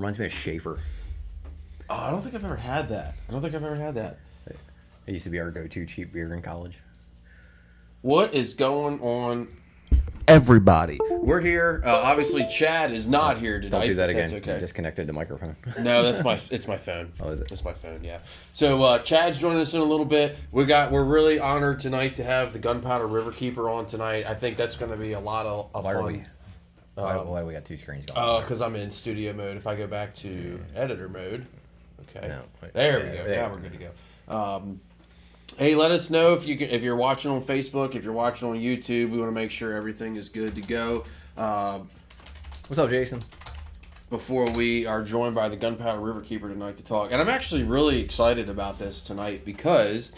Reminds me of Schaefer. Oh, I don't think I've ever had that. It used to be our go-to cheap beer in college. What is going on, everybody? We're here. Obviously, Chad is not here tonight. Don't do that again. That's okay. You disconnected the microphone. No, it's my phone. Oh, is it? It's my phone. Yeah. So Chad's joining us in a little bit. We're really honored tonight to have the Gunpowder Riverkeeper on tonight. I think that's going to be a lot of fun. Why do we got two screens going? Oh, because I'm in studio mode. If I go back to editor mode, okay. No, wait. There we go. Now we're good to go. Hey, let us know if you're watching on Facebook, if you're watching on YouTube. We want to make sure everything is good to go. What's up, Jason? Before we are joined by the Gunpowder Riverkeeper tonight to talk, and I'm actually really excited about this tonight because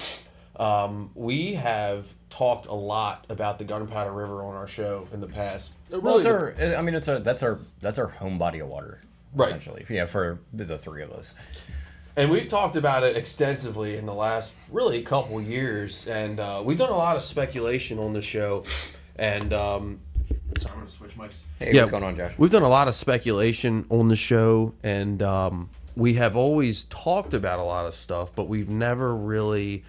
we have talked a lot about the Gunpowder River on our show in the past. Well, that's our home body of water, right? Essentially, yeah, for the three of us. And we've talked about it extensively in the last really couple years, and we've done a lot of speculation on the show. And sorry, I'm going to switch mics. Hey, what's going on, Josh? We've done a lot of speculation on the show, and we have always talked about a lot of stuff, but we've never really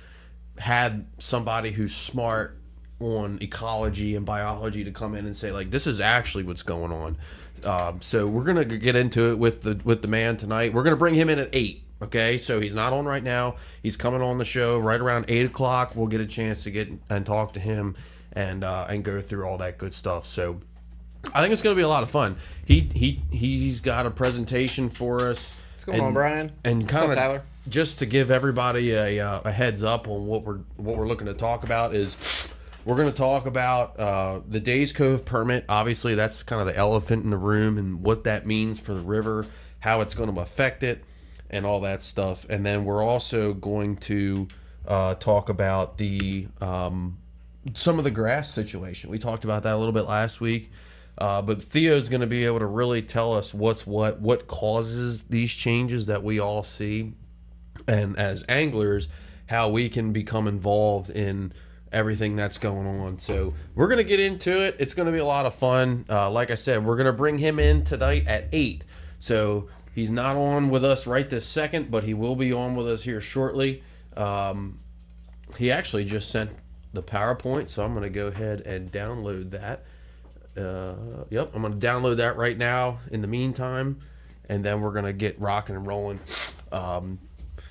had somebody who's smart on ecology and biology to come in and say, like, this is actually what's going on. So we're going to get into it with the man tonight. We're going to bring him in at 8. Okay, so he's not on right now. He's coming on the show right around 8 o'clock. We'll get a chance to get and talk to him and go through all that good stuff. So I think it's going to be a lot of fun. He's got a presentation for us. What's going on, Brian? And kind of Tyler? Just to give everybody a heads up on what we're looking to talk about is we're going to talk about the Days Cove permit. Obviously, that's kind of the elephant in the room and what that means for the river, how it's going to affect it, and all that stuff. And then we're also going to talk about the some of the grass situation. We talked about that a little bit last week. But Theo's going to be able to really tell us what causes these changes that we all see. And as anglers, how we can become involved in everything that's going on. So we're going to get into it. It's going to be a lot of fun. Like I said, we're going to bring him in tonight at 8. So he's not on with us right this second, but he will be on with us here shortly. He actually just sent the PowerPoint, so I'm going to go ahead and download that. Yep, I'm going to download that right now in the meantime, and then we're going to get rocking and rolling.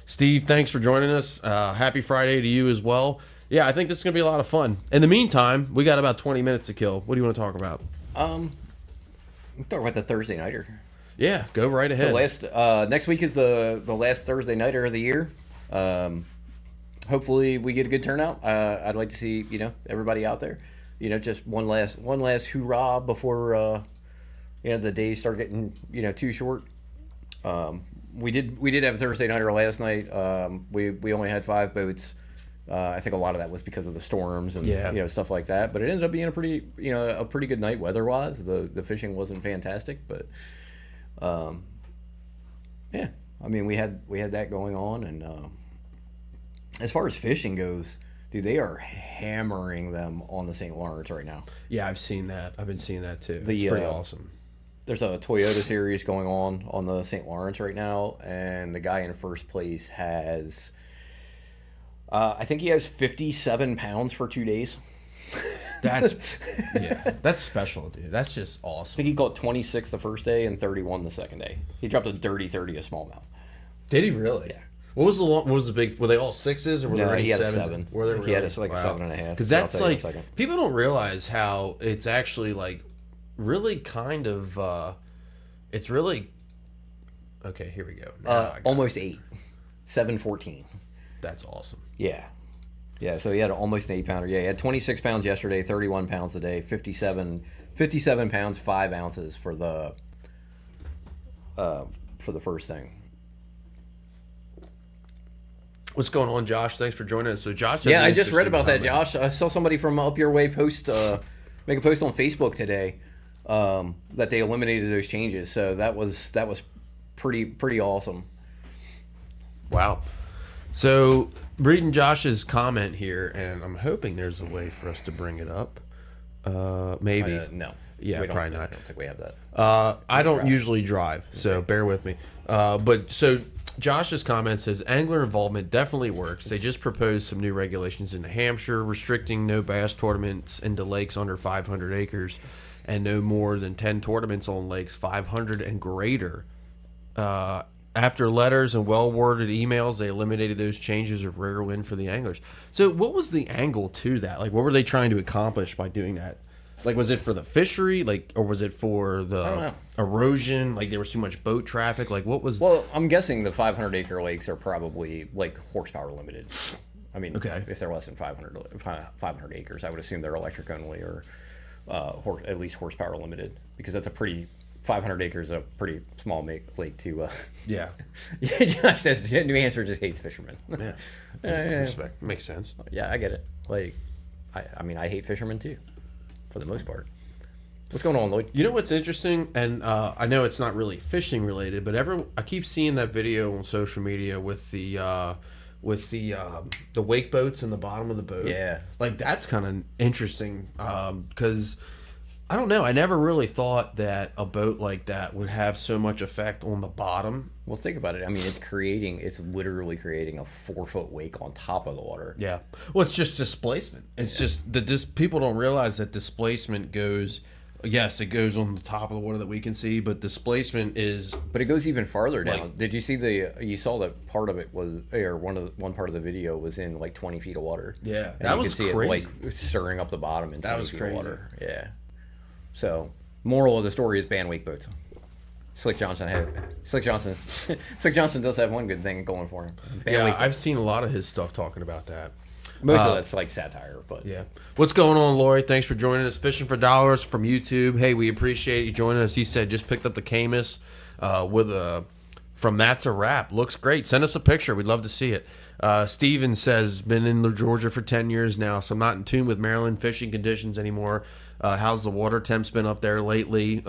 Steve, thanks for joining us. Happy Friday to you as well. Yeah, I think this is going to be a lot of fun. In the meantime, we got about 20 minutes to kill. What do you want to talk about? We'll talk about the Thursday nighter. Yeah, go right ahead. So next week is the last Thursday nighter of the year. Hopefully we get a good turnout. I'd like to see everybody out there. Just one last hoorah before the days start getting too short. We did have a Thursday nighter last night. We only had 5 boats. I think a lot of that was because of the storms and stuff like that. But it ended up being a pretty good night weather wise. The fishing wasn't fantastic, but. Yeah, I mean we had that going on, and as far as fishing goes, dude, they are hammering them on the St. Lawrence right now. Yeah, I've seen that. I've been seeing that too. It's pretty awesome. There's a Toyota series going on the St. Lawrence right now, and the guy in first place has, I think he has 57 pounds for 2 days. That's special, dude. That's just awesome. I think he caught 26 the first day and 31 the second day. He dropped a dirty 30 of smallmouth. Did he really? Yeah. What was the big? Were they all 6s or were there any 7s? He had a 7. Were there? He had a 7.5. Because that's like people don't realize how it's actually like really kind of. It's really. Okay, here we go. Almost 8. 7.14. That's awesome. Yeah. Yeah, so he had almost an 8-pounder. Yeah, he had 26 pounds yesterday, 31 pounds today, 57 pounds, 5 ounces for the first thing. What's going on, Josh? Thanks for joining us. So Josh, I just read about that, Josh. I saw somebody from up your way make a post on Facebook today that they eliminated those changes. So that was pretty awesome. Wow. So reading Josh's comment here, and I'm hoping there's a way for us to bring it up. Maybe. No. Yeah, we don't, probably I not. don't think we have that. I don't usually drive, so bear with me. But so Josh's comment says angler involvement definitely works. They just proposed some new regulations in New Hampshire restricting no bass tournaments into lakes under 500 acres and no more than 10 tournaments on lakes 500 and greater. After letters and well-worded emails, they eliminated those changes, a rare win for the anglers. So what was the angle to that? Like, what were they trying to accomplish by doing that? Like, was it for the fishery, like, or was it for the erosion? Like, there was too much boat traffic. Like, what was? Well, I'm guessing the 500-acre lakes are probably like horsepower limited. I mean, if they're less than 500 acres, I would assume they're electric only or at least horsepower limited, because that's a pretty 500 acres is a pretty small lake to. Yeah. Josh says New Hampshire just hates fishermen. Yeah. Respect. Makes sense. Yeah, I get it. Like, I mean, I hate fishermen too, for the most part. What's going on, Lloyd? You know what's interesting, and I know it's not really fishing related, but I keep seeing that video on social media with the wake boats in the bottom of the boat. Yeah, like that's kind of interesting because I don't know. I never really thought that a boat like that would have so much effect on the bottom. Well, think about it. I mean, it's literally creating a 4-foot wake on top of the water. Yeah. Well, it's just displacement. It's just that people don't realize that displacement goes. Yes, it goes on the top of the water that we can see, but displacement is. But it goes even farther down. Like, did you see you saw that part of it was, or one part of the video was in like 20 feet of water. Yeah, and that you was could see crazy. It like stirring up the bottom in 20 feet crazy. of water. Yeah. So, moral of the story is ban wake boats. Slick Johnson does have one good thing going for him. I've seen a lot of his stuff talking about that. Most of that's like satire, but yeah. What's going on, Lori? Thanks for joining us. Fishing for Dollars from YouTube. Hey, we appreciate you joining us. He said just picked up the Camus from That's a Wrap. Looks great. Send us a picture. We'd love to see it. Steven says been in Georgia for 10 years now, so I'm not in tune with Maryland fishing conditions anymore. How's the water temps been up there lately?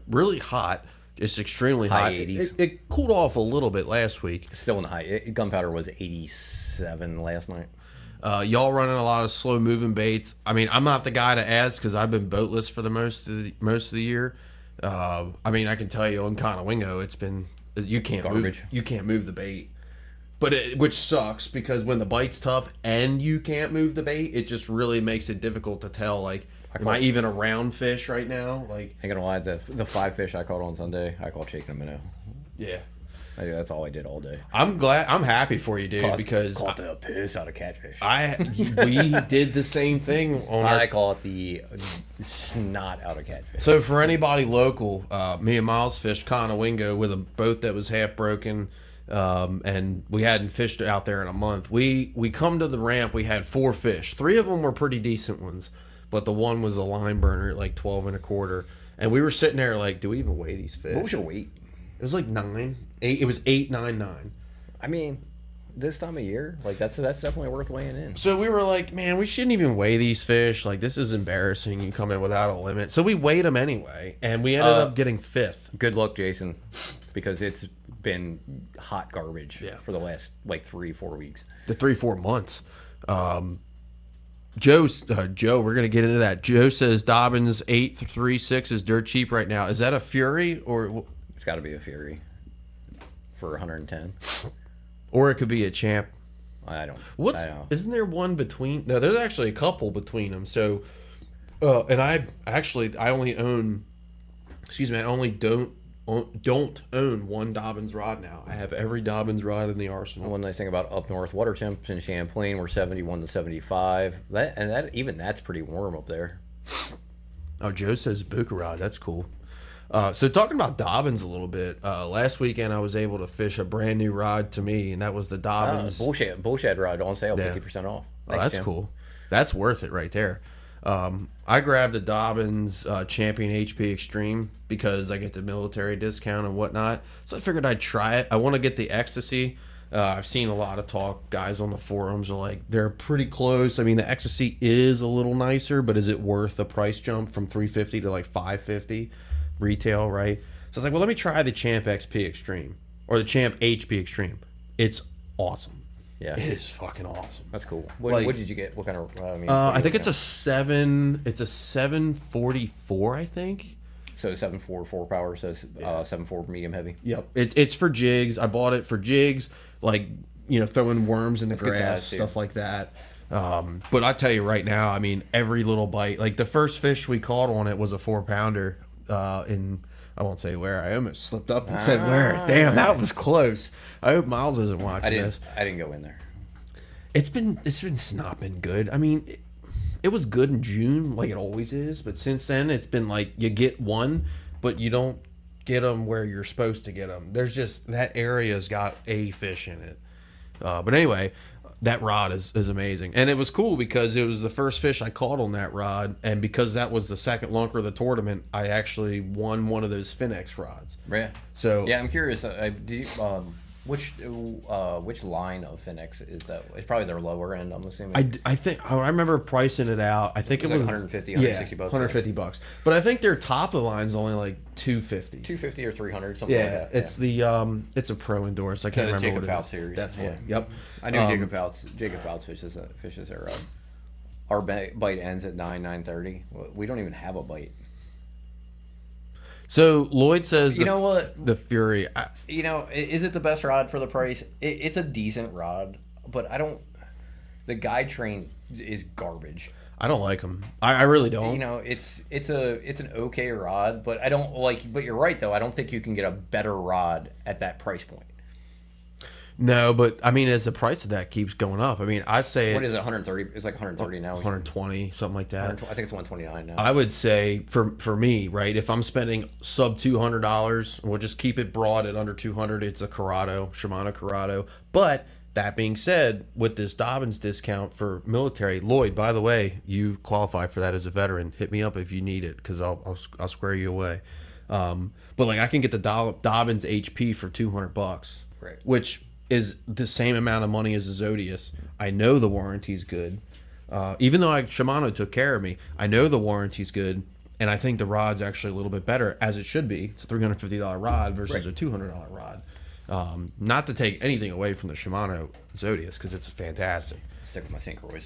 Really hot. It's extremely hot. High 80s. It cooled off a little bit last week. Still in the high. Gunpowder was 87 last night. Y'all running a lot of slow moving baits. I mean, I'm not the guy to ask because I've been boatless for the most of the year. I mean, I can tell you on Conowingo, it's been you can't garbage. You can't move the bait, which sucks because when the bite's tough and you can't move the bait, it just really makes it difficult to tell. Like, am I even around fish right now? Like, ain't gonna lie, the 5 fish I caught on Sunday, I caught shaking a minnow. Yeah. That's all I did all day. I'm happy for you, dude, because caught the piss out of catfish. We did the same thing on I caught the snot out of catfish. So for anybody local, me and Miles fished Conowingo with a boat that was half broken, and we hadn't fished out there in a month. We come to the ramp, we had 4 fish. 3 of them were pretty decent ones, but the one was a line burner at like 12 and a quarter. And we were sitting there like, do we even weigh these fish? What was your weight? It was like 9. 8. It was 8.99. I mean, this time of year, like that's definitely worth weighing in. So we were like, man, we shouldn't even weigh these fish. Like, this is embarrassing. You come in without a limit. So we weighed them anyway, and we ended up getting 5th. Good luck, Jason, because it's been hot garbage for the last like 3-4 weeks. The 3-4 months. Joe, we're gonna get into that. Joe says Dobbins 836 is dirt cheap right now. Is that a Fury or? It's got to be a Fury for 110. Or it could be a Champ. I don't. Isn't there one between? No, there's actually a couple between them. So, and I only own. Excuse me, I only don't own one Dobbins rod now. I have every Dobbins rod in the arsenal. One nice thing about up north, water temps in Champlain were 71 to 75. That's pretty warm up there. Oh, Joe says Buka rod. That's cool. So talking about Dobbins a little bit, last weekend I was able to fish a brand new rod to me, and that was the Dobbins bullshed rod on sale, 50% off. Thanks, that's Jim. Cool. That's worth it right there. I grabbed the Dobbins Champion HP Extreme because I get the military discount and whatnot. So I figured I'd try it. I want to get the Ecstasy. I've seen a lot of talk. Guys on the forums are like, they're pretty close. I mean, the Ecstasy is a little nicer, but is it worth the price jump from $350 to like $550 retail, right? So I was like, well, let me try the Champ XP Extreme or the Champ HP Extreme. It's awesome. Yeah. It is fucking awesome. That's cool. What, Like- what did you get? What kind of? I think it's a 744. I think. So 7.4 4-power. So 7.4 medium heavy. Yep. It's for jigs. I bought it for jigs, like throwing worms in the good grass, size, too. stuff like that. But I tell you right now, I mean, every little bite. Like the first fish we caught on it was a 4-pounder. In I won't say where. I almost slipped up and said where. Damn, that was close. I hope Miles isn't watching this. I didn't go in there. It's been not been good. I mean, it was good in June, like it always is. But since then, it's been like you get one, but you don't get them where you're supposed to get them. There's just that area's got a fish in it. But anyway, that rod is amazing, and it was cool because it was the first fish I caught on that rod, and because that was the second lunker of the tournament, I actually won one of those Finex rods. Yeah. So yeah, I'm curious. Do you, which line of Finex is that? It's probably their lower end. I'm assuming. I think I remember pricing it out. I think it was like 150, 160 bucks. 150 bucks. But I think their top of the line is only like 250. 250 or 300, something like that. It's the it's a pro endorse. I can't remember Jacob what it Fout is. series. That's yeah. one. Yep. I knew Jacob Fouts fishes their rod. Our bite ends at 9:30. We don't even have a bite. So Lloyd says, you know what? The Fury. Is it the best rod for the price? It's a decent rod, but I don't. The guide train is garbage. I don't like them. I really don't. It's an okay rod, but I don't like. But you're right though. I don't think you can get a better rod at that price point. No, but I mean, as the price of that keeps going up, I mean, I say what is it? 130? It's like 130 now. 120, something like that. I think it's 129 now. I would say for me, right, if I'm spending sub $200, we'll just keep it broad at under 200. It's a Shimano Corrado. But that being said, with this Dobbins discount for military, Lloyd, by the way, you qualify for that as a veteran. Hit me up if you need it because I'll square you away. But like I can get the Dobbins HP for $200, right? Which is the same amount of money as a Zodius. I know the warranty's good. Even though Shimano took care of me, I know the warranty's good, and I think the rod's actually a little bit better, as it should be. It's a $350 rod versus a $200 rod. Not to take anything away from the Shimano Zodius, because it's fantastic. Stick with my St. Croix.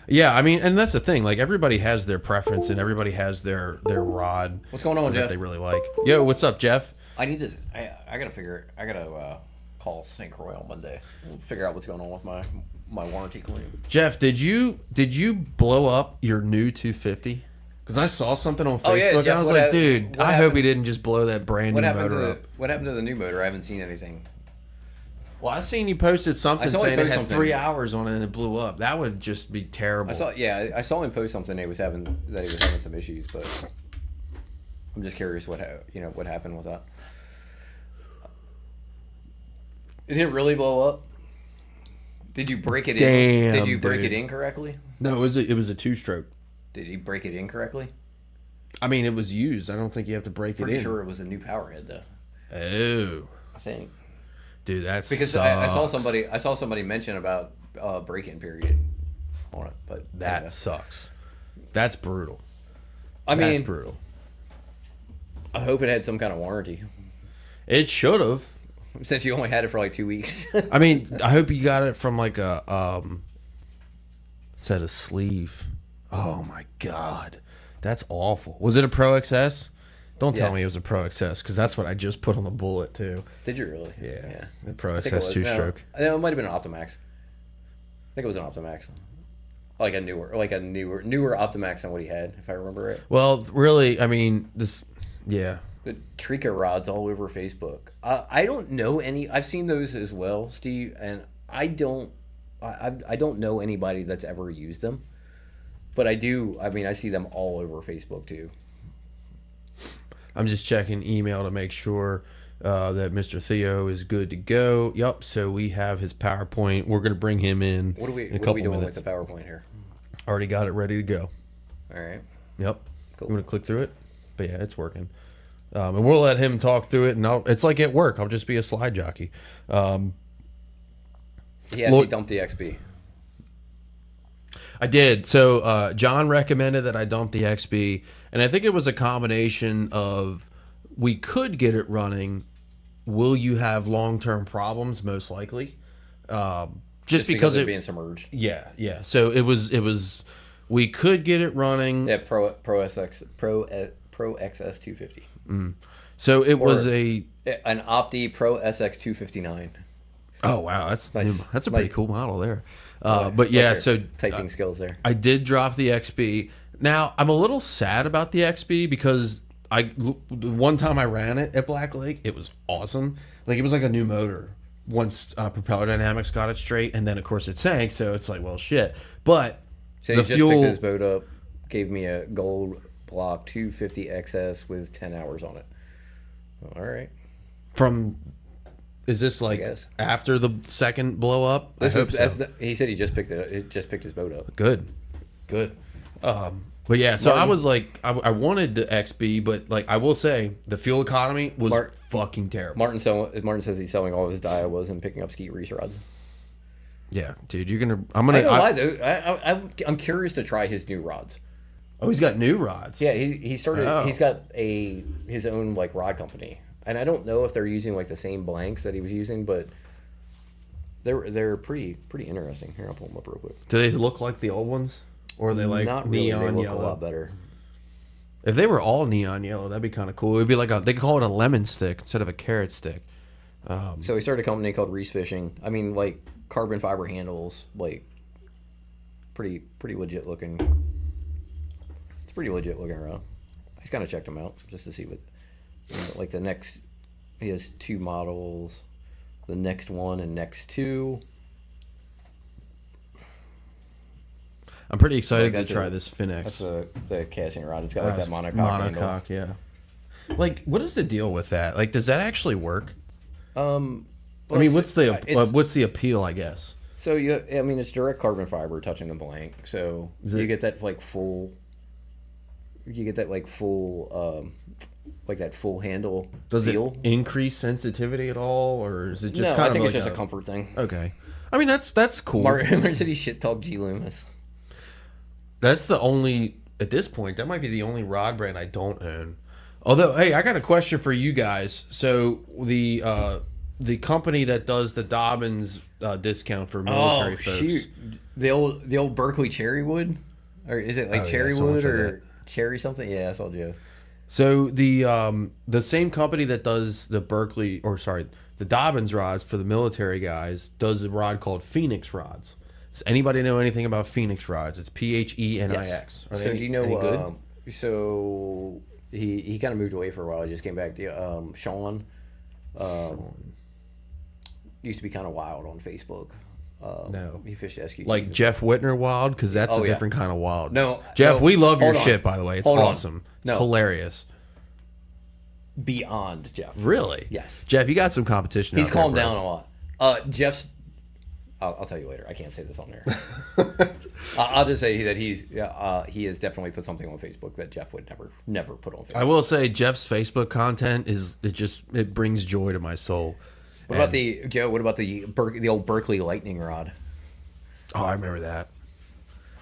Yeah, I mean, and that's the thing. Like, everybody has their preference, and everybody has their rod. What's going on, that Jeff? they really like. Yo, what's up, Jeff? I need this. I gotta call St. Croix on Monday. We'll figure out what's going on with my warranty claim. Jeff, did you blow up your new 250? Because I saw something on Facebook. Oh, yeah, Jeff, and I was like, dude, I hope he didn't just blow that brand new motor up. What happened to the new motor? I haven't seen anything. Well, I seen you posted something saying it had something. 3 hours on it and it blew up. That would just be terrible. I saw him post something that he was having some issues, but I'm just curious what happened with that. It didn't really blow up. Did you break it in? Damn, Did you break dude. it in correctly? No, it was a 2-stroke. Did he break it in correctly? I mean, it was used. I don't think you have to break it in. Pretty sure it was a new power head though. Oh, I think. dude, that's because I saw somebody mention about break-in period on it, but that sucks. That's brutal. That's brutal. I hope it had some kind of warranty. It should have. Since you only had it for like 2 weeks. I mean, I hope you got it from like a set of sleeve. Oh my god, that's awful. Was it a Pro XS? Don't tell me it was a Pro XS because that's what I just put on the Bullet too. Did you really? Yeah. The Pro XS 2-stroke. No, it might have been an Optimax. I think it was an Optimax. Like a newer Optimax than what he had, if I remember right. Well, really, I mean, yeah. The Trika rods all over Facebook. I don't know any. I've seen those as well, Steve, and I don't know anybody that's ever used them. But I do. I mean, I see them all over Facebook too. I'm just checking email to make sure that Mr. Theaux is good to go. Yep. So we have his PowerPoint. We're going to bring him in. What are we doing minutes. with the PowerPoint here? Already got it ready to go. All right. Yep. Cool. I'm going to click through it. But yeah, it's working. And we'll let him talk through it. And it's like at work. I'll just be a slide jockey. He actually dumped the XB. I did. So John recommended that I dump the XB, and I think it was a combination of we could get it running. Will you have long-term problems? Most likely, because just because it's it being submerged. Yeah. So it was. We could get it running. Yeah, Pro XS 250. So it was an Opti Pro SX 259. Oh wow, that's Nice. that's a pretty cool model there. But yeah, so typing skills there. I did drop the XB. Now I'm a little sad about the XB because the one time I ran it at Black Lake, it was awesome. Like it was like a new motor once Propeller Dynamics got it straight, and then of course it sank. So it's like, well, shit. But So he just picked his boat up, gave me a gold block 250 XS with 10 hours on it. All right. Is this like after the second blow up? He said he just picked it. It just picked his boat up. Good. But yeah, so Martin, I was like, I wanted the XB, but like I will say, the fuel economy was fucking terrible. Martin says he's selling all of his Daiwas and picking up Skeet Reese rods. Yeah, dude, I'm gonna. I ain't gonna lie though. I'm curious to try his new rods. Oh, he's got new rods. Yeah, he started. Oh. He's got his own like rod company, and I don't know if they're using like the same blanks that he was using, but they're pretty interesting. Here, I'll pull them up real quick. Do they look like the old ones, or are they like not really, neon they look yellow? A lot better. If they were all neon yellow, that'd be kind of cool. It'd be like they could call it a lemon stick instead of a carrot stick. So he started a company called Reese Fishing. I mean, like carbon fiber handles, like pretty legit looking. It's pretty legit looking around. I kind of checked him out just to see what, like the next. He has 2 models, the next one and next 2. I'm pretty excited to try this Finex. That's the casting rod. It's got like that monocoque handle. Yeah. Like, what is the deal with that? Like, does that actually work? Well, I mean, what's the appeal? I guess. So it's direct carbon fiber touching the blank. So you get that like full. You get that like full, like that full handle. Does feel. It increase sensitivity at all, or is it just? No, kind I think of it's like just a comfort thing. Okay, I mean that's cool. Martin said he shit talked G Loomis. That's the only at this point. That might be the only rod brand I don't own. Although, hey, I got a question for you guys. So the company that does the Dobbins discount for military folks. Shoot. The old Berkeley cherry wood, or is it like cherry wood or cherry something? Yeah, that's all Joe. So the same company that does the the Dobbins rods for the military guys does a rod called Phoenix rods. Does anybody know anything about Phoenix rods? It's PHENIX. Yes. So do you know? Good? So he kind of moved away for a while. He just came back to Sean. Used to be kind of wild on Facebook. No, he fished SQs. Like Jeff Whitner wild, because that's a different kind of wild. No, Jeff, we love your shit, by the way. It's awesome. It's hilarious. Beyond Jeff. Really? Yes. Jeff, you got some competition. He's calmed down a lot. Jeff's. I'll tell you later. I can't say this on there. I'll just say that he has definitely put something on Facebook that Jeff would never put on Facebook. I will say Jeff's Facebook content it brings joy to my soul. What about the old Berkeley lightning rod? Oh, I remember that.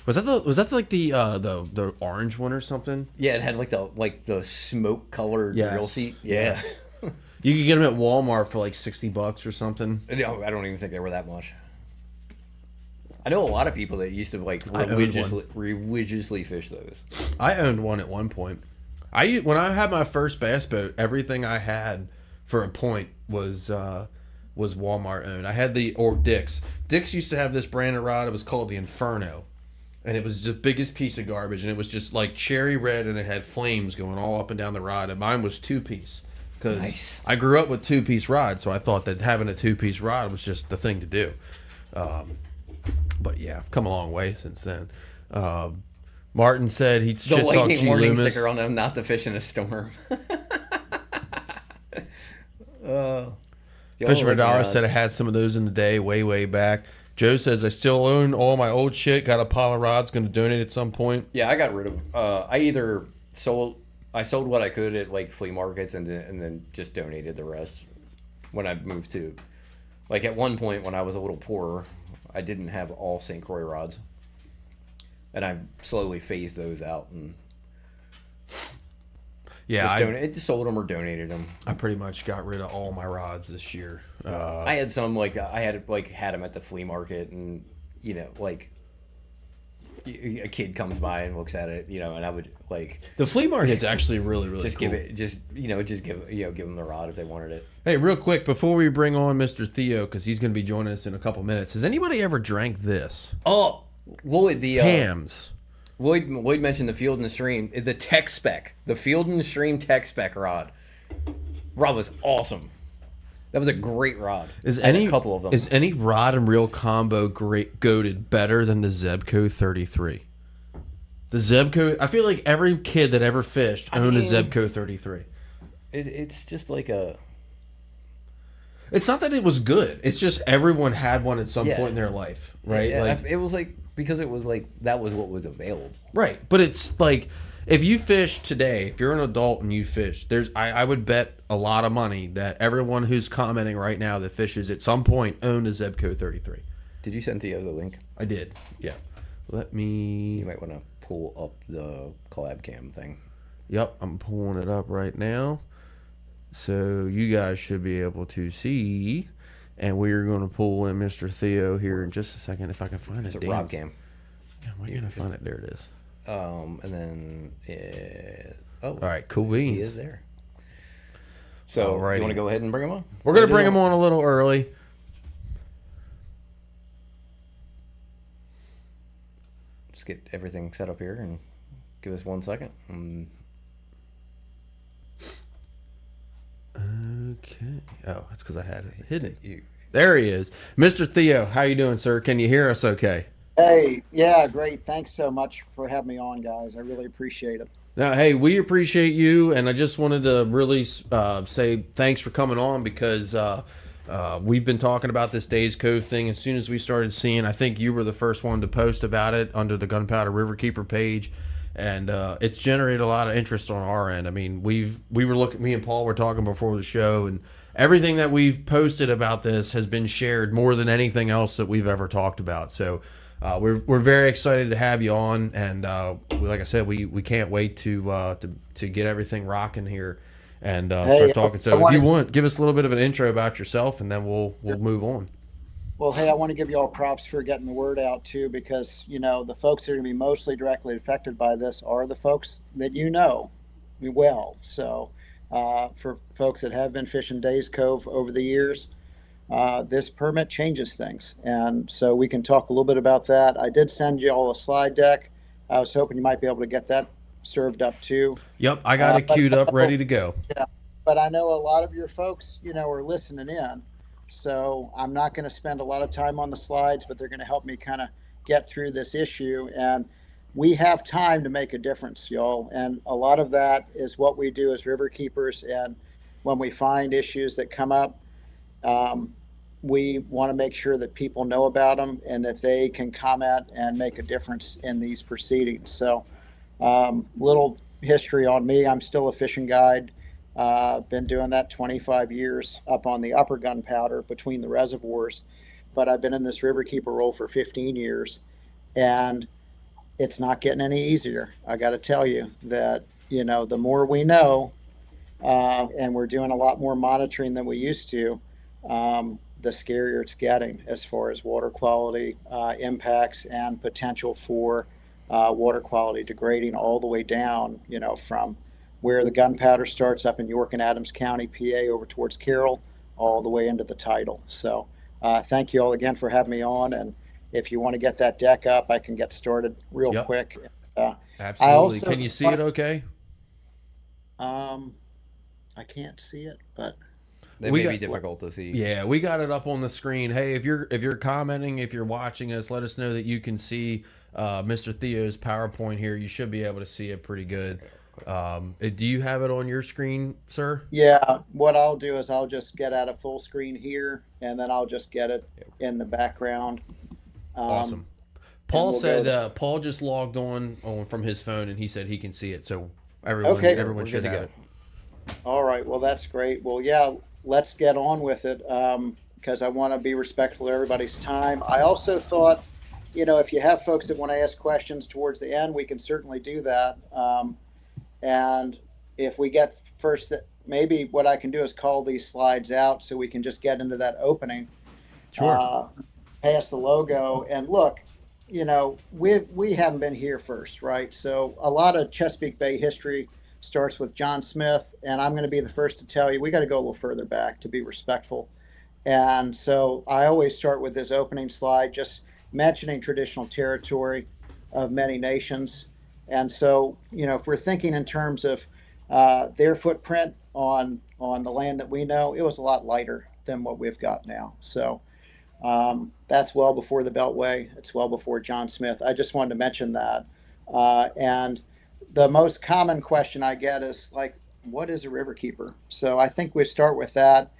Was that like the orange one or something? Yeah, it had like the smoke colored grill seat. Yeah. You could get them at Walmart for like $60 or something. No, I don't even think they were that much. I know a lot of people that used to like religiously fish those. I owned one at one point. When I had my first bass boat, everything I had for a point was Walmart owned. I had Dick's. Dick's used to have this brand of rod. It was called the Inferno, and it was the biggest piece of garbage. And it was just like cherry red, and it had flames going all up and down the rod. And mine was 2-piece because I grew up with 2-piece rods, so I thought that having a 2-piece rod was just the thing to do. But yeah, I've come a long way since then. Martin said he'd shit talk G Loomis. The lightning warning sticker on them not to fish in a storm. Fisherman Dollar said I had some of those in the day, way back. Joe says I still own all my old shit. Got a pile of rods. Going to donate at some point. Yeah, I got rid of. I either sold what I could at like flea markets and then just donated the rest. When I moved to, like at one point when I was a little poorer, I didn't have all St. Croix rods, and I slowly phased those out. And Yeah, Just sold them or donated them. I pretty much got rid of all my rods this year. I had some had them at the flea market, and like a kid comes by and looks at it, and I would the flea market's actually really really just cool. give them the rod if they wanted it. Hey, real quick before we bring on Mr. Theo, because he's going to be joining us in a couple minutes. Has anybody ever drank this? Oh, Lloyd, Hams. Lloyd mentioned the Field and the Stream, the tech spec, the Field and the Stream tech spec rod. Rod was awesome. That was a great rod. A couple of them. Is any rod and reel combo goated better than the Zebco 33? The Zebco, I feel like every kid that ever fished owned a Zebco 33. It's just like a... It's not that it was good. It's just everyone had one at some point in their life, right? Yeah, it was because it was that was what was available. Right, but it's like... If you fish today, if you're an adult and you fish, I would bet a lot of money that everyone who's commenting right now that fishes at some point owned a Zebco 33. Did you send Theo the link? I did, yeah. Let me... You might want to pull up the collab cam thing. Yep, I'm pulling it up right now. So you guys should be able to see. And we're going to pull in Mr. Theo here in just a second if I can find it. It's a Rob cam. Yeah, where are you going to find it? There it is. And then all right, cool beans. He is there. So you want to go ahead and bring him on? We're going to bring him on a little early. Just get everything set up here and give us 1 second. Okay. Oh, that's because I had it hidden. There he is, Mr. Theo. How you doing, sir? Can you hear us? Okay. Hey, yeah, great. Thanks so much for having me on, guys. I really appreciate it. Now, hey, we appreciate you, and I just wanted to really say thanks for coming on because we've been talking about this Days Cove thing as soon as we started seeing. I think you were the first one to post about it under the Gunpowder Riverkeeper page, and it's generated a lot of interest on our end. I mean, me and Paul were talking before the show, and everything that we've posted about this has been shared more than anything else that we've ever talked about. So. We're very excited to have you on, and like I said, we can't wait to get everything rocking here and start talking. So if you want, give us a little bit of an intro about yourself, and then we'll move on. Well, hey, I want to give you all props for getting the word out too, because the folks that are going to be mostly directly affected by this are the folks that well. So for folks that have been fishing Days Cove over the years. This permit changes things, and so we can talk a little bit about that. I did send you all a slide deck. I was hoping you might be able to get that served up too. Yep, I got it queued up, ready to go. Yeah, but I know a lot of your folks, are listening in, so I'm not going to spend a lot of time on the slides, but they're going to help me kind of get through this issue, and we have time to make a difference, y'all, and a lot of that is what we do as river keepers, and when we find issues that come up, we want to make sure that people know about them and that they can comment and make a difference in these proceedings. So, little history on me. I'm still a fishing guide. Been doing that 25 years up on the upper Gunpowder between the reservoirs. But I've been in this riverkeeper role for 15 years, and it's not getting any easier. I got to tell you that, the more we know, and we're doing a lot more monitoring than we used to, the scarier it's getting as far as water quality impacts and potential for water quality degrading all the way down, from where the Gunpowder starts up in York and Adams County, PA, over towards Carroll, all the way into the tidal. So thank you all again for having me on. And if you want to get that deck up, I can get started real quick. Absolutely. Can you see it okay? I can't see it, but... They may be difficult to see. Yeah, we got it up on the screen. Hey, if you're commenting, if you're watching us, let us know that you can see Mr. Theo's PowerPoint here. You should be able to see it pretty good. Do you have it on your screen, sir? Yeah, what I'll do is I'll just get out a full screen here, and then I'll just get it in the background. Awesome. Paul said Paul just logged on from his phone, and he said he can see it. So everyone should have it. All right. Well, that's great. Well, yeah. Let's get on with it because I want to be respectful of everybody's time. I also thought, if you have folks that want to ask questions towards the end, we can certainly do that. And if we get first, maybe what I can do is call these slides out so we can just get into that opening. Sure. Past the logo and look, we haven't been here first, right? So a lot of Chesapeake Bay history starts with John Smith, and I'm going to be the first to tell you we got to go a little further back to be respectful. And so I always start with this opening slide, just mentioning traditional territory of many nations. And so, if we're thinking in terms of their footprint on the land that we know, it was a lot lighter than what we've got now. So that's well before the Beltway. It's well before John Smith. I just wanted to mention that. And the most common question I get is like, what is a riverkeeper? So I think we start with that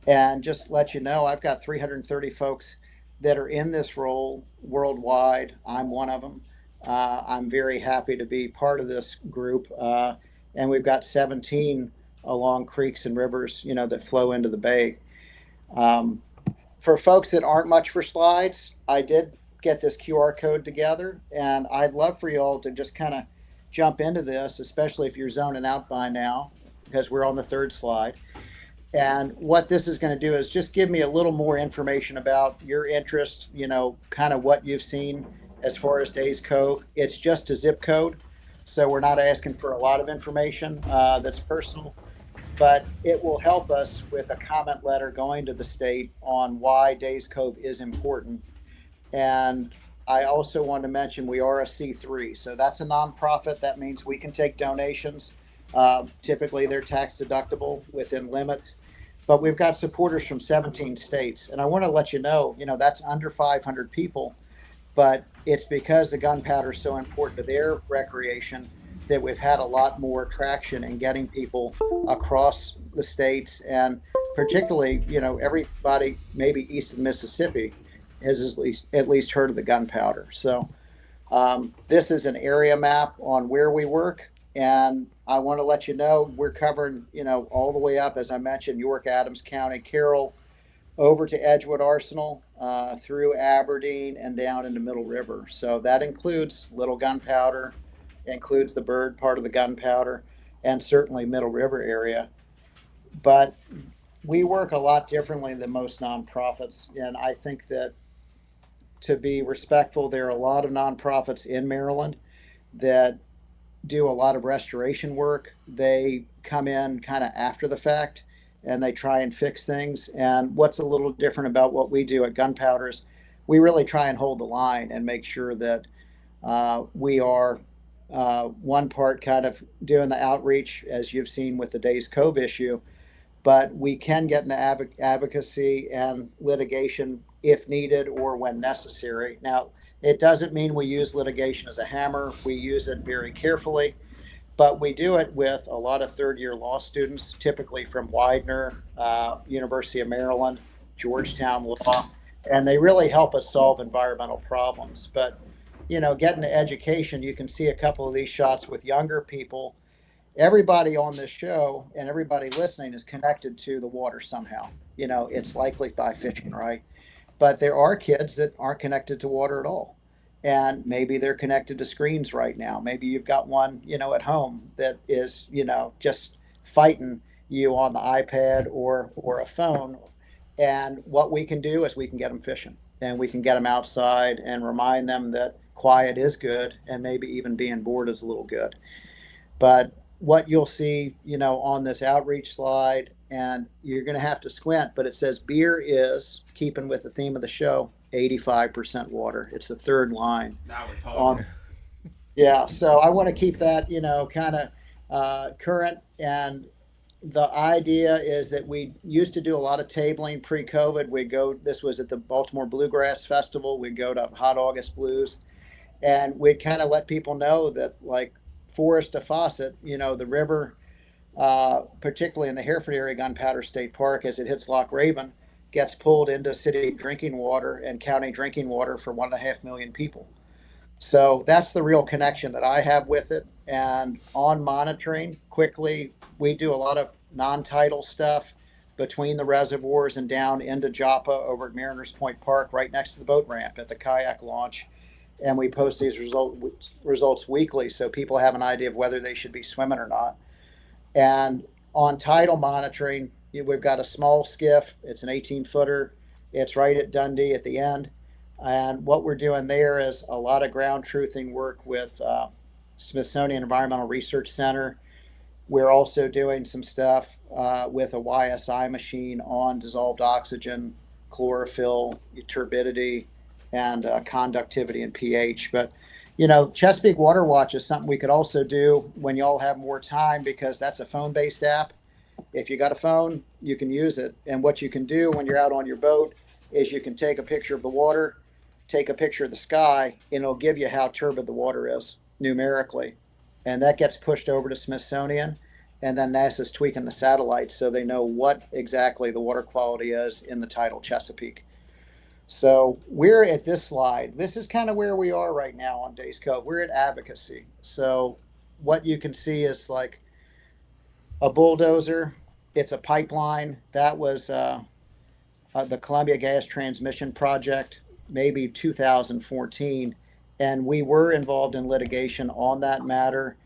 and just let you know I've got 330 folks that are in this role worldwide. I'm one of them. I'm very happy to be part of this group. And we've got 17 along creeks and rivers, that flow into the bay. For folks that aren't much for slides, I did get this QR code together, and I'd love for you all to just kind of jump into this, especially if you're zoning out by now, because we're on the third slide. And what this is going to do is just give me a little more information about your interest, kind of what you've seen as far as Days Cove. It's just a zip code, so we're not asking for a lot of information that's personal, but it will help us with a comment letter going to the state on why Days Cove is important. And I also want to mention we are a C3, so that's a nonprofit. That means we can take donations. Typically, they're tax deductible within limits, but we've got supporters from 17 states. And I want to let you know, that's under 500 people, but it's because the gunpowder is so important to their recreation that we've had a lot more traction in getting people across the states, and particularly, everybody maybe east of the Mississippi has at least heard of the gunpowder. So this is an area map on where we work, and I want to let you know we're covering, all the way up, as I mentioned, York, Adams County, Carroll, over to Edgewood Arsenal, through Aberdeen and down into Middle River. So that includes Little Gunpowder, includes the Bird part of the Gunpowder, and certainly Middle River area. But we work a lot differently than most nonprofits, and I think that to be respectful, there are a lot of nonprofits in Maryland that do a lot of restoration work. They come in kind of after the fact and they try and fix things. And what's a little different about what we do at Gunpowder is we really try and hold the line and make sure that we are one part kind of doing the outreach, as you've seen with the Days Cove issue, but we can get into advocacy and litigation if needed or when necessary. Now, it doesn't mean we use litigation as a hammer. We use it very carefully, but we do it with a lot of third-year law students, typically from Widener, University of Maryland, Georgetown Law, and they really help us solve environmental problems. But, getting to education, you can see a couple of these shots with younger people. Everybody on this show and everybody listening is connected to the water somehow. It's likely by fishing, right? But there are kids that aren't connected to water at all. And maybe they're connected to screens right now. Maybe you've got one, at home that is, just fighting you on the iPad or a phone. And what we can do is we can get them fishing, and we can get them outside and remind them that quiet is good, and maybe even being bored is a little good. But what you'll see, on this outreach slide, and you're going to have to squint, but it says beer is, keeping with the theme of the show, 85% water. It's the third line. Now we're talking. Yeah, so I want to keep that, kind of current. And the idea is that we used to do a lot of tabling pre-COVID. This was at the Baltimore Bluegrass Festival. We'd go to Hot August Blues, and we'd kind of let people know that, like, Forest to Faucet, the river, particularly in the Hereford area, Gunpowder State Park, as it hits Loch Raven, gets pulled into city drinking water and county drinking water for 1.5 million people. So that's the real connection that I have with it. And on monitoring, quickly, we do a lot of non-tidal stuff between the reservoirs and down into Joppa over at Mariners Point Park, right next to the boat ramp at the kayak launch. And we post these results weekly so people have an idea of whether they should be swimming or not. And on tidal monitoring, we've got a small skiff. It's an 18-footer. It's right at Dundee at the end. And what we're doing there is a lot of ground truthing work with Smithsonian Environmental Research Center. We're also doing some stuff with a YSI machine on dissolved oxygen, chlorophyll, turbidity, and conductivity and pH. But Chesapeake Water Watch is something we could also do when y'all have more time, because that's a phone-based app. If you got a phone, you can use it. And what you can do when you're out on your boat is you can take a picture of the water, take a picture of the sky, and it'll give you how turbid the water is numerically. And that gets pushed over to Smithsonian. And then NASA's tweaking the satellites so they know what exactly the water quality is in the tidal Chesapeake. So we're at this slide. This is kind of where we are right now on Days Cove. We're at advocacy. So what you can see is like a bulldozer. It's a pipeline. That was the Columbia Gas Transmission Project, maybe 2014. And we were involved in litigation on that matter.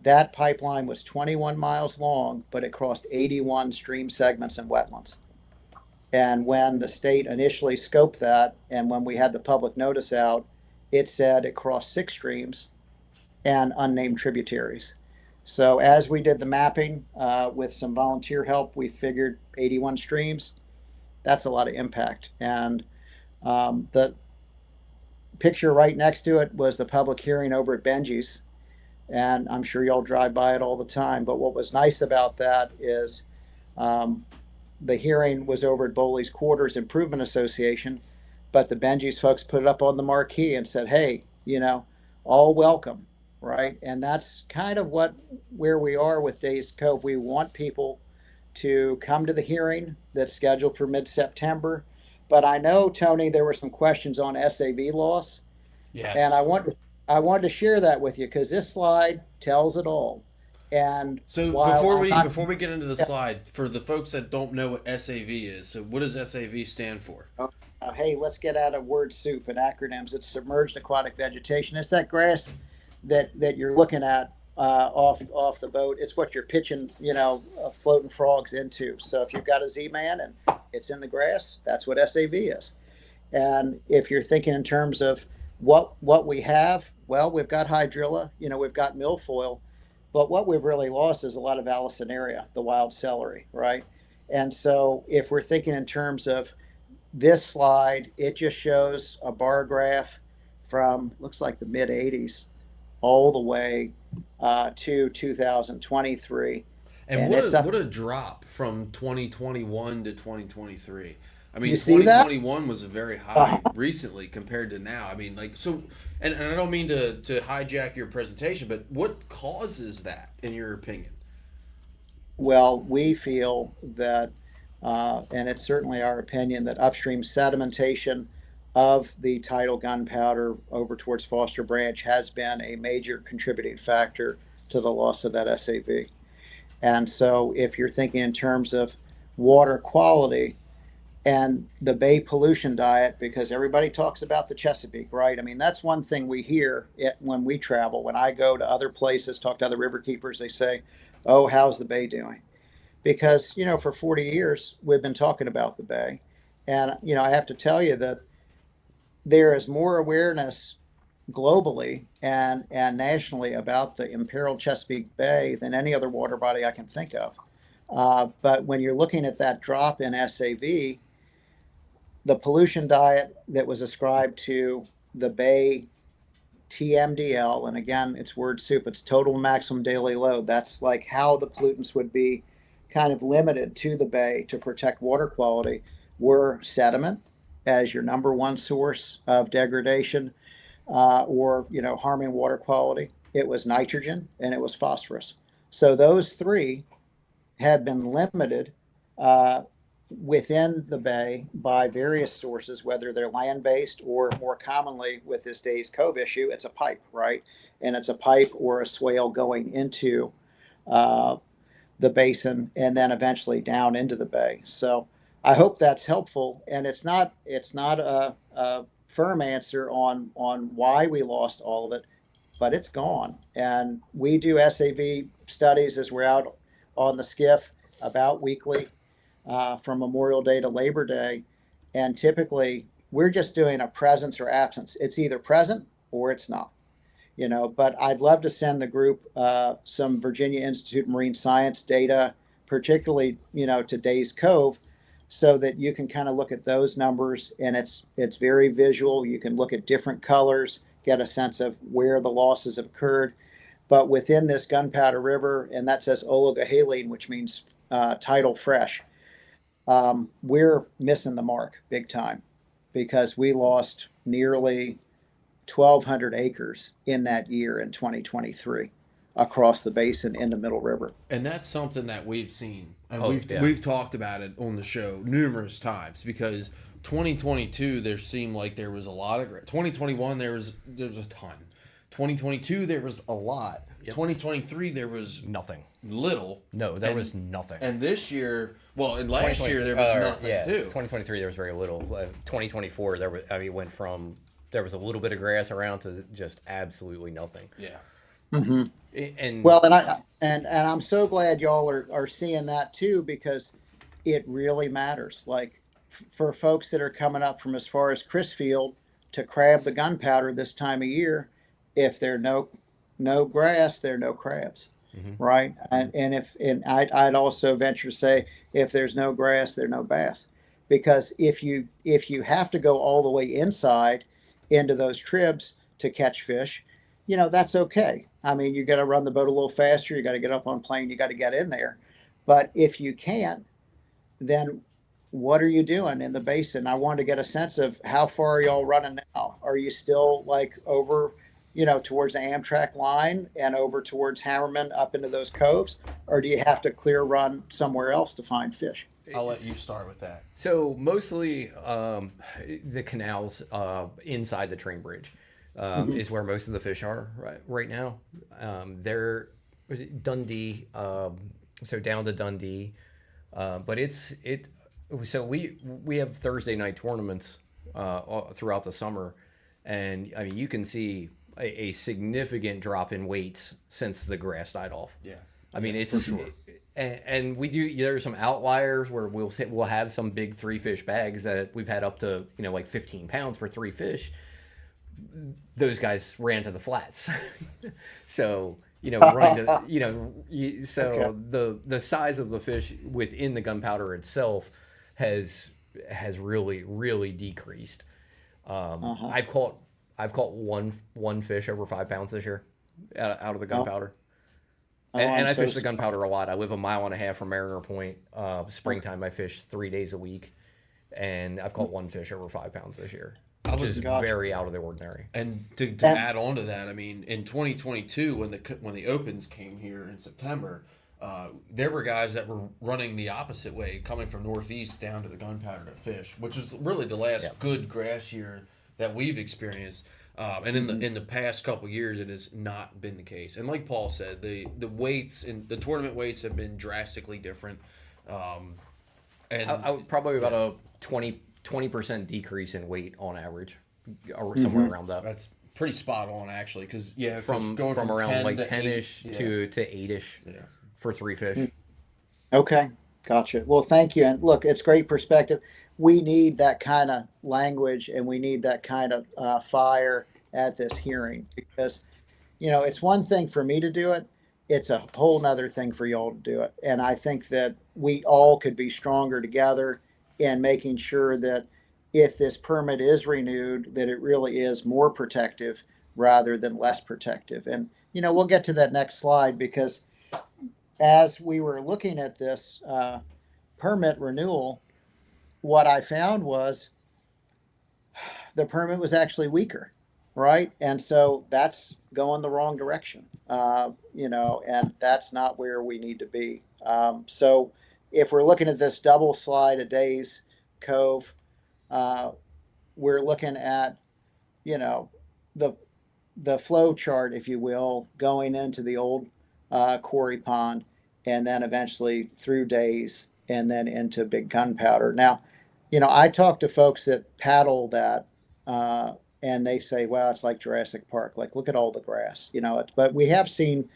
That pipeline was 21 miles long, but it crossed 81 stream segments and wetlands. And when the state initially scoped that, and when we had the public notice out, it said it crossed 6 streams and unnamed tributaries. So as we did the mapping with some volunteer help, we figured 81 streams. That's a lot of impact. And the picture right next to it was the public hearing over at Benji's. And I'm sure y'all drive by it all the time. But what was nice about that is the hearing was over at Bowley's Quarters Improvement Association, but the Benji's folks put it up on the marquee and said, hey, all welcome, right? And that's kind of where we are with Days Cove. We want people to come to the hearing that's scheduled for mid-September. But I know, Tony, there were some questions on SAV loss. Yes. And I wanted to share that with you because this slide tells it all. And so before we get into the slide, for the folks that don't know what SAV is, so what does SAV stand for? Hey, let's get out of word soup and acronyms. It's submerged aquatic vegetation. It's that grass that you're looking at off the boat. It's what you're pitching, floating frogs into. So if you've got a Z-Man and it's in the grass, that's what SAV is. And if you're thinking in terms of what we have, well, we've got hydrilla, we've got milfoil. But what we've really lost is a lot of Allicinaria, the wild celery, right? And so if we're thinking in terms of this slide, it just shows a bar graph from, looks like the mid 80s all the way to 2023. And what a drop from 2021 to 2023. I mean, You see that? 2021 was very high recently compared to now. I mean, and I don't mean to hijack your presentation, but what causes that, in your opinion? Well, we feel that, and it's certainly our opinion, that upstream sedimentation of the tidal gunpowder over towards Foster Branch has been a major contributing factor to the loss of that SAV. And so if you're thinking in terms of water quality, and the bay pollution diet, because everybody talks about the Chesapeake, right? I mean, that's one thing we hear when we travel. When I go to other places, talk to other riverkeepers, they say, oh, how's the bay doing? Because, for 40 years, we've been talking about the bay. And, I have to tell you that there is more awareness globally and nationally about the imperiled Chesapeake Bay than any other water body I can think of. But when you're looking at that drop in SAV, the pollution diet that was ascribed to the bay TMDL, and again, it's word soup, it's total maximum daily load. That's like how the pollutants would be kind of limited to the bay to protect water quality, were sediment as your number one source of degradation or harming water quality. It was nitrogen and it was phosphorus. So those three have been limited within the bay by various sources, whether they're land-based or more commonly with this Days Cove issue, it's a pipe, right? And it's a pipe or a swale going into the basin and then eventually down into the bay. So I hope that's helpful. And it's not a firm answer on why we lost all of it, but it's gone. And we do SAV studies as we're out on the skiff about weekly, from Memorial Day to Labor Day. And typically we're just doing a presence or absence. It's either present or it's not, but I'd love to send the group some Virginia Institute of Marine Science data, particularly, to Days Cove, so that you can kind of look at those numbers, and it's very visual. You can look at different colors, get a sense of where the losses have occurred. But within this Gunpowder River, and that says oligohaline, which means tidal fresh, we're missing the mark big time, because we lost nearly 1,200 acres in that year in 2023 across the basin into Middle River. And that's something that we've seen, and yeah. we've talked about it on the show numerous times, because 2022 there seemed like there was a lot of 2021 there was a ton. 2022 there was a lot. Yep. 2023 there was nothing. Little. No, there was nothing. And this year, well, and last year there was nothing too. 2023 there was very little. 2024 it went from there was a little bit of grass around to just absolutely nothing. Yeah. Mm-hmm. And well, and I'm so glad y'all are seeing that too, because it really matters. Like for folks that are coming up from as far as Chrisfield to crab the Gunpowder this time of year, if there are no grass, there are no crabs, right? And I'd also venture to say, if there's no grass, there are no bass, because if you have to go all the way inside into those tribs to catch fish, that's okay. I mean, you got to run the boat a little faster. You got to get up on plane. You got to get in there. But if you can't, then what are you doing in the basin? I wanted to get a sense of how far are y'all running now? Are you still like over, towards the Amtrak line and over towards Hammerman up into those coves? Or do you have to clear run somewhere else to find fish? I'll let you start with that. So mostly the canals inside the train bridge is where most of the fish are right now. They're Dundee, so down to Dundee, but so we have Thursday night tournaments throughout the summer, and I mean you can see a significant drop in weights since the grass died off. Yeah, I mean it's for sure. And we do. There's some outliers where we'll have some big 3-fish bags that we've had up to like 15 pounds for 3 fish. Those guys ran to the flats, so running to so okay. The size of the fish within the Gunpowder itself has really decreased. I've caught one fish over 5 pounds this year out of the Gunpowder. And I fish the Gunpowder a lot. I live 1.5 miles from Mariner Point. Springtime, I fish 3 days a week, and I've caught one fish over 5 pounds this year, which is very out of the ordinary. And to add on to that, I mean, in 2022, when the opens came here in September, there were guys that were running the opposite way, coming from northeast down to the Gunpowder to fish, which is really the last good grass year that we've experienced. And in the past couple years, it has not been the case. And like Paul said, the weights and the tournament weights have been drastically different. And I would probably about a 20% decrease in weight on average, or somewhere around that. That's pretty spot on, actually, because from around 10 like 10-ish to 8-ish for 3 fish. Okay. Gotcha. Well, thank you. And look, it's great perspective. We need that kind of language, and we need that kind of fire at this hearing, because, it's one thing for me to do it. It's a whole nother thing for y'all to do it. And I think that we all could be stronger together in making sure that if this permit is renewed, that it really is more protective rather than less protective. And, we'll get to that next slide, because as we were looking at this permit renewal, what I found was the permit was actually weaker, right? And so that's going the wrong direction, and that's not where we need to be. So if we're looking at this double slide of Days Cove, we're looking at, the flow chart, if you will, going into the old quarry pond, and then eventually through Days, and then into Big Gunpowder. Now, I talk to folks that paddle that, and they say, well, it's like Jurassic Park. Like, look at all the grass, but we have seen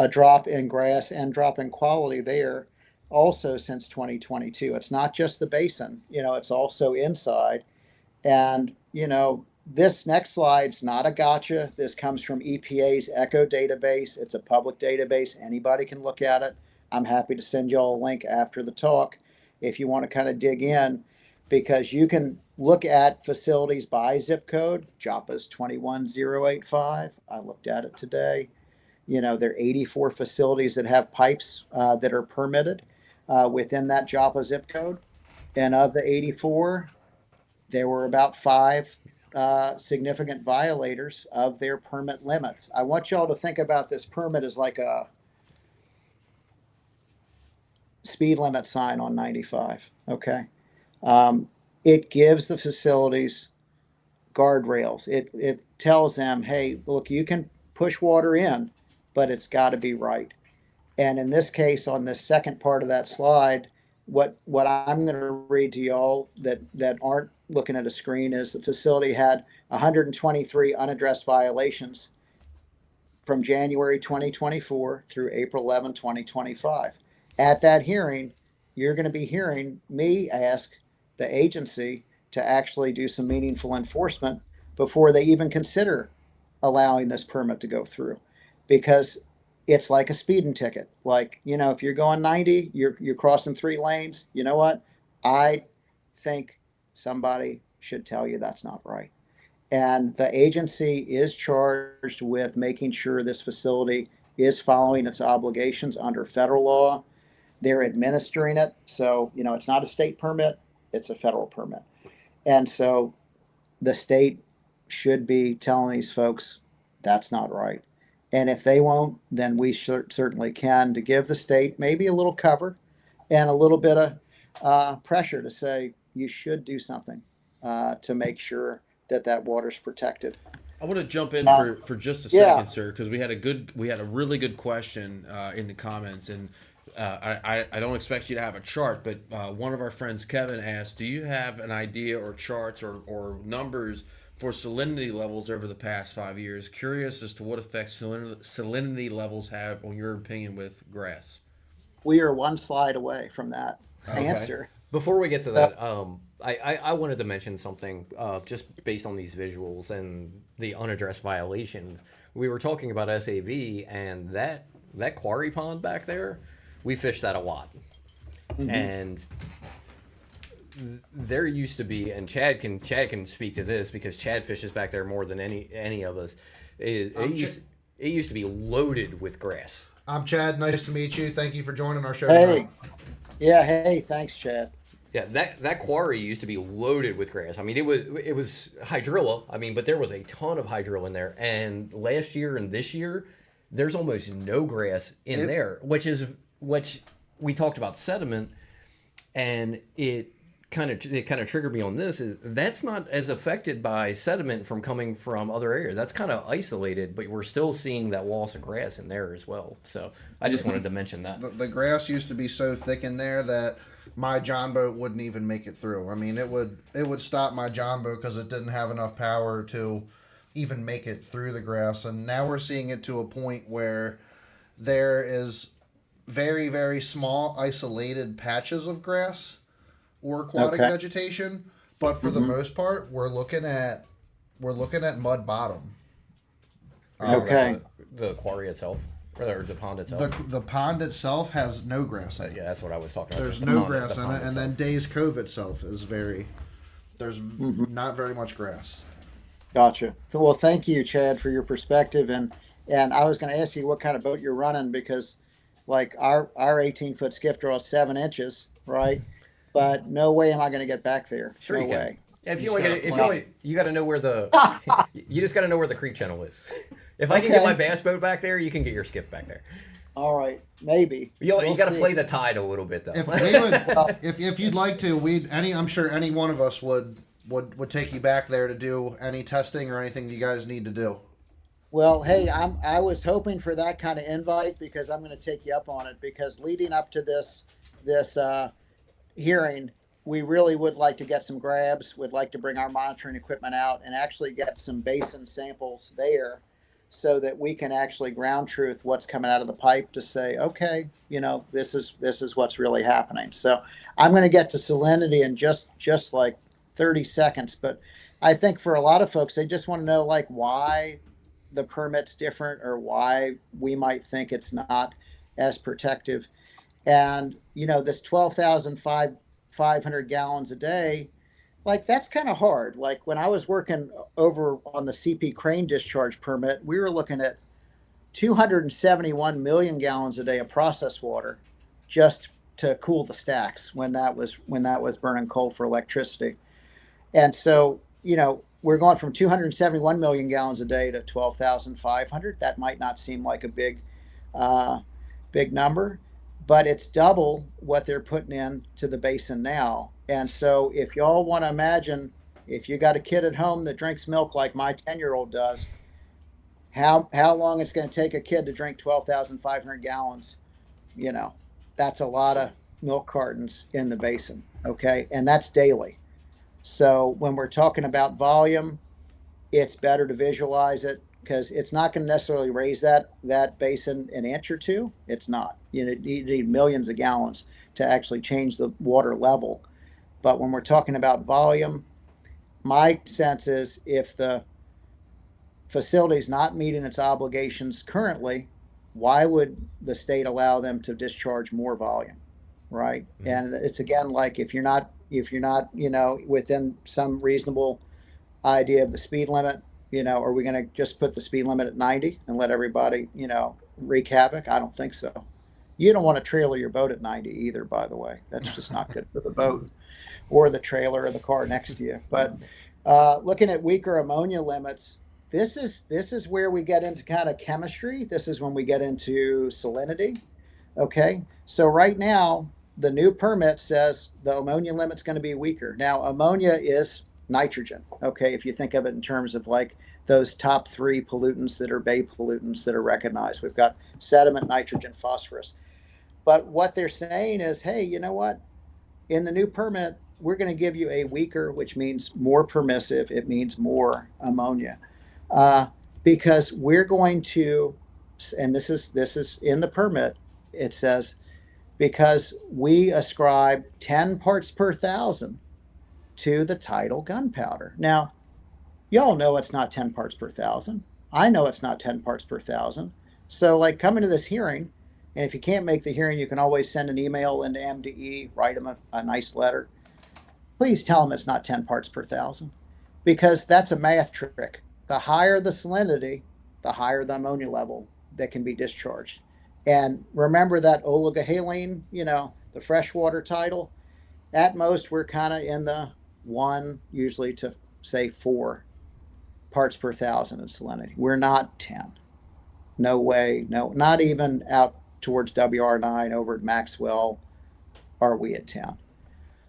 a drop in grass and drop in quality there also since 2022. It's not just the basin, it's also inside. And, this next slide's not a gotcha. This comes from EPA's ECHO database. It's a public database. Anybody can look at it. I'm happy to send you all a link after the talk if you want to kind of dig in, because you can look at facilities by zip code. Jopa's 21085. I looked at it today. There are 84 facilities that have pipes that are permitted within that Joppa zip code. And of the 84, there were about 5 significant violators of their permit limits. I want y'all to think about this permit as like a speed limit sign on 95. Okay. It gives the facilities guardrails. It tells them, hey, look, you can push water in, but it's got to be right. And in this case, on this second part of that slide, what I'm going to read to y'all that aren't looking at a screen is the facility had 123 unaddressed violations from January 2024 through April 11, 2025. At that hearing, you're going to be hearing me ask the agency to actually do some meaningful enforcement before they even consider allowing this permit to go through, because it's like a speeding ticket. Like, if you're going 90, you're crossing 3 lanes. You know what? I think somebody should tell you that's not right. And the agency is charged with making sure this facility is following its obligations under federal law. They're administering it. So, it's not a state permit, it's a federal permit. And so the state should be telling these folks that's not right. And if they won't, then we certainly can, to give the state maybe a little cover and a little bit of pressure to say you should do something to make sure that water's protected. I want to jump in for just a Yeah. second, sir, because we had a really good question in the comments, and I don't expect you to have a chart, but one of our friends, Kevin, asked, do you have an idea or charts or numbers for salinity levels over the past 5 years? Curious as to what effects salinity levels have, on your opinion, with grass. We are one slide away from that answer. Before we get to that, I wanted to mention something just based on these visuals and the unaddressed violations. We were talking about SAV, and that quarry pond back there, we fished that a lot. Mm-hmm. And there used to be, and Chad can speak to this because Chad fishes back there more than any of us. It used to be loaded with grass. I'm Chad. Nice to meet you. Thank you for joining our show. Hey, yeah, hey, thanks, Chad. Yeah, that quarry used to be loaded with grass. I mean, it was hydrilla. I mean, but there was a ton of hydrilla in there. And last year and this year, there's almost no grass in there, which we talked about sediment, and it kind of triggered me on this. Is that's not as affected by sediment from coming from other areas. That's kind of isolated, but we're still seeing that loss of grass in there as well. So I just wanted to mention that. The grass used to be so thick in there that my John boat wouldn't even make it through. I mean, it would stop my John boat because it didn't have enough power to even make it through the grass. And now we're seeing it to a point where there is very, very small isolated patches of grass or aquatic vegetation, but for the most part, we're looking at mud bottom. The quarry itself, or the pond itself. The pond itself has no grass in it. Yeah, that's what I was talking about. There's no grass in it, and then Days Cove itself is there's not very much grass. Gotcha. Well, thank you, Chad, for your perspective, and I was going to ask you what kind of boat you're running, because like our 18-foot skiff draws 7 inches, right? But no way am I going to get back there. Sure, no you can. way. Yeah, you got to know where you just got to know where the creek channel is. If I can get my bass boat back there, you can get your skiff back there. All right, maybe. You got to play the tide a little bit, though. If you'd like to, I'm sure any one of us would take you back there to do any testing or anything you guys need to do. Well, hey, I was hoping for that kind of invite, because I'm going to take you up on it, because leading up to this hearing, we really would like to get some grabs. We'd like to bring our monitoring equipment out and actually get some basin samples there so that we can actually ground truth what's coming out of the pipe to say, okay, this is what's really happening. So I'm going to get to salinity in just like 30 seconds, but I think for a lot of folks, they just want to know like why the permit's different or why we might think it's not as protective. And this 12,500 gallons a day, like that's kind of hard. Like when I was working over on the CP Crane discharge permit, we were looking at 271 million gallons a day of process water just to cool the stacks when that was burning coal for electricity. And so, we're going from 271 million gallons a day to 12,500. That might not seem like a big number, but it's double what they're putting in to the basin now. And so if y'all want to imagine, if you got a kid at home that drinks milk like my 10-year-old does, how long it's going to take a kid to drink 12,500 gallons, that's a lot of milk cartons in the basin. Okay. And that's daily. So when we're talking about volume, it's better to visualize it because it's not going to necessarily raise that basin an inch or two. It's not. You need millions of gallons to actually change the water level. But when we're talking about volume, my sense is if the facility is not meeting its obligations currently, why would the state allow them to discharge more volume, right? Mm-hmm. And it's again like if you're not within some reasonable idea of the speed limit, are we going to just put the speed limit at 90 and let everybody wreak havoc? I don't think so. You don't want to trailer your boat at 90 either, by the way. That's just not good for the boat or the trailer or the car next to you. But looking at weaker ammonia limits, this is where we get into kind of chemistry. This is when we get into salinity. Okay, so right now the new permit says the ammonia limit's going to be weaker. Now ammonia is nitrogen. Okay, if you think of it in terms of like those top 3 pollutants that are bay pollutants that are recognized, we've got sediment, nitrogen, phosphorus. But what they're saying is, hey, you know what? In the new permit, we're going to give you a weaker, which means more permissive. It means more ammonia, because we're going to, and this is in the permit. It says because we ascribe 10 parts per thousand to the tidal gunpowder. Now, y'all know it's not 10 parts per thousand. I know it's not 10 parts per thousand. So like coming to this hearing, and if you can't make the hearing, you can always send an email into MDE, write them a nice letter. Please tell them it's not 10 parts per thousand, because that's a math trick. The higher the salinity, the higher the ammonia level that can be discharged. And remember that oligohaline, the freshwater tidal, at most we're kind of in the 1 usually to say 4 parts per thousand of salinity. We're not 10. No way. No, not even out towards WR9 over at Maxwell are we at 10.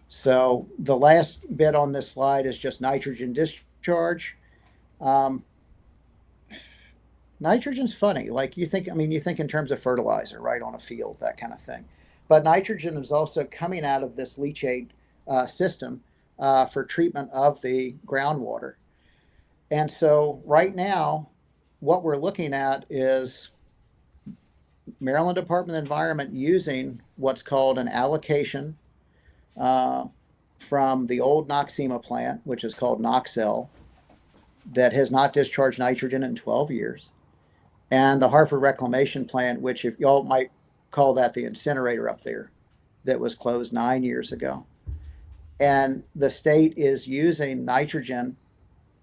So the last bit on this slide is just nitrogen discharge. Nitrogen's funny. Like you think in terms of fertilizer, right, on a field, that kind of thing. But nitrogen is also coming out of this leachate system for treatment of the groundwater. And so right now, what we're looking at is Maryland Department of Environment using what's called an allocation from the old Noxema plant, which is called Noxel, that has not discharged nitrogen in 12 years. And the Hartford Reclamation Plant, which if y'all might call that the incinerator up there, that was closed 9 years ago. And the state is using nitrogen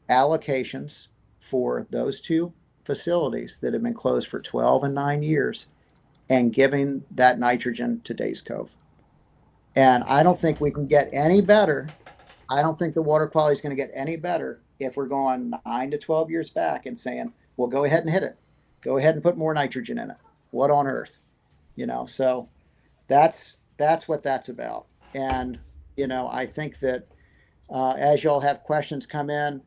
allocations for those 2 facilities that have been closed for 12 and 9 years and giving that nitrogen to Theaux Cove. And I don't think we can get any better. I don't think the water quality is going to get any better if we're going 9 to 12 years back and saying, well, go ahead and hit it. Go ahead and put more nitrogen in it. What on earth? So that's what that's about. And, I think that as y'all have questions come in,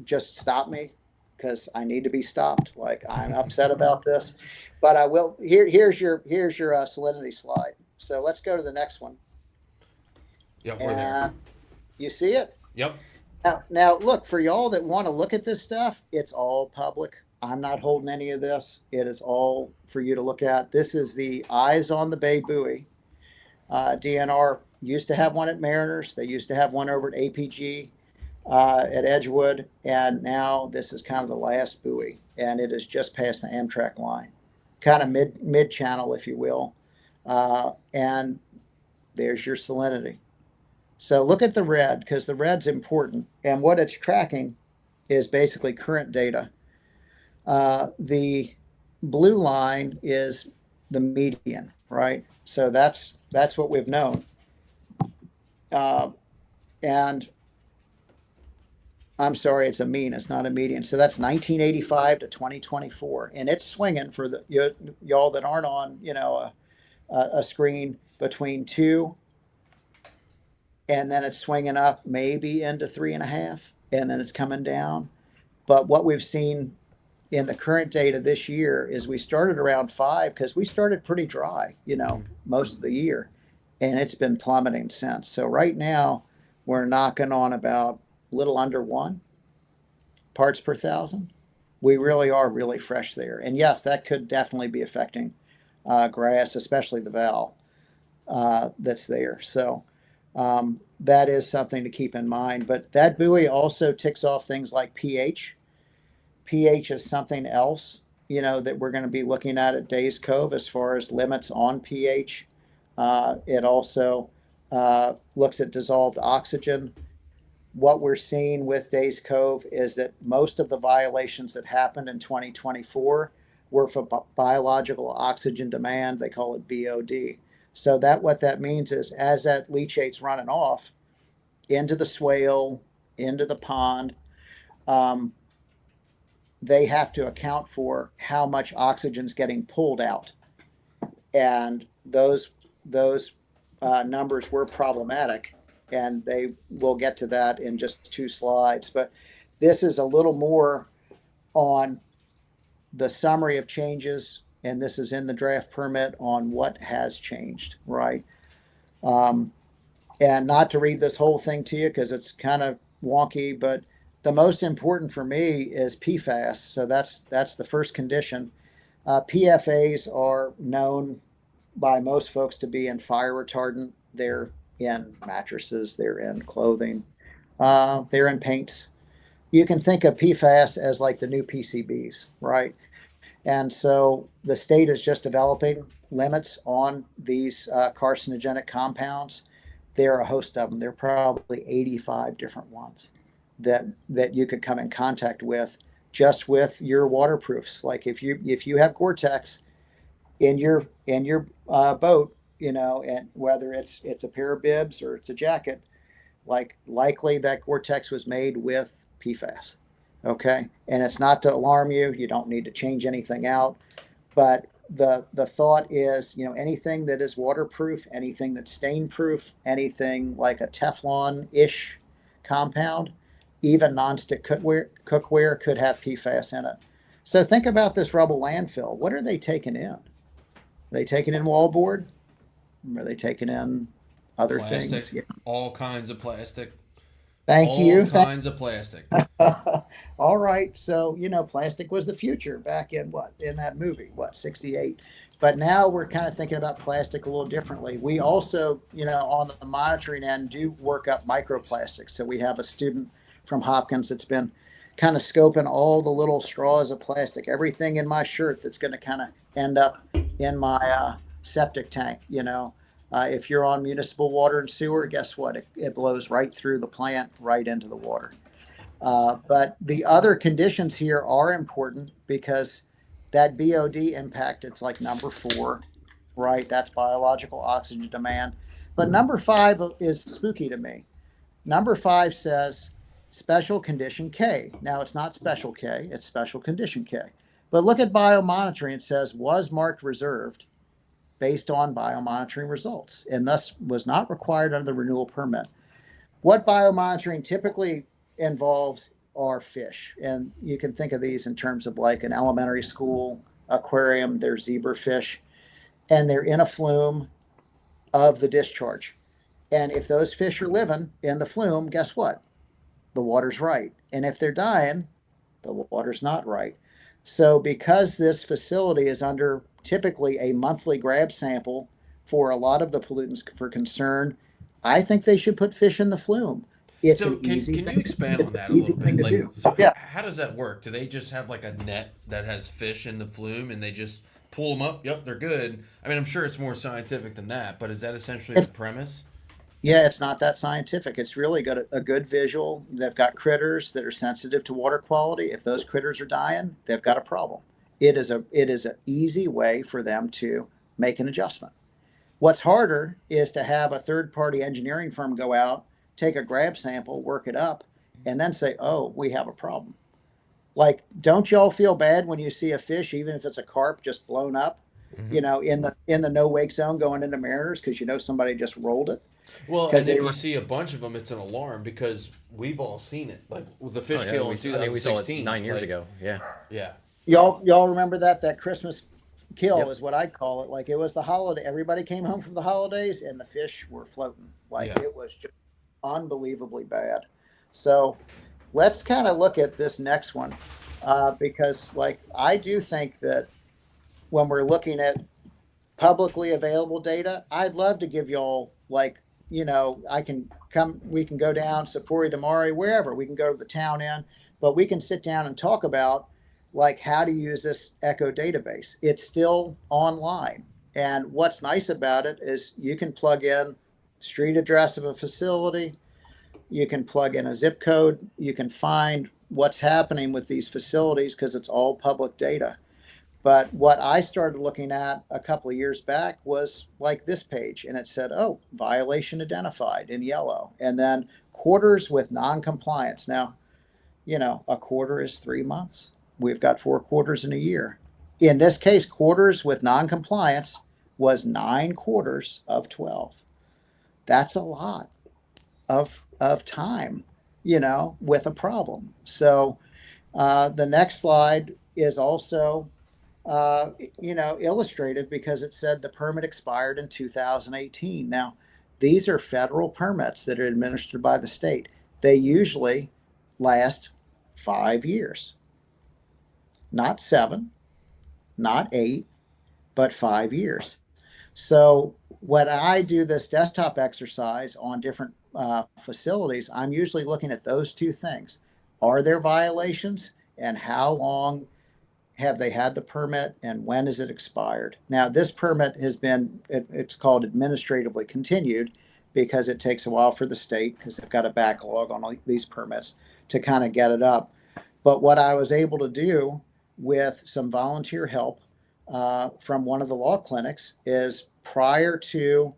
just stop me because I need to be stopped. Like I'm upset about this, but I will. Here's your salinity slide. So let's go to the next one. Yep, we're there. You see it? Yep. Now look, for y'all that want to look at this stuff, it's all public. I'm not holding any of this. It is all for you to look at. This is the Eyes on the Bay buoy. DNR used to have one at Mariners. They used to have one over at APG at Edgewood, and now this is kind of the last buoy, and it is just past the Amtrak line, kind of mid channel, if you will. And there's your salinity. So look at the red, because the red's important, and what it's tracking is basically current data. The blue line is the median, right? So that's what we've known. And I'm sorry, it's a mean, it's not a median. So that's 1985 to 2024, and it's swinging for the y'all that aren't on, a screen between 2, and then it's swinging up maybe into 3.5, and then it's coming down. But what we've seen in the current data this year is we started around 5 because we started pretty dry, most of the year, and it's been plummeting since. So right now we're knocking on about a little under 1 parts per thousand. We really are really fresh there. And yes, that could definitely be affecting grass, especially the val that's there. So that is something to keep in mind. But that buoy also ticks off things like pH. pH is something else, that we're going to be looking at Days Cove as far as limits on pH. It also looks at dissolved oxygen. What we're seeing with Days Cove is that most of the violations that happened in 2024 were for biological oxygen demand. They call it BOD. So what that means is as that leachate's running off into the swale, into the pond, they have to account for how much oxygen's getting pulled out. And those numbers were problematic, and we'll get to that in just 2 slides. But this is a little more on the summary of changes, and this is in the draft permit on what has changed, right? And not to read this whole thing to you because it's kind of wonky, but the most important for me is PFAS. So that's the first condition. PFAs are known by most folks to be in fire retardant. They're in mattresses, they're in clothing, they're in paints. You can think of PFAS as like the new PCBs, right? And so the state is just developing limits on these carcinogenic compounds. There are a host of them. There are probably 85 different ones that you could come in contact with just with your waterproofs. Like if you have Gore-Tex in your boat, and whether it's a pair of bibs or it's a jacket, likely that Gore-Tex was made with PFAS. Okay, and it's not to alarm you. You don't need to change anything out, but the thought is, anything that is waterproof, anything that's stain proof, anything like a Teflon-ish compound, even nonstick cookware could have PFAS in it. So think about this rubble landfill. What are they taking in? Are they taking in wallboard? Are they taking in other Plastic, things? Yeah. all kinds of plastic. Thank you. All kinds of plastic. All right. So, plastic was the future back in that movie, 68. But now we're kind of thinking about plastic a little differently. We also, on the monitoring end, do work up microplastics. So we have a student from Hopkins that's been kind of scoping all the little straws of plastic, everything in my shirt that's going to kind of end up in my septic tank. If you're on municipal water and sewer, guess what? It blows right through the plant, right into the water. But the other conditions here are important because that BOD impact, it's like number 4, right? That's biological oxygen demand. But number 5 is spooky to me. Number 5 says special condition K. Now, it's not special K, it's special condition K. But look at biomonitoring. It says was marked reserved based on biomonitoring results, and thus was not required under the renewal permit. What biomonitoring typically involves are fish, and you can think of these in terms of like an elementary school aquarium. They're zebrafish, and they're in a flume of the discharge. And if those fish are living in the flume, guess what? The water's right. And if they're dying, the water's not right. So because this facility is under typically a monthly grab sample for a lot of the pollutants for concern, I think they should put fish in the flume. It's So an easy can you thing. expand on It's an that a easy little thing bit? to Like, do. so Yeah. how does that work? Do they just have like a net that has fish in the flume and they just pull them up? Yep, they're good. I mean, I'm sure it's more scientific than that, but is that essentially the It's premise? Yeah, it's not that scientific. It's really got a good visual. They've got critters that are sensitive to water quality. If those critters are dying, they've got a problem. It is an easy way for them to make an adjustment. What's harder is to have a third party engineering firm go out, take a grab sample, work it up, and then say, "Oh, we have a problem." Like, don't y'all feel bad when you see a fish, even if it's a carp, just blown up, Hmm. in the no wake zone going into mariners because somebody just rolled it Well, because and they if you were. see a bunch of them, it's an alarm because we've all seen it. Like with the Oh fish yeah, kill in I mean we saw it 2016. 9 years Like, ago. Yeah. yeah, Y'all remember that Christmas kill Yep. is what I'd call it. Like, it was the holiday. Everybody came home from the holidays, and the fish were floating. Like, yeah. it was just unbelievably bad. So let's kind of look at this next one, because like I do think that when we're looking at publicly available data, I'd love to give y'all, like, I can come, we can go down Sapori Damari, wherever we can go to the town end, but we can sit down and talk about like how to use this Echo database. It's still online. And what's nice about it is you can plug in street address of a facility, you can plug in a zip code, you can find what's happening with these facilities because it's all public data. But what I started looking at a couple of years back was like this page, and it said, "Oh, violation identified" in yellow, and then quarters with non-compliance. Now, a quarter is 3 months. We've got 4 quarters in a year. In this case, quarters with non-compliance was 9 quarters of 12. That's a lot of time, with a problem. So the next slide is also illustrated because it said the permit expired in 2018. Now, these are federal permits that are administered by the state. They usually last 5 years, not seven, not eight, but 5 years. So when I do this desktop exercise on different facilities, I'm usually looking at those two things. Are there violations, and how long have they had the permit, and when is it expired? Now, this permit has been, it's called administratively continued because it takes a while for the state, because they've got a backlog on all these permits, to kind of get it up. But what I was able to do with some volunteer help from one of the law clinics is, prior to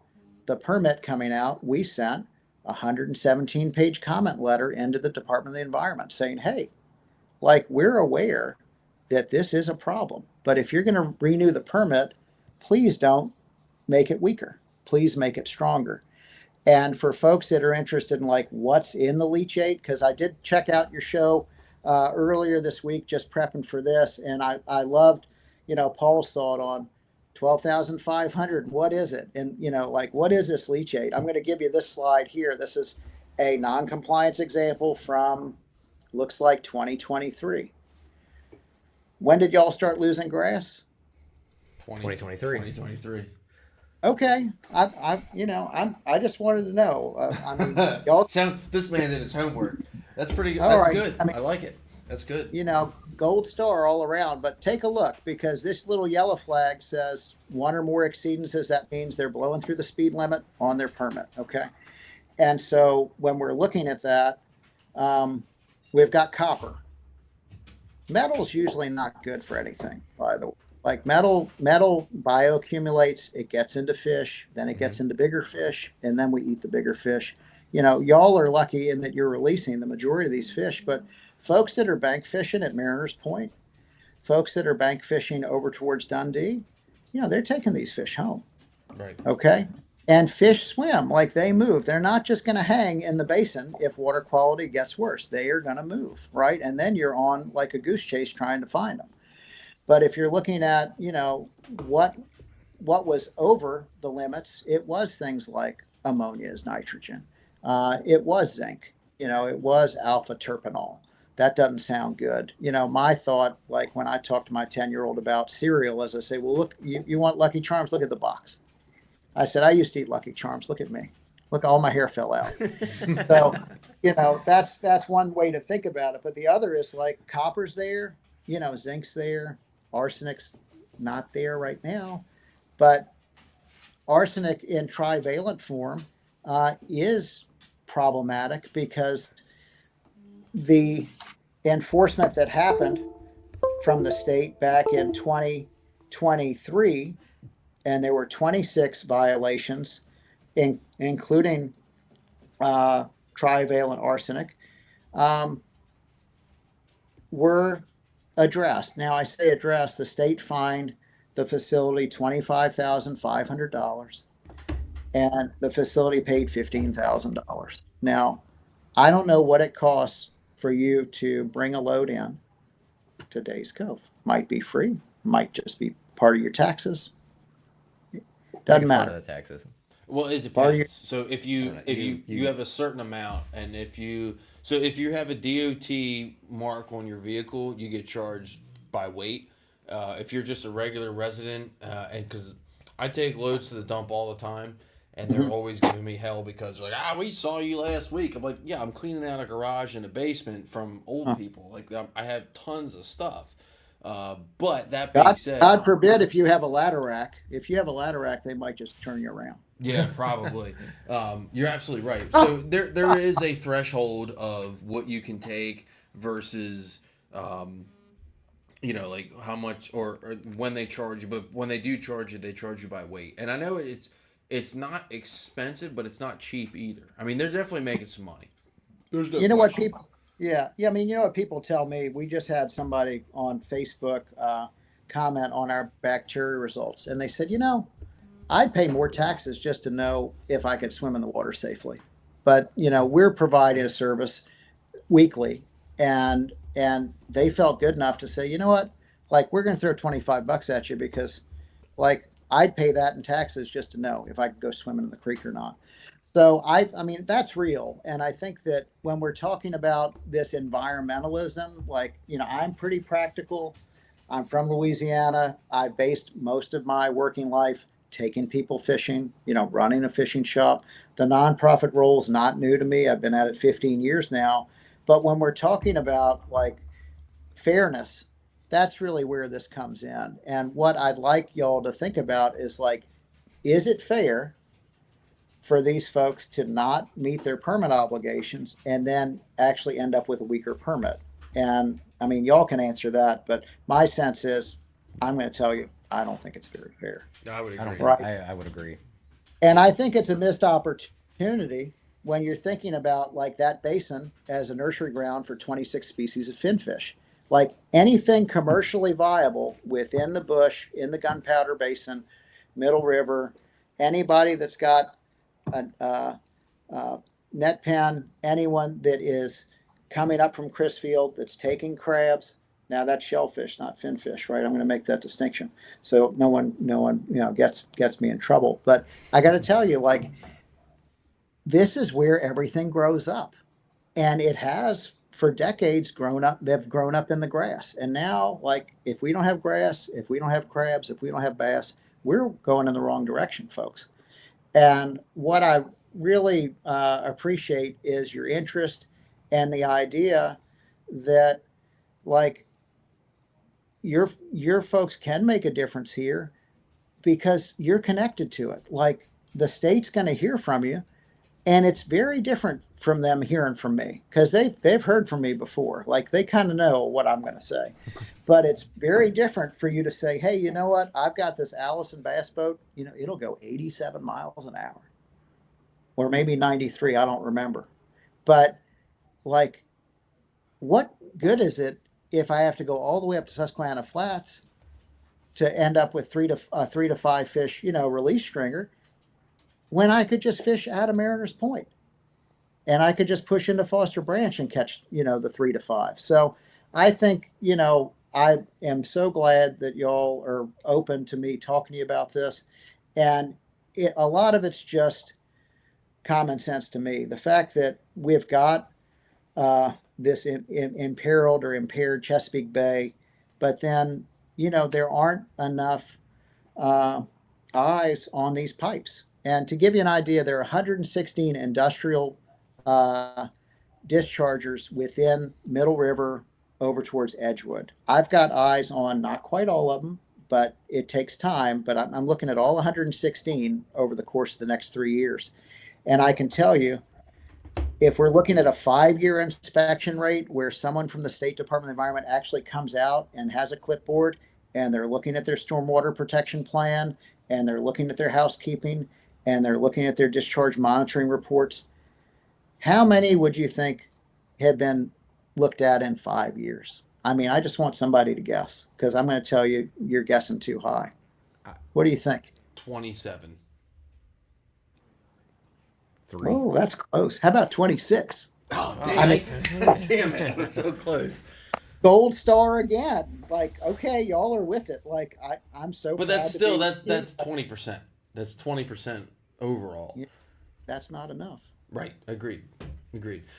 the permit coming out, we sent a 117-page comment letter into the Department of the Environment saying, "Hey, like, we're aware that this is a problem, but if you're going to renew the permit, please don't make it weaker. Please make it stronger." And for folks that are interested in like what's in the leachate, because I did check out your show earlier this week, just prepping for this, and I loved, Paul's thought on 12,500. What is it? And like, what is this leachate? I'm going to give you this slide here. This is a non-compliance example from, looks like, 2023. When did y'all start losing grass? 2023. 2023. Okay, I just wanted to know. I mean, y'all, Sounds. This man did his homework. That's pretty. all That's right. good. I mean, I like it. That's good. gold star all around. But take a look, because this little yellow flag says one or more exceedances. That means they're blowing through the speed limit on their permit. Okay, and so when we're looking at that, we've got copper. Metal's usually not good for anything, by the way. Like, metal bioaccumulates, it gets into fish, then it gets into bigger fish, and then we eat the bigger fish. Y'all are lucky in that you're releasing the majority of these fish, but folks that are bank fishing at Mariners Point, folks that are bank fishing over towards Dundee, they're taking these fish home. Right. Okay. And fish swim, like, they move. They're not just going to hang in the basin if water quality gets worse. They are going to move, right? And then you're on like a goose chase trying to find them. But if you're looking at, what was over the limits, it was things like ammonia as nitrogen. It was zinc. It was alpha terpenol. that doesn't sound good. My thought, like when I talk to my 10-year-old about cereal, as I say, well, look, you want Lucky Charms? Look at the box. I said, I used to eat Lucky Charms. Look at me. Look, all my hair fell out. So, that's one way to think about it. But the other is like copper's there, zinc's there, arsenic's not there right now. But arsenic in trivalent form is problematic because the enforcement that happened from the state back in 2023, and there were 26 violations, including trivalent arsenic, were addressed. Now, I say addressed, the state fined the facility $25,500, and the facility paid $15,000. Now, I don't know what it costs for you to bring a load in to Days Cove. Might be free, might just be part of your taxes. Doesn't matter. The taxes. Well, it depends. So if you have a certain amount, and if you have a DOT mark on your vehicle, you get charged by weight. If you're just a regular resident, and because I take loads to the dump all the time, and they're always giving me hell because they're like, we saw you last week. I'm like, yeah, I'm cleaning out a garage in a basement from old people. Like, I have tons of stuff. But that being said, God forbid if you have a ladder rack. If you have a ladder rack, they might just turn you around. Yeah, probably. You're absolutely right. So there is a threshold of what you can take versus, like how much or when they charge you. But when they do charge you, they charge you by weight. And I know it's not expensive, but it's not cheap either. I mean, they're definitely making some money. There's no what people. Yeah. I mean, what people tell me. We just had somebody on Facebook comment on our bacteria results, and they said, I'd pay more taxes just to know if I could swim in the water safely. But, we're providing a service weekly, and they felt good enough to say, like, we're going to throw $25 at you because, like, I'd pay that in taxes just to know if I could go swimming in the creek or not. So I mean, that's real. And I think that when we're talking about this environmentalism, like, I'm pretty practical. I'm from Louisiana. I based most of my working life taking people fishing, running a fishing shop. The nonprofit role is not new to me. I've been at it 15 years now. But when we're talking about like fairness, that's really where this comes in. And what I'd like y'all to think about is like, is it fair for these folks to not meet their permit obligations and then actually end up with a weaker permit? And I mean, y'all can answer that, but my sense is, I'm going to tell you, I don't think it's very fair. I would agree. I would agree. And I think it's a missed opportunity when you're thinking about like that basin as a nursery ground for 26 species of finfish. Like anything commercially viable within the bush, in the Gunpowder Basin, Middle River, anybody that's got a net pen, anyone that is coming up from Chrisfield that's taking crabs. Now that's shellfish, not finfish, right? I'm going to make that distinction so no one gets me in trouble. But I got to tell you, like, this is where everything grows up, and it has for decades grown up. They've grown up in the grass, and now, like, if we don't have grass, if we don't have crabs, if we don't have bass, we're going in the wrong direction, folks. And what I really appreciate is your interest and the idea that, like, your folks can make a difference here because you're connected to it. Like, the state's going to hear from you, and it's very different from them hearing from me because they've heard from me before. Like, they kind of know what I'm going to say, but it's very different for you to say, hey, you know what? I've got this Allison bass boat. It'll go 87 miles an hour, or maybe 93. I don't remember, but like, what good is it if I have to go all the way up to Susquehanna Flats to end up with three to five fish, release stringer, when I could just fish out of Mariner's Point, and I could just push into Foster Branch and catch, the 3 to 5. So I think, I am so glad that y'all are open to me talking to you about this. And a lot of it's just common sense to me. The fact that we've got this imperiled or impaired Chesapeake Bay, but then, there aren't enough uh, eyes on these pipes. And to give you an idea, there are 116 industrial uh, dischargers within Middle River over towards Edgewood. I've got eyes on not quite all of them, but it takes time. But I'm looking at all 116 over the course of the next 3 years. And I can tell you, if we're looking at a 5-year inspection rate where someone from the State Department of Environment actually comes out and has a clipboard and they're looking at their stormwater protection plan and they're looking at their housekeeping and they're looking at their discharge monitoring reports, how many would you think have been looked at in 5 years? I mean, I just want somebody to guess, because I'm going to tell you, you're guessing too high. What do you think? 27. 3. Oh, that's close. How about 26? Oh, I mean, damn it. It was so close. gold star again. Like, okay, y'all are with it. Like, I'm so. But proud that's to still, be that's 20%. That's 20% overall. Yeah, that's not enough. Right. Agreed.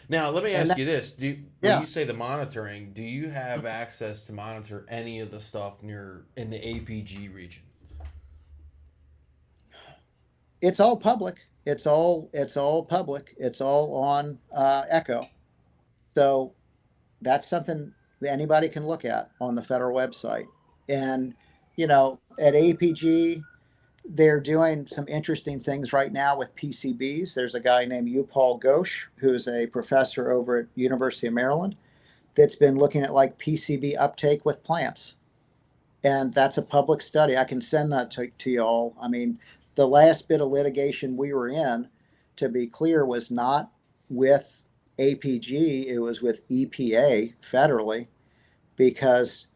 Now, let me ask you this. When you say the monitoring, do you have access to monitor any of the stuff in the APG region? It's all public. It's all public. It's all on Echo. So that's something that anybody can look at on the federal website. And, at APG, they're doing some interesting things right now with PCBs. There's a guy named Upal Ghosh, who's a professor over at University of Maryland, that's been looking at like PCB uptake with plants. And that's a public study. I can send that to you all. I mean, the last bit of litigation we were in, to be clear, was not with APG, it was with EPA federally, because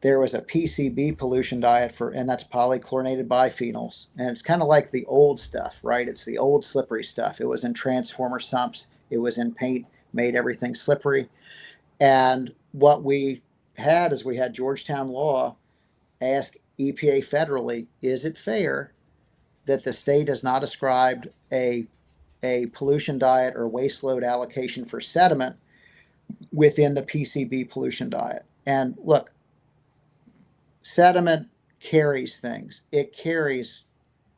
there was a PCB pollution diet and that's polychlorinated biphenyls. And it's kind of like the old stuff, right? It's the old slippery stuff. It was in transformer sumps, it was in paint, made everything slippery. And what we had is we had Georgetown Law ask EPA federally, is it fair that the state has not ascribed a pollution diet or waste load allocation for sediment within the PCB pollution diet? And look, sediment carries things. It carries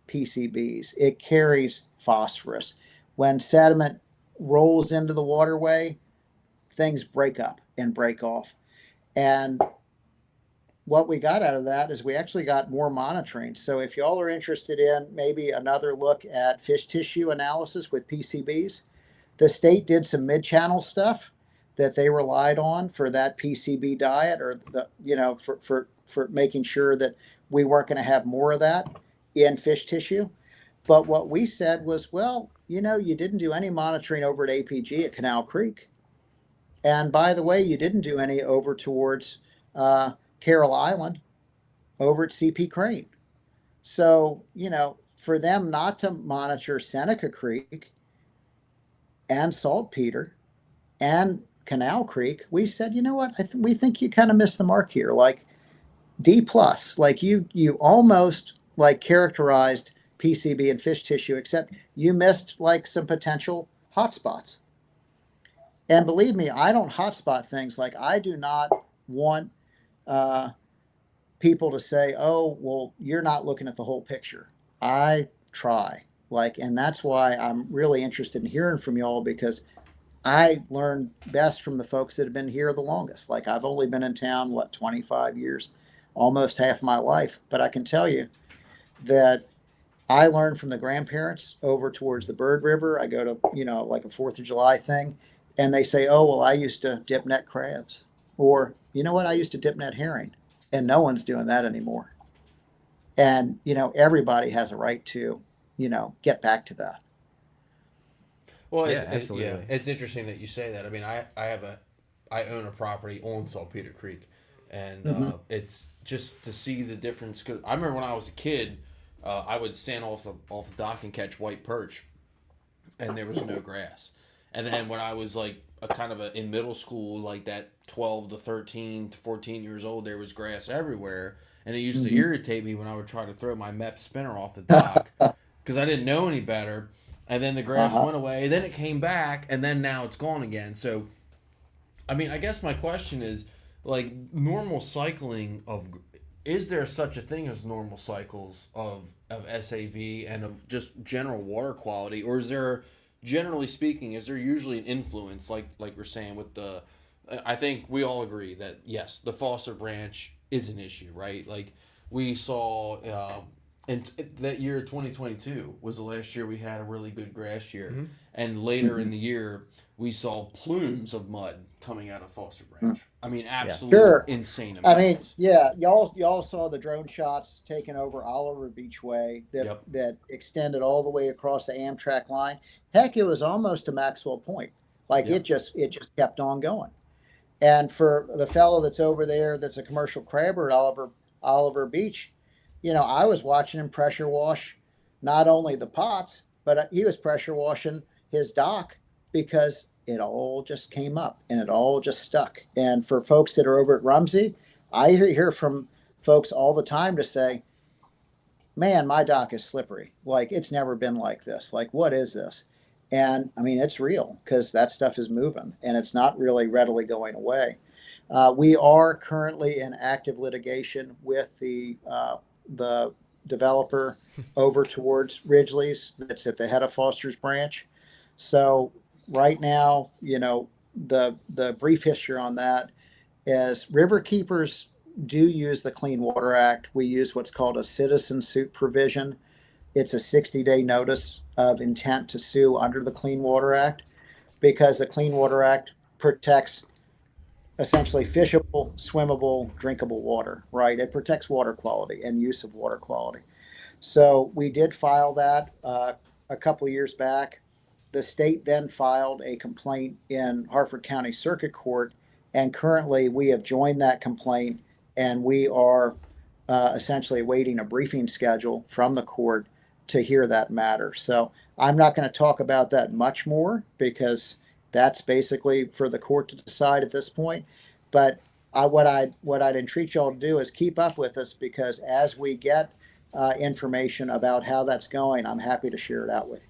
PCBs. It carries phosphorus. When sediment rolls into the waterway, things break up and break off. And what we got out of that is we actually got more monitoring. So if y'all are interested in maybe another look at fish tissue analysis with PCBs, the state did some mid-channel stuff that they relied on for that PCB diet, or for making sure that we weren't going to have more of that in fish tissue. But what we said was, well, you didn't do any monitoring over at APG at Canal Creek. And by the way, you didn't do any over towards Carroll Island over at CP Crane. So, for them not to monitor Seneca Creek and Saltpeter and Canal Creek, we said, you know what, we think you kind of missed the mark here. Like, D plus, like you almost like characterized PCB and fish tissue, except you missed like some potential hotspots. And believe me, I don't hotspot things. Like, I do not want people to say, oh, well, you're not looking at the whole picture. I try, and that's why I'm really interested in hearing from y'all, because I learn best from the folks that have been here the longest. Like, I've only been in town, 25 years, almost half my life. But I can tell you that I learned from the grandparents over towards the Bird River. I go to, like a 4th of July thing, and they say, oh, well, I used to dip net crabs. Or, you know what, I used to dip net herring. And no one's doing that anymore. And, everybody has a right to, get back to that. Well, absolutely. It's interesting that you say that. I mean, I own a property on Saltpeter Creek, and it's just to see the difference. Cause I remember when I was a kid, I would stand off the dock and catch white perch, and there was no grass. And then when I was like in middle school, like that 12 to 13 to 14 years old, there was grass everywhere, and it used to irritate me when I would try to throw my MEP spinner off the dock because I didn't know any better. And then the grass went away, then it came back, and then now it's gone again. So I mean, I guess my question is, like, normal cycling of, is there such a thing as normal cycles of SAV and of just general water quality, or is there, generally speaking, is there usually an influence, like we're saying with the, I think we all agree that yes, the Foster branch is an issue, right? Like we saw, and that year 2022 was the last year we had a really good grass year, and later in the year we saw plumes of mud coming out of Foster Branch. I mean, absolute Sure. insane I mean, amounts. yeah, y'all saw the drone shots taken over Oliver Beach Way Yep. that extended all the way across the Amtrak line. Heck, it was almost to Maxwell Point. Like Yep. it just kept on going. And for the fellow that's over there, that's a commercial crabber at Oliver Beach, I was watching him pressure wash not only the pots, but he was pressure washing his dock because it all just came up and it all just stuck. And for folks that are over at Rumsey, I hear from folks all the time to say, man, my dock is slippery. Like it's never been like this. Like, what is this? And I mean, it's real because that stuff is moving and it's not really readily going away. We are currently in active litigation with the developer over towards Ridgely's that's at the head of Foster's branch. So right now, the brief history on that is river keepers do use the Clean Water Act. We use what's called a citizen suit provision. It's a 60-day notice of intent to sue under the Clean Water Act because the Clean Water Act protects essentially fishable, swimmable, drinkable water, right? It protects water quality and use of water quality. So we did file that a couple of years back. The state then filed a complaint in Harford County Circuit Court, and currently we have joined that complaint, and we are essentially awaiting a briefing schedule from the court to hear that matter. So I'm not going to talk about that much more because that's basically for the court to decide at this point. But what I'd entreat y'all to do is keep up with us because as we get information about how that's going, I'm happy to share it out with you.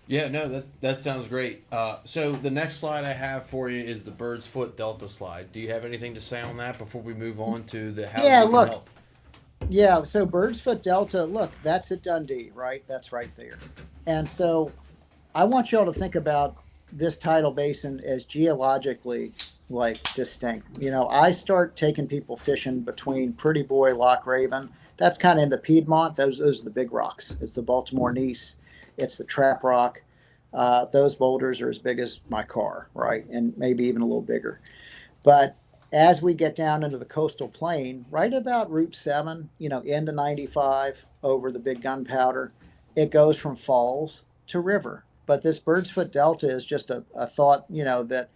Yeah, no, that sounds great. So the next slide I have for you is the Bird's Foot Delta slide. Do you have anything to say on that before we move on to the how Yeah, we can look. help? Yeah, so Bird's Foot Delta, look, that's at Dundee, right? That's right there. And so I want y'all to think about this tidal basin as geologically like distinct. I start taking people fishing between Pretty Boy, Loch Raven. That's kind of in the Piedmont. Those are the big rocks. It's the Baltimore Gneiss. It's the Trap Rock. Those boulders are as big as my car, right? And maybe even a little bigger. But as we get down into the coastal plain, right about Route 7, into 95 over the big Gunpowder, it goes from falls to river. But this Bird's Foot Delta is just a thought, that,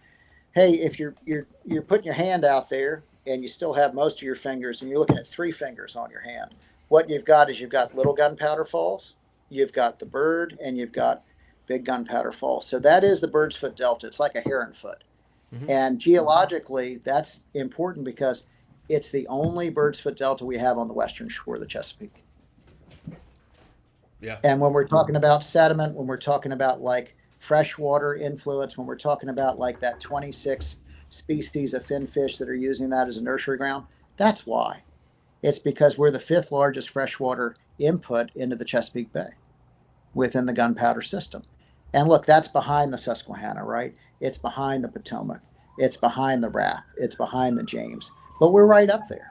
hey, if you're putting your hand out there and you still have most of your fingers and you're looking at 3 fingers on your hand, what you've got is you've got Little Gunpowder Falls, you've got the Bird, and you've got Big Gunpowder Falls. So that is the Bird's Foot Delta. It's like a heron foot. And geologically, that's important because it's the only Bird's Foot Delta we have on the western shore of the Chesapeake. Yeah. And when we're talking about sediment, when we're talking about like freshwater influence, when we're talking about like that 26 species of finfish that are using that as a nursery ground, that's why. It's because we're the 5th largest freshwater input into the Chesapeake Bay within the Gunpowder system. And look, that's behind the Susquehanna, right? It's behind the Potomac. It's behind the Rapp. It's behind the James. But we're right up there.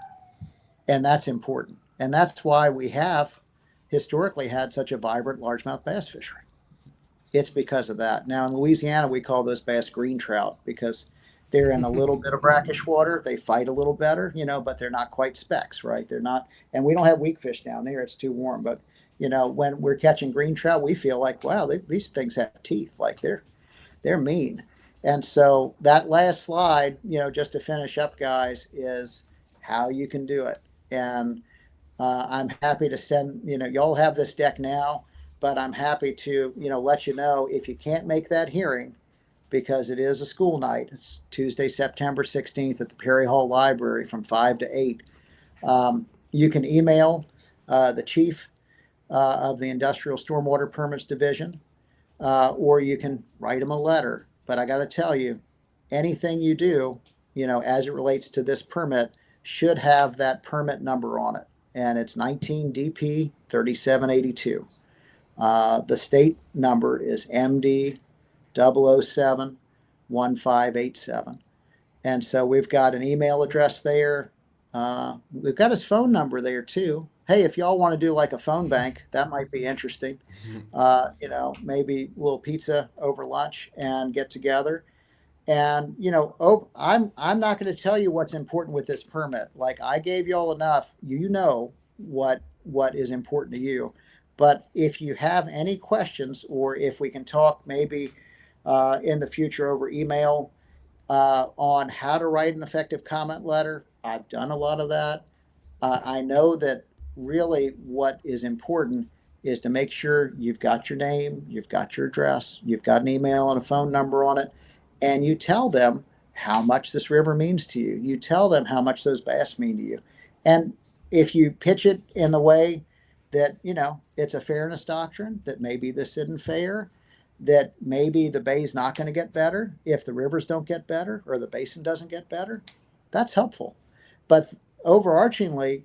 And that's important. And that's why we have historically had such a vibrant largemouth bass fishery. It's because of that. Now in Louisiana, we call those bass green trout because they're in a little bit of brackish water. They fight a little better, but they're not quite specks, right? They're not, and we don't have weak fish down there. It's too warm. But when we're catching green trout, we feel like, wow, these things have teeth. Like they're mean. And so that last slide, just to finish up, guys, is how you can do it. And I'm happy to send, y'all have this deck now, but I'm happy to, let you know if you can't make that hearing, because it is a school night. It's Tuesday, September 16th at the Perry Hall Library from 5 to 8. You can email the chief of the Industrial Stormwater Permits Division, or you can write him a letter. But I got to tell you, anything you do, as it relates to this permit, should have that permit number on it. And it's 19 DP 3782. The state number is MD 007 1587. And so we've got an email address there. We've got his phone number there too. Hey, if y'all want to do like a phone bank, that might be interesting. Maybe a little pizza over lunch and get together. And I'm not going to tell you what's important with this permit. Like, I gave y'all enough. What is important to you. But if you have any questions, or if we can talk maybe in the future over email on how to write an effective comment letter, I've done a lot of that. I know that really what is important is to make sure you've got your name, you've got your address, you've got an email and a phone number on it, and you tell them how much this river means to you. You tell them how much those bass mean to you. And if you pitch it in the way that, it's a fairness doctrine, that maybe this isn't fair, that maybe the bay's not going to get better if the rivers don't get better or the basin doesn't get better, that's helpful. But overarchingly,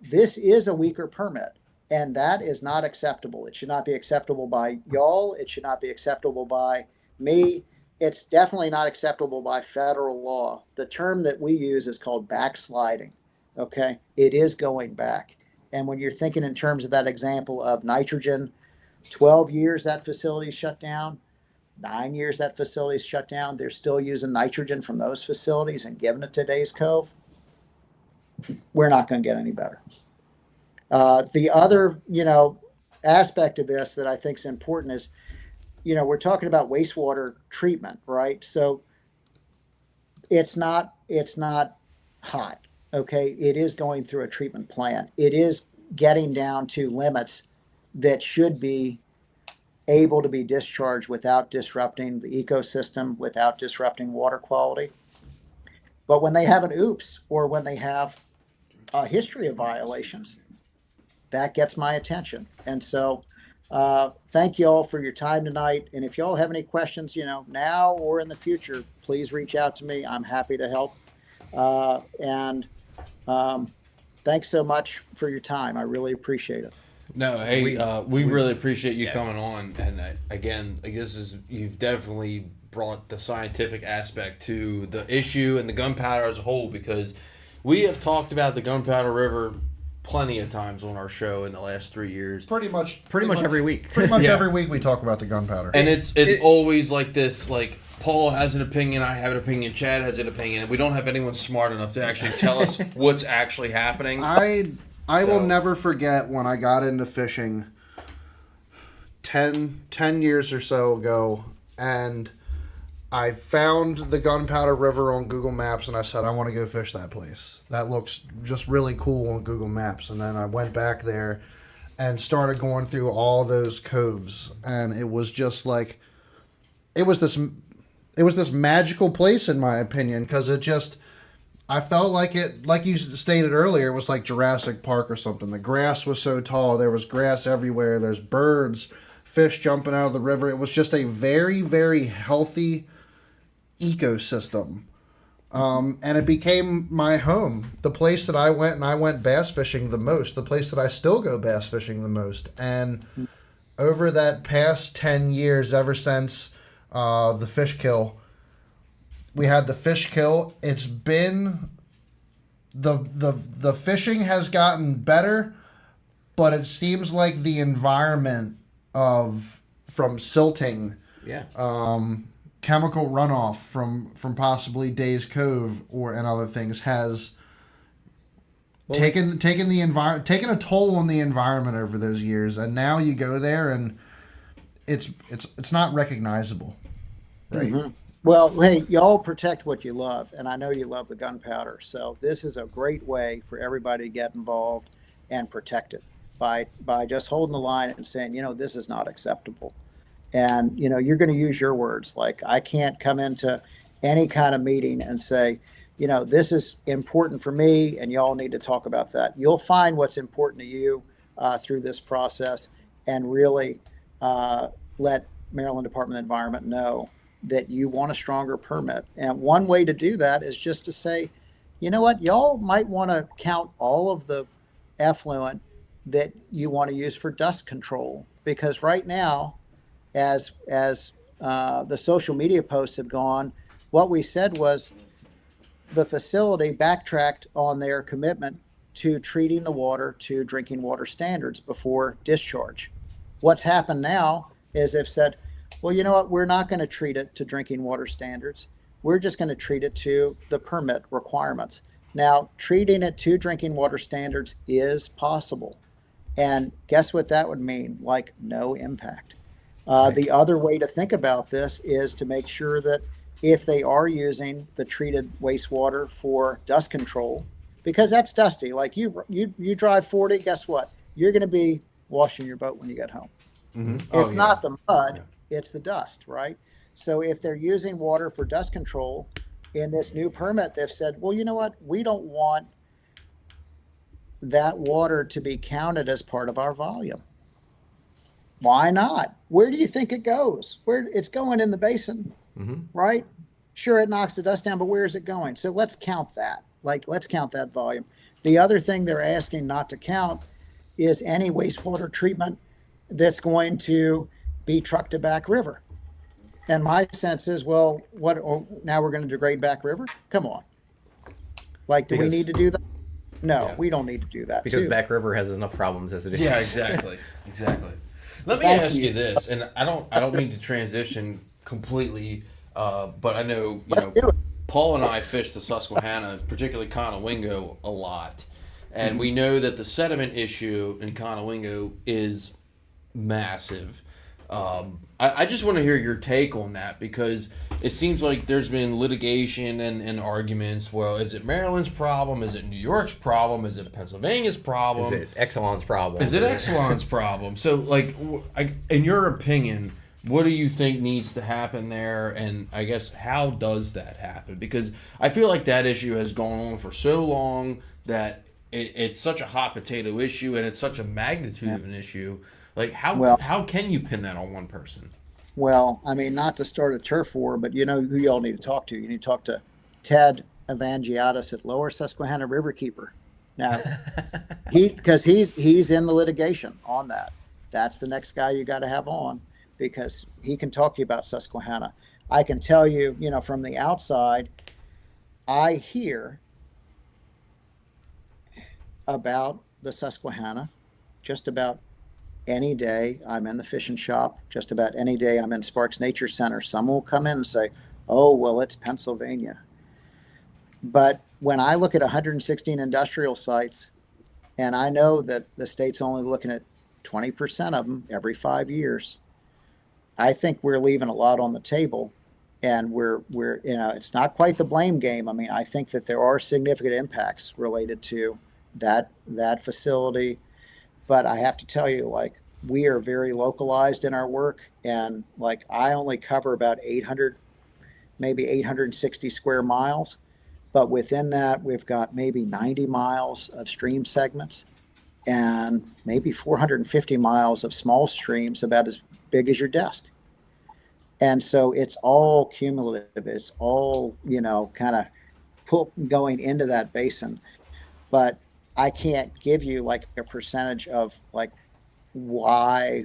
this is a weaker permit, and that is not acceptable. It should not be acceptable by y'all. It should not be acceptable by me. It's definitely not acceptable by federal law. The term that we use is called backsliding. Okay, it is going back. And when you're thinking in terms of that example of nitrogen, 12 years that facility's shut down, 9 years that facility's shut down, they're still using nitrogen from those facilities and giving it to today's Cove. We're not going to get any better. The other, aspect of this that I think is important is, we're talking about wastewater treatment, right? So it's not hot. Okay, it is going through a treatment plant. It is getting down to limits that should be able to be discharged without disrupting the ecosystem, without disrupting water quality. But when they have an oops, or when they have a history of violations, that gets my attention. And so thank you all for your time tonight. And if y'all have any questions, now or in the future, please reach out to me. I'm happy to help. Thanks so much for your time. I really appreciate it. No, hey, we really appreciate you coming on. And again, you've definitely brought the scientific aspect to the issue and the gunpowder as a whole, because we have talked about the Gunpowder River plenty of times on our show in the last 3 years. Pretty much every week. Pretty much every week we talk about the gunpowder. And it's always like this, like, Paul has an opinion, I have an opinion, Chad has an opinion, and we don't have anyone smart enough to actually tell us what's actually happening. I will never forget when I got into fishing 10 years or so ago, and I found the Gunpowder River on Google Maps, and I said, I want to go fish that place. That looks just really cool on Google Maps. And then I went back there and started going through all those coves, and it was just like, it was this magical place, in my opinion, because I felt like it, like you stated earlier, it was like Jurassic Park or something. The grass was so tall. There was grass everywhere. There's birds, fish jumping out of the river. It was just a very, very healthy ecosystem. And it became my home. The place that I went bass fishing the most. The place that I still go bass fishing the most. And over that past 10 years, ever since the fish kill, we had the fish kill. It's been the fishing has gotten better, but it seems like the environment from silting, chemical runoff from possibly Days Cove and other things has taken a toll on the environment over those years. And now you go there and it's not recognizable. Right. Mm-hmm. Well, hey, y'all protect what you love, and I know you love the gunpowder. So this is a great way for everybody to get involved and protect it by just holding the line and saying, this is not acceptable. And, you're going to use your words. Like, I can't come into any kind of meeting and say, this is important for me, and y'all need to talk about that. You'll find what's important to you through this process, and really let Maryland Department of the Environment know that you want a stronger permit. And one way to do that is just to say, you know what, y'all might want to count all of the effluent that you want to use for dust control, because right now, as the social media posts have gone, what we said was the facility backtracked on their commitment to treating the water to drinking water standards before discharge. What's happened now is they've said, well, you know what, we're not going to treat it to drinking water standards. We're just going to treat it to the permit requirements. Now, treating it to drinking water standards is possible. And guess what that would mean? Like no impact. Right. The other way to think about this is to make sure that if they are using the treated wastewater for dust control, because that's dusty. Like you drive 40, guess what? You're going to be washing your boat when you get home. It's not the mud, it's the dust, right? So if they're using water for dust control in this new permit, they've said, well, you know what? We don't want that water to be counted as part of our volume. Why not? Where do you think it goes? Where it's going in the basin, right? Sure, it knocks the dust down, but where is it going? So let's count that. Like, let's count that volume. The other thing they're asking not to count is any wastewater treatment that's going to be trucked to Back River. And my sense is, well, what? Oh, now we're going to degrade Back River? Come on. Like, do we need to do that? No, we don't need to do that. Because Back River has enough problems as it is. Yeah, exactly. Let me ask you this, and I don't mean to transition completely, but I know Do it. Paul and I fish the Susquehanna, particularly Conowingo, a lot, and we know that the sediment issue in Conowingo is massive. I just want to hear your take on that, because it seems like there's been litigation and arguments. Well, is it Maryland's problem? Is it New York's problem? Is it Pennsylvania's problem? Is it Exelon's problem? Is it Exelon's problem? So, like, in your opinion, what do you think needs to happen there? And I guess, how does that happen? Because I feel like that issue has gone on for so long that it's such a hot potato issue, and it's such a magnitude of an issue. Like, how can you pin that on one person? Well, I mean, not to start a turf war, but you know who you all need to talk to. You need to talk to Ted Evangiatis at Lower Susquehanna Riverkeeper. Now, because he's in the litigation on that. That's the next guy you got to have on, because he can talk to you about Susquehanna. I can tell you, you know, from the outside, I hear about the Susquehanna just about any day I'm in the fishing shop, just about any day I'm in Sparks Nature Center. Someone will come in and say, oh, well, it's Pennsylvania. But when I look at 116 industrial sites, and I know that the state's only looking at 20% of them every 5 years, I think we're leaving a lot on the table. And we're you know, it's not quite the blame game. I mean, I think that there are significant impacts related to that facility. But I have to tell you, like, we are very localized in our work, and like, I only cover about 800, maybe 860 square miles. But within that, we've got maybe 90 miles of stream segments and maybe 450 miles of small streams about as big as your desk. And so it's all cumulative. It's all, you know, kind of going into that basin. But I can't give you like a percentage of like why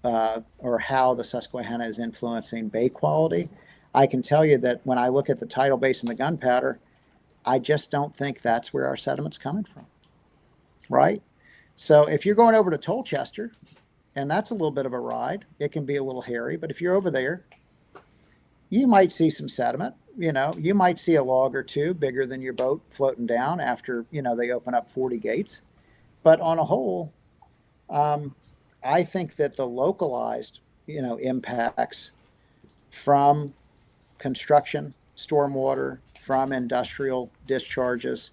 or how the Susquehanna is influencing bay quality. I can tell you that when I look at the tidal basin, the Gunpowder, I just don't think that's where our sediment's coming from, right? So if you're going over to Tolchester, and that's a little bit of a ride, it can be a little hairy, but if you're over there, you might see some sediment. You know, you might see a log or two bigger than your boat floating down after, you know, they open up 40 gates. But on a whole, I think that the localized, you know, impacts from construction, stormwater, from industrial discharges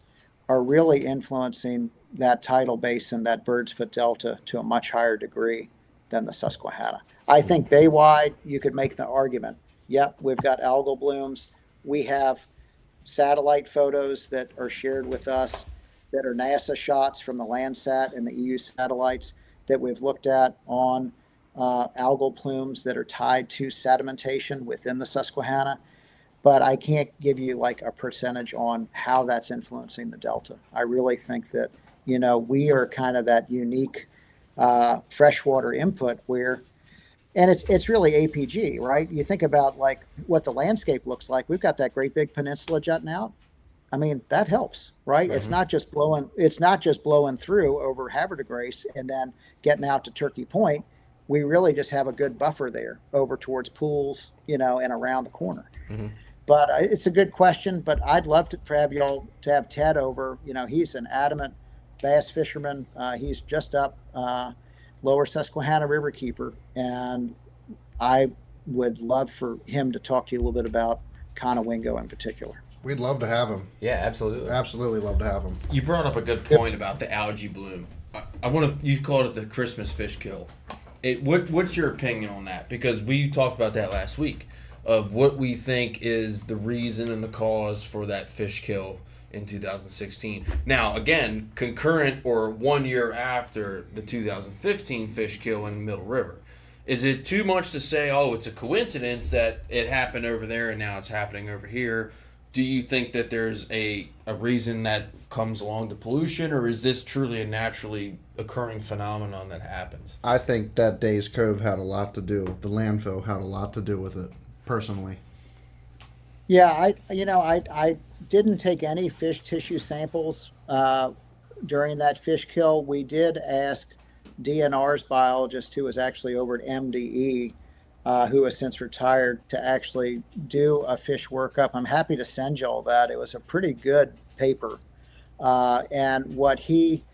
are really influencing that tidal basin, that Bird's Foot Delta, to a much higher degree than the Susquehanna. I think bay-wide, you could make the argument, yep, we've got algal blooms. We have satellite photos that are shared with us that are NASA shots from the Landsat and the EU satellites that we've looked at on algal plumes that are tied to sedimentation within the Susquehanna, but I can't give you like a percentage on how that's influencing the delta. I really think that, we are kind of that unique freshwater input where, and it's really APG, right? You think about like what the landscape looks like. We've got that great big peninsula jutting out. I mean, that helps, right? It's not just blowing. It's not just blowing through over Havre de Grace and then getting out to Turkey Point. We really just have a good buffer there over towards pools, and around the corner. But it's a good question. But I'd love to have y'all to have Ted over. He's an adamant bass fisherman. He's just up Lower Susquehanna Riverkeeper, and I would love for him to talk to you a little bit about Conowingo in particular. We'd love to have him. Yeah, absolutely. Absolutely love to have him. You brought up a good point about the algae bloom. I want to. You called it the Christmas fish kill. What's your opinion on that? Because we talked about that last week of what we think is the reason and the cause for that fish kill in 2016. Now, again, concurrent or 1 year after the 2015 fish kill in Middle River. Is it too much to say, oh, it's a coincidence that it happened over there and now it's happening over here? Do you think that there's a reason that comes along to pollution, or is this truly a naturally occurring phenomenon that happens? I think that day's Cove had a lot to do. The landfill had a lot to do with it, personally. Yeah, I didn't take any fish tissue samples during that fish kill. We did ask DNR's biologist, who was actually over at MDE, who has since retired, to actually do a fish workup. I'm happy to send you all that. It was a pretty good paper. And what he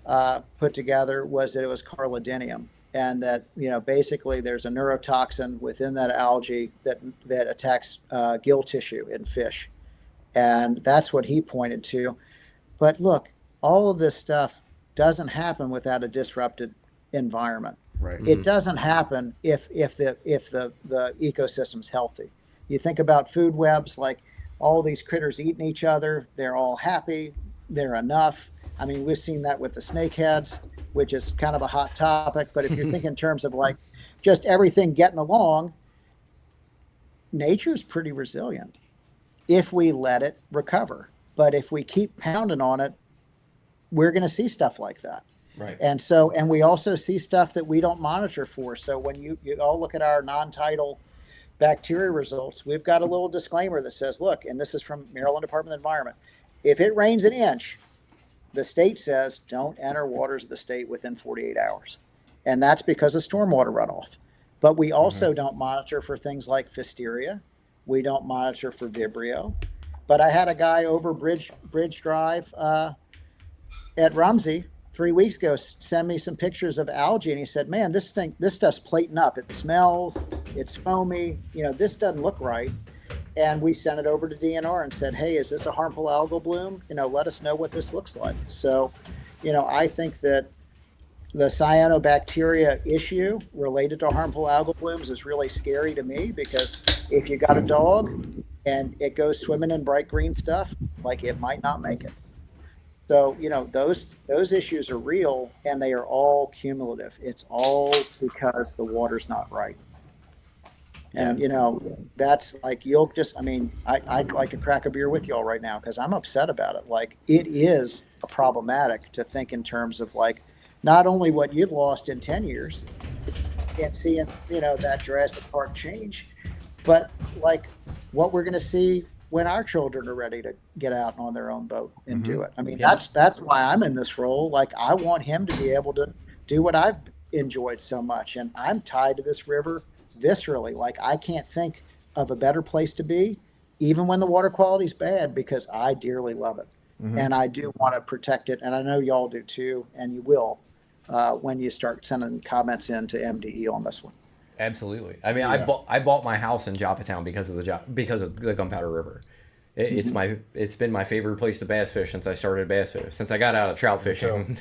put together was that it was carlidinium, and that, basically there's a neurotoxin within that algae that attacks gill tissue in fish. And that's what he pointed to. But look, all of this stuff doesn't happen without a disrupted environment. Right. It doesn't happen if the ecosystem's healthy. You think about food webs, like all these critters eating each other, they're all happy, they're enough. I mean, we've seen that with the snakeheads, which is kind of a hot topic. But if you're thinking in terms of like just everything getting along, nature's pretty resilient if we let it recover. But if we keep pounding on it, we're going to see stuff like that. Right. And we also see stuff that we don't monitor for. So when you all look at our non-tidal bacteria results, we've got a little disclaimer that says, look, and this is from Maryland Department of Environment, if it rains an inch, the state says don't enter waters of the state within 48 hours. And that's because of stormwater runoff. But we also don't monitor for things like Pfiesteria. We don't monitor for Vibrio. But I had a guy over Bridge Drive at Rumsey 3 weeks ago send me some pictures of algae, and he said, man, this stuff's plating up. It smells, it's foamy, this doesn't look right. And we sent it over to DNR and said, hey, is this a harmful algal bloom? Let us know what this looks like. So, I think that the cyanobacteria issue related to harmful algal blooms is really scary to me, because if you got a dog and it goes swimming in bright green stuff, like, it might not make it. So, those issues are real, and they are all cumulative. It's all because the water's not right. And, that's like, I'd like to crack a beer with y'all right now, because I'm upset about it. Like, it is problematic to think in terms of, like, not only what you've lost in 10 years and seeing, that Jurassic Park change, but like what we're going to see when our children are ready to get out on their own boat and do it. I mean, that's why I'm in this role. Like, I want him to be able to do what I've enjoyed so much. And I'm tied to this river viscerally. Like, I can't think of a better place to be, even when the water quality's bad, because I dearly love it. And I do want to protect it. And I know y'all do too. And you will, when you start sending comments in to MDE on this one. Absolutely. I mean, I bought my house in Joppatown because of the Gunpowder River. It's been my favorite place to bass fish since I started bass fish. Since I got out of trout fishing,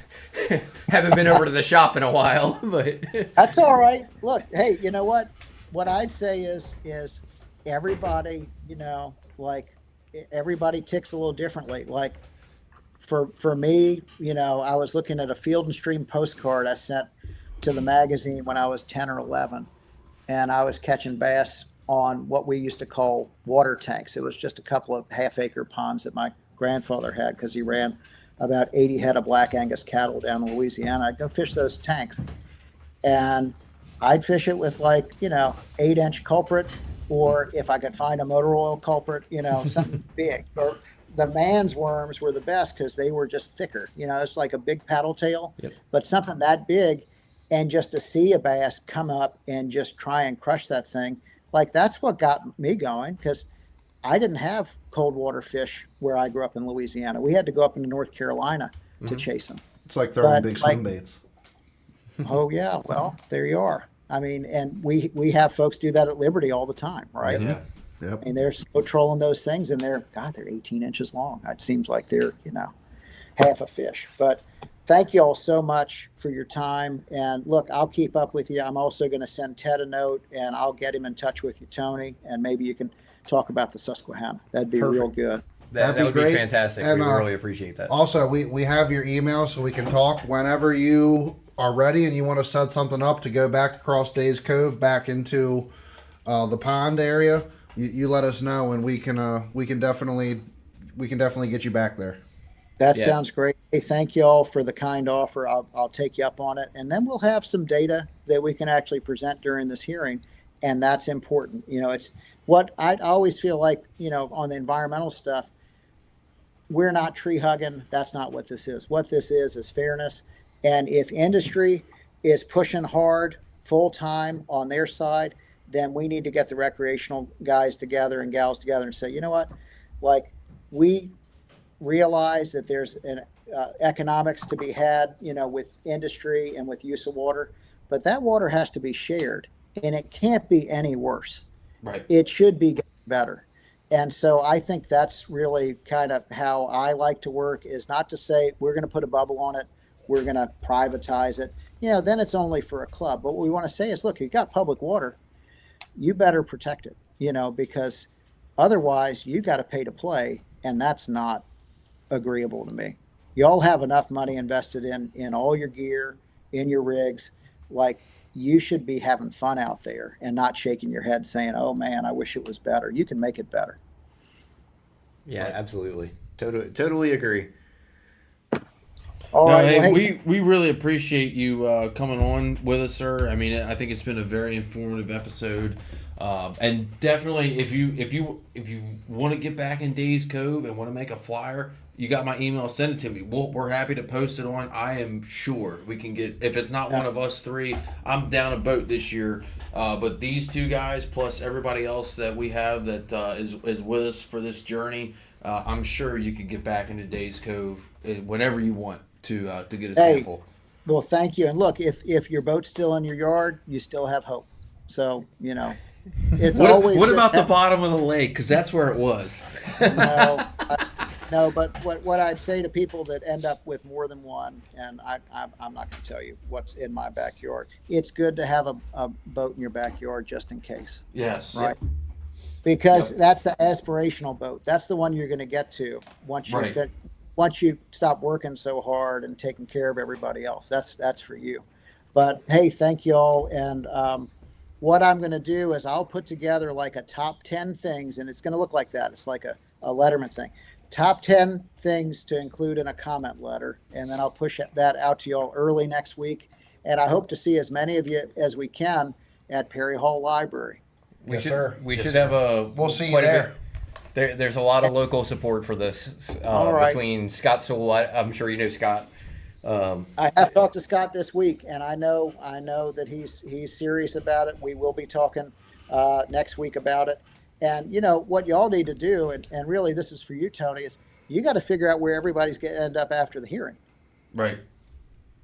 haven't been over to the shop in a while. But that's all right. Look, hey, you know what? What I'd say is everybody, like, everybody ticks a little differently. Like, for me, I was looking at a Field and Stream postcard I sent to the magazine when I was 10 or 11, and I was catching bass on what we used to call water tanks. It was just a couple of half-acre ponds that my grandfather had because he ran about 80 head of Black Angus cattle down in Louisiana. I'd go fish those tanks, and I'd fish it with 8-inch culprit, or if I could find a motor oil culprit, something big. Or the man's worms were the best because they were just thicker. It's like a big paddle tail, Yep. but something that big, and just to see a bass come up and just try and crush that thing, that's what got me going, because I didn't have cold water fish where I grew up in Louisiana. We had to go up into North Carolina to chase them. It's like throwing But, big swim baits. Oh yeah, well, there you are. I mean, and we have folks do that at Liberty all the time, right? Yep. Yep. And they're slow trolling those things, and they're 18 inches long. It seems like they're half a fish. But thank you all so much for your time. And look, I'll keep up with you. I'm also going to send Ted a note, and I'll get him in touch with you, Tony, and maybe you can talk about the Susquehanna. That'd be real good. That That'd would be be great. fantastic. And, We really appreciate that. Also, we have your email, so we can talk whenever you are ready and you want to set something up to go back across Days Cove back into the pond area. You let us know, and we can definitely get you back there. That Yeah. sounds great. Hey, thank you all for the kind offer. I'll take you up on it. And then we'll have some data that we can actually present during this hearing. And that's important. It's what I always feel like, on the environmental stuff, we're not tree hugging. That's not what this is. What this is fairness. And if industry is pushing hard full time on their side, then we need to get the recreational guys together and gals together and say, you know what, we realize that there's an economics to be had, with industry and with use of water, but that water has to be shared, and it can't be any worse. Right. It should be better. And so I think that's really kind of how I like to work, is not to say we're going to put a bubble on it, we're going to privatize it. Then it's only for a club. But what we want to say is, look, you've got public water, you better protect it, because otherwise you got to pay to play, and that's not agreeable to me. You all have enough money invested in all your gear, in your rigs. You should be having fun out there and not shaking your head saying, oh man, I wish it was better. You can make it better. Yeah, absolutely. Totally agree. All No, right. hey, Well, hey, we really appreciate you coming on with us, sir. I mean, I think it's been a very informative episode, and definitely if you want to get back in Days Cove and want to make a flyer, you got my email. Send it to me. We're happy to post it on. I am sure we can get. If it's not one of us three, I'm down a boat this year. But these two guys plus everybody else that we have that is with us for this journey, I'm sure you could get back into Days Cove whenever you want to get a sample. well, thank you. And look, if your boat's still in your yard, you still have hope. So, it's always What good- about the bottom of the lake? Because that's where it was. No, but what I'd say to people that end up with more than one, and I'm not going to tell you what's in my backyard. It's good to have a boat in your backyard just in case, Yes. right? Because that's the aspirational boat. That's the one you're going to get to once you Right. once you stop working so hard and taking care of everybody else. That's for you. But hey, thank you all. And what I'm going to do is I'll put together a top 10 things, and it's going to look like that. It's like a Letterman thing. Top 10 things to include in a comment letter, and then I'll push that out to you all early next week. And I hope to see as many of you as we can at Perry Hall Library. Yes, sir. We Yes, should sir. have a. We'll see you quite a there. bit- There's a lot of local support for this All right. between Scott Sewell. I'm sure you know Scott. I have talked to Scott this week, and I know that he's serious about it. We will be talking next week about it. And what y'all need to do, and really this is for you, Tony, is you got to figure out where everybody's going to end up after the hearing, Right.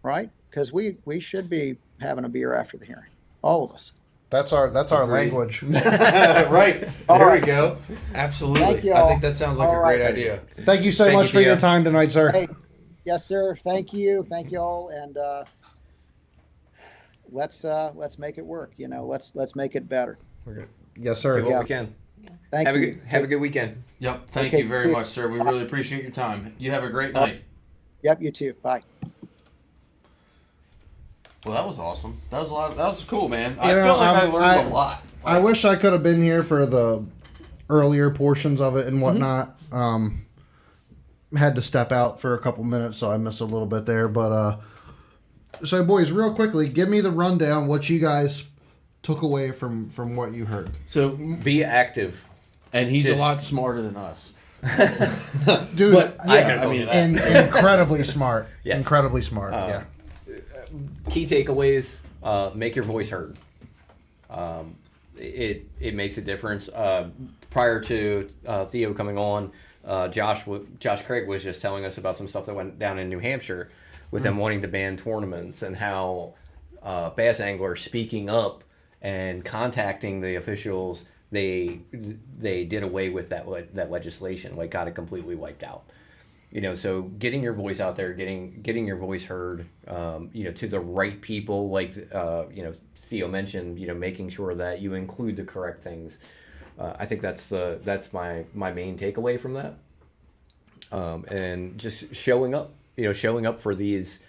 right? Because we should be having a beer after the hearing, all of us. That's our language. Right. All There right. we go. Absolutely. Thank you I all. think that sounds like All a great right. idea. Thank you so Thank much you, for your Theo. time tonight, sir. Hey, yes, sir. Thank you all, and let's make it work. Let's make it better. Yes, Do sir. what Yeah. we can. Thank you. Have a good weekend. Yep. Thank Okay. you very much, sir. We really appreciate your time. You have a great night. Yep, you too. Bye. Well, that was awesome. That was a lot. That was cool, man. I You know, feel like I I'm- learned a lot. I wish I could have been here for the earlier portions of it and whatnot. Had to step out for a couple minutes, so I missed a little bit there. But so, boys, real quickly, give me the rundown. What you guys took away from what you heard? So be active. And he's Just- a lot smarter than us. Dude, I could've told you that. incredibly smart. Yes. Incredibly smart. Yeah. Key takeaways: make your voice heard. It makes a difference. Prior to Theo coming on, Josh Craig was just telling us about some stuff that went down in New Hampshire with them wanting to ban tournaments, and how bass anglers speaking up and contacting the officials. They did away with that legislation, like got it completely wiped out. So getting your voice out there, getting your voice heard, to the right people, like Theo mentioned, making sure that you include the correct things. I think that's my main takeaway from that. And just showing up for these,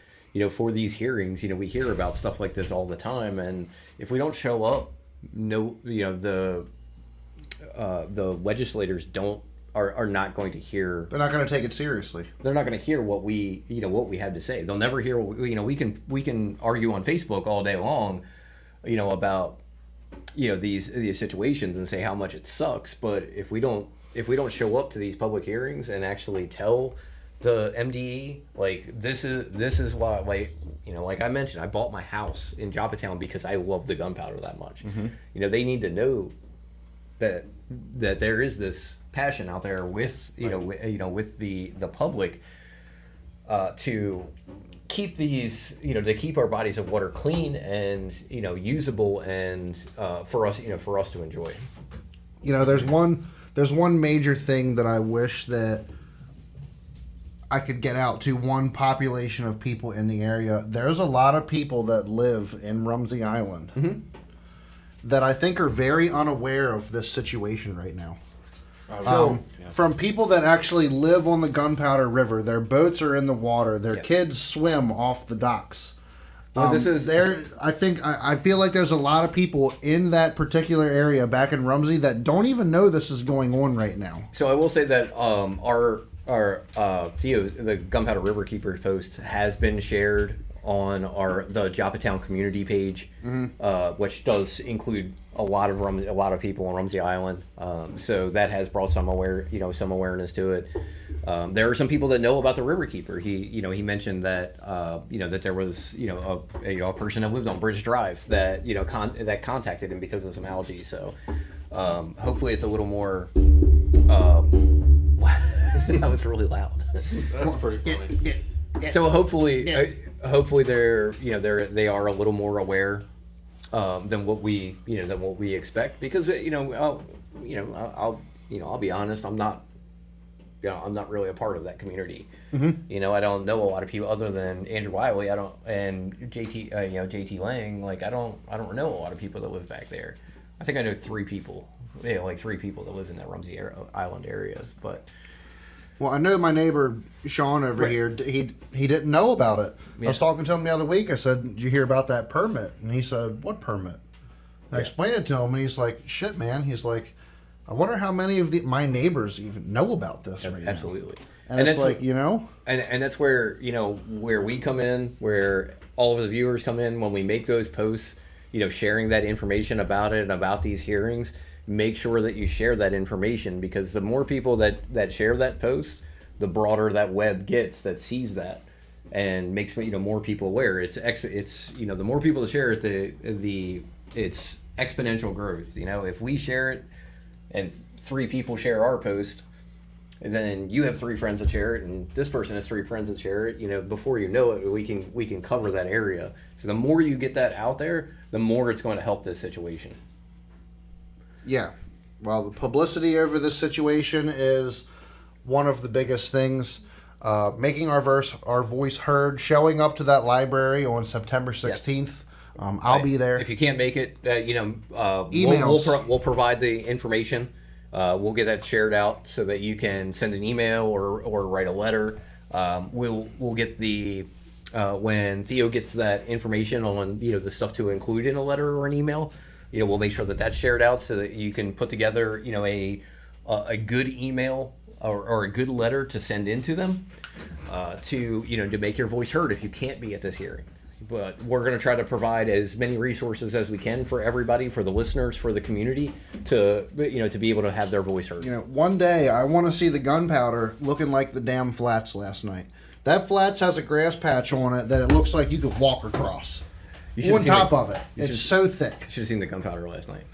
for these hearings. We hear about stuff like this all the time, and if we don't show up, the legislators are not going to hear. They're not going to take it seriously. They're not going to hear what we have to say. They'll never hear what we can argue on Facebook all day long, about these situations and say how much it sucks. But if we don't show up to these public hearings and actually tell the MDE, like, this is why, like I mentioned, I bought my house in Joppatown because I love the gunpowder that much. They need to know that there is this passion out there with with the public to keep these to keep our bodies of water clean and usable and for us to enjoy. There's one major thing that I wish that I could get out to one population of people in the area. There's a lot of people that live in Rumsey Island that I think are very unaware of this situation right now. From people that actually live on the Gunpowder River, their boats are in the water, their kids swim off the docks. I feel like there's a lot of people in that particular area back in Rumsey that don't even know this is going on right now. So I will say that our Theo, the Gunpowder Riverkeeper post has been shared on the Joppatown community page, which does include a lot of people on Rumsey Island. So that has brought some awareness to it. There are some people that know about the Riverkeeper. He mentioned that that there was a person that lived on Bridge Drive that that contacted him because of some algae. So hopefully it's a little more. That was really loud. That's pretty funny. So hopefully they are a little more aware than what we expect, because I'll be honest, I'm not really a part of that community. I don't know a lot of people other than Andrew Wiley. And JT Lang. Like I don't know a lot of people that live back there. I think I know 3 people. Like 3 people that live in that Rumsey Island area, but. Well, I know my neighbor Sean over here. He didn't know about it. I was talking to him the other week. I said, "Did you hear about that permit?" And he said, "What permit?" I explained it to him, and he's like, "Shit, man." He's like, "I wonder how many of my neighbors even know about this right now." Absolutely. And it's like, and that's where where we come in, where all of the viewers come in when we make those posts. Sharing that information about it and about these hearings. Make sure that you share that information, because the more people that share that post, the broader that web gets that sees that, and makes more people aware. It's the more people that share it, it's exponential growth. If we share it and 3 people share our post, and then you have 3 friends that share it, and this person has 3 friends that share it. Before you know it, we can cover that area. So the more you get that out there, the more it's going to help this situation. Yeah. Well, the publicity over this situation is one of the biggest things. Making our voice heard, showing up to that library on September 16th. I'll be there. If you can't make it, emails. We'll provide the information. We'll get that shared out so that you can send an email or write a letter. We'll get the when Theo gets that information on the stuff to include in a letter or an email, we'll make sure that that's shared out so that you can put together a good email or a good letter to send into them to make your voice heard if you can't be at this hearing. But we're going to try to provide as many resources as we can for everybody, for the listeners, for the community, to be able to have their voice heard. One day I want to see the Gunpowder looking like the damn flats last night. That flats has a grass patch on it that it looks like you could walk across. On top of it. It's so thick. You should have seen the Gunpowder last night.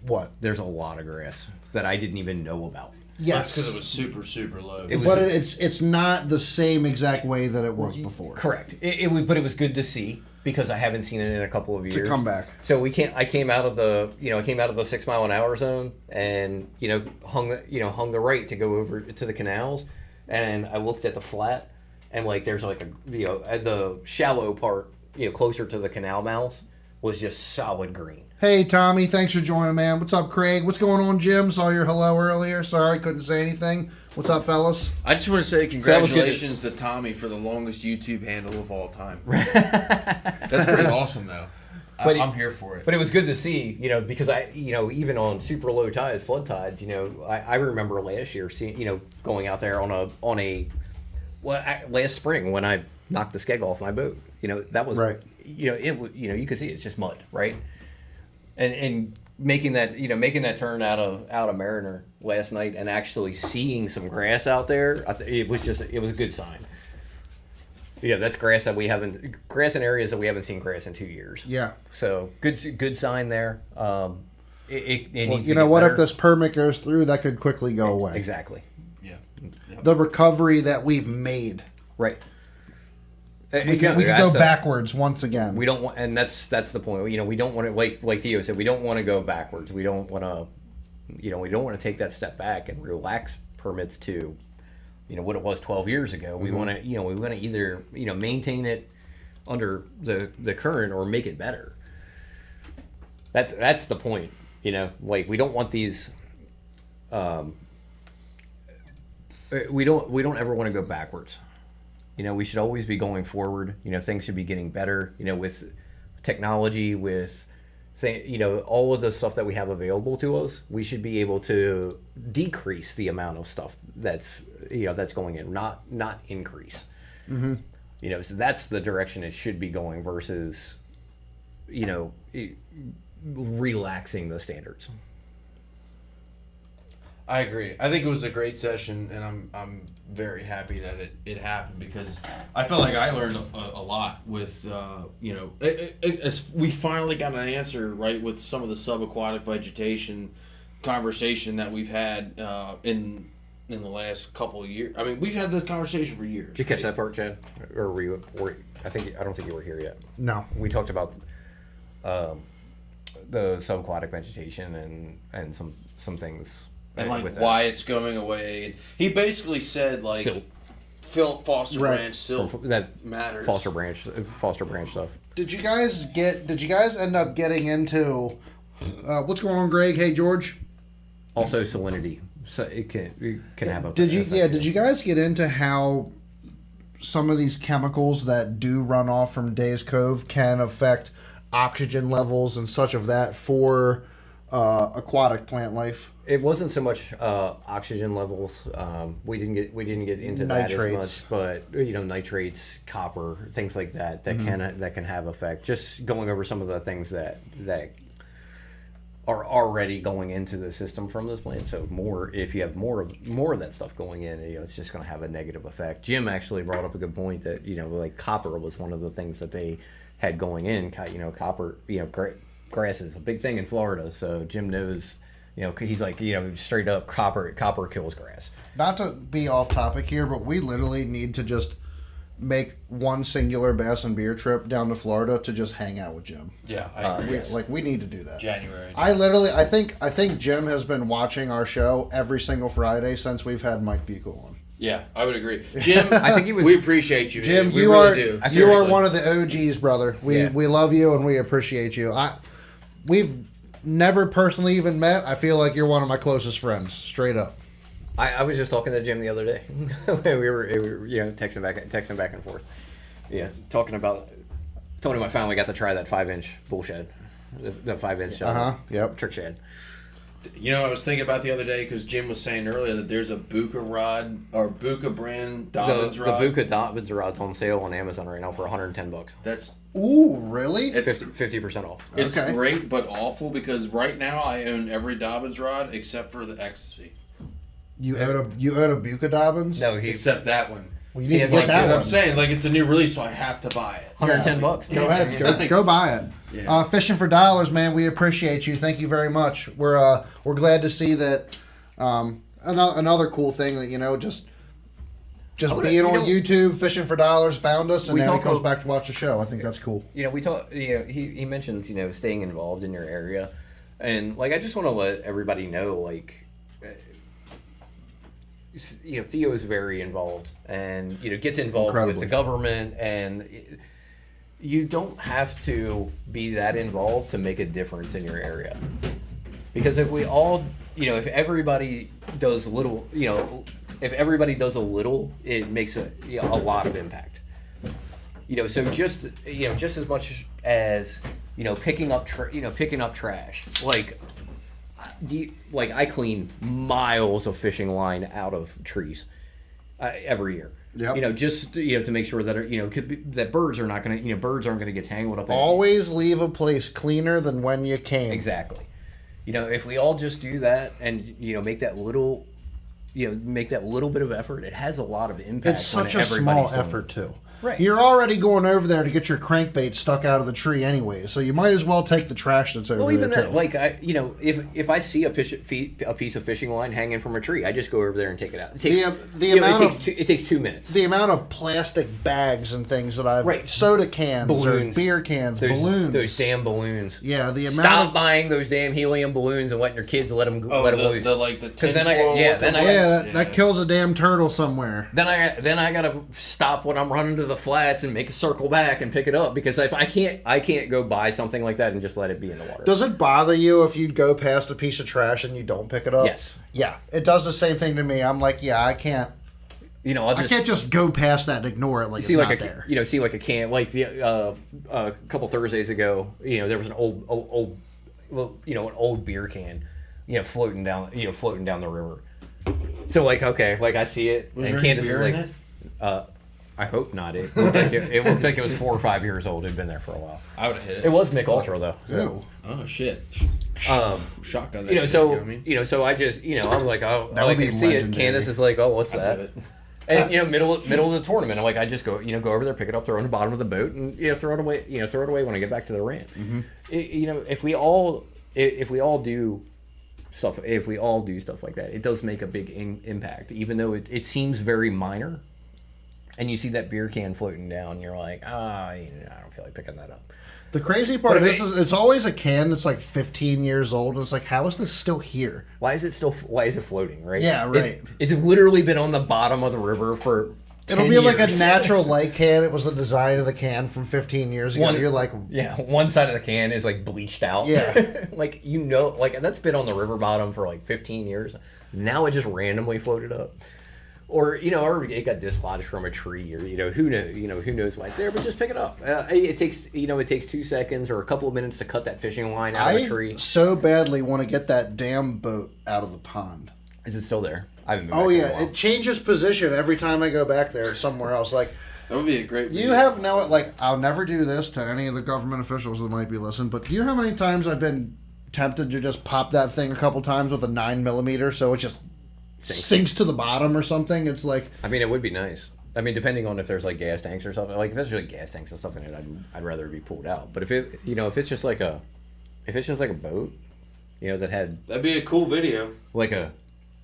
What? There's a lot of grass that I didn't even know about. Yes. That's because it was super, super low. It's not the same exact way that it was before. Correct. But it was good to see because I haven't seen it in a couple of years. To come back. So I came out of the 6 mile an hour zone and hung the right to go over to the canals, and I looked at the flat and there's the shallow part closer to the canal mouths was just solid green. Hey, Tommy, thanks for joining, man. What's up, Craig? What's going on, Jim? Saw your hello earlier. Sorry, couldn't say anything. What's up, fellas? I just want to say congratulations to Tommy for the longest YouTube handle of all time. That's pretty awesome, though. I'm here for it. But it was good to see, because even on super low tides, flood tides, I remember last year seeing, going out there last spring when I knocked the skeg off my boat. That was right. You could see it's just mud, right? And making that turn out of Mariner last night and actually seeing some grass out there, it was a good sign. That's grass in areas that we haven't seen grass in 2 years. Yeah. So good sign there. It needs you know what? If this permit goes through, that could quickly go away. Exactly. Yeah. The recovery that we've made. Right. We could go backwards once again. We don't want, and that's the point. We don't want to, like Theo said, we don't want to go backwards. We don't want to, we don't want to take that step back and relax permits to, what it was 12 years ago. We want to, we want to either, maintain it under the current or make it better. That's the point. We don't want these. We don't ever want to go backwards. We should always be going forward. Things should be getting better. With technology, with all of the stuff that we have available to us, we should be able to decrease the amount of stuff that's going in, not increase. Mm-hmm. So that's the direction it should be going versus, relaxing the standards. I agree. I think it was a great session, and I'm very happy that it happened because I felt like I learned a lot with we finally got an answer right with some of the subaquatic vegetation conversation that we've had in the last couple of years. I mean, we've had this conversation for years. Did you catch that part, Chad? Or were you? I don't think you were here yet. No. We talked about the subaquatic vegetation and some things. And why it's going away. He basically said Foster Branch silt that matters. Foster Branch stuff. Did you guys end up getting into what's going on, Greg? Hey, George. Also salinity. So it can have a. Did you guys get into how some of these chemicals that do run off from Days Cove can affect oxygen levels and such of that for aquatic plant life? It wasn't so much oxygen levels. We didn't get into nitrates. That as much, but nitrates, copper, things like that can have effect. Just going over some of the things that are already going into the system from this plant. So if you have more of that stuff going in, it's just going to have a negative effect. Jim actually brought up a good point that copper was one of the things that they had going in. Copper, grass is a big thing in Florida, so Jim knows. He's like, straight up, copper kills grass. Not to be off topic here, but we literally need to just make one singular bass and beer trip down to Florida to just hang out with Jim. Yeah, I agree. We need to do that. January. I think Jim has been watching our show every single Friday since we've had Mike Bucco on. Yeah, I would agree. Jim, I think we appreciate you. Jim, we you really are do. you are one of the OGs, brother. We love you and we appreciate you. We've never personally even met. I feel like you're one of my closest friends, straight up. I was just talking to Jim the other day. we were texting back and forth. Yeah, talking about. Told him I finally got to try that 5-inch bull shed, the 5-inch Yep. trick shed. You know, I was thinking about the other day because Jim was saying earlier that there's a Buka rod or Buka brand Dobbins rod. The Buka Dobbins rod's on sale on Amazon right now for $110. That's Ooh, really? it's 50% off. it's Okay. great but awful because right now I own every Dobbins rod except for the Ecstasy, You own a Buka Dobbins? No, except that one. Well, you need to has get like- that I'm one. saying like it's a new release, so I have to buy it. $110. Go ahead, go buy it. Yeah. Fishing for dollars, man. We appreciate you. Thank you very much. We're glad to see that. Another cool thing that just would- being you on know- YouTube, fishing for dollars, found us, and We now he talk comes about- back to watch the show. I think that's cool. We talk. He mentions staying involved in your area, and like I just want to let everybody know like. Theo is very involved, and gets involved Incredibly. with the government, and you don't have to be that involved to make a difference in your area. Because if we all, if everybody does little, if everybody does a little, it makes a lot of impact. So just as much as picking up trash, like I clean miles of fishing line out of trees every year. Yep. Just to make sure that that birds are not going to birds aren't going to get tangled up. Always leave a place cleaner than when you came. Exactly. If we all just do that and make that little bit of effort, it has a lot of impact. It's such when a small everybody's doing it. effort too. Right. You're already going over there to get your crankbait stuck out of the tree anyway, so you might as well take the trash that's over Well, there even that, too. like if I see a piece of fishing line hanging from a tree, I just go over there and take it out. It takes, it takes 2 minutes. The amount of plastic bags and things that I've Right. soda cans Balloons. or beer cans, those, balloons. those damn balloons. Yeah, the amount Stop of buying those damn helium balloons and letting your kids let them loose. Because then I got that kills a damn turtle somewhere. Then I gotta stop when I'm running to the flats and make a circle back and pick it up, because if I can't go buy something like that and just let it be in the water. Does it bother you if you go past a piece of trash and you don't pick it up? Yes. Yeah, it does the same thing to me. I'm like, yeah, I can't. I can't just go past that and ignore it like see it's like not a there. see like a can like the a couple Thursdays ago. There was an old an old beer can, floating down the river. So I see it, Was and there any Candace beer is in like, I hope not. It looked like it was 4 or 5 years old. It'd been there for a while. I would have hit it. It was Mick Ultra though. Ew. Oh shit. Shotgun. That shit, So I mean? so I just I'm like, oh, That would I be can see it. legendary. Candace is like, oh, what's I'd that? do it. And middle of the tournament, I'm like, I just go over there, pick it up, throw it on the bottom of the boat, and throw it away when I get back to the ranch. Mm-hmm. If we all do stuff like that, it does make a big impact, even though it seems very minor. And you see that beer can floating down, you're like, I don't feel like picking that up. The crazy part of But this is it's always a can that's like 15 years old, and it's like, how is this still here? Why is it floating? Right? Yeah, right. It's literally been on the bottom of the river for. It'll 10 be like a years. natural light can. It was the design of the can from 15 years ago. You're like, one side of the can is like bleached out. Yeah. That's been on the river bottom for like 15 years. Now it just randomly floated up. Or or it got dislodged from a tree, or who knows why it's there, but just pick it up. It takes 2 seconds or a couple of minutes to cut that fishing line out of a tree. I so badly want to get that damn boat out of the pond. Is it still there? I haven't been Oh back in a yeah, while. it changes position every time I go back there somewhere else. Like, That would be a great. you have no, like, I'll never do this to any of the government officials that might be listening, but do you know how many times I've been tempted to just pop that thing a couple times with a 9mm, so it just sinks to the bottom or something? It's like, I mean, it would be nice. I mean, depending on if there's like gas tanks or something. Like if there's like gas tanks and stuff in it, I'd rather it be pulled out. But if it's just like a boat, that had That'd be a cool video. like a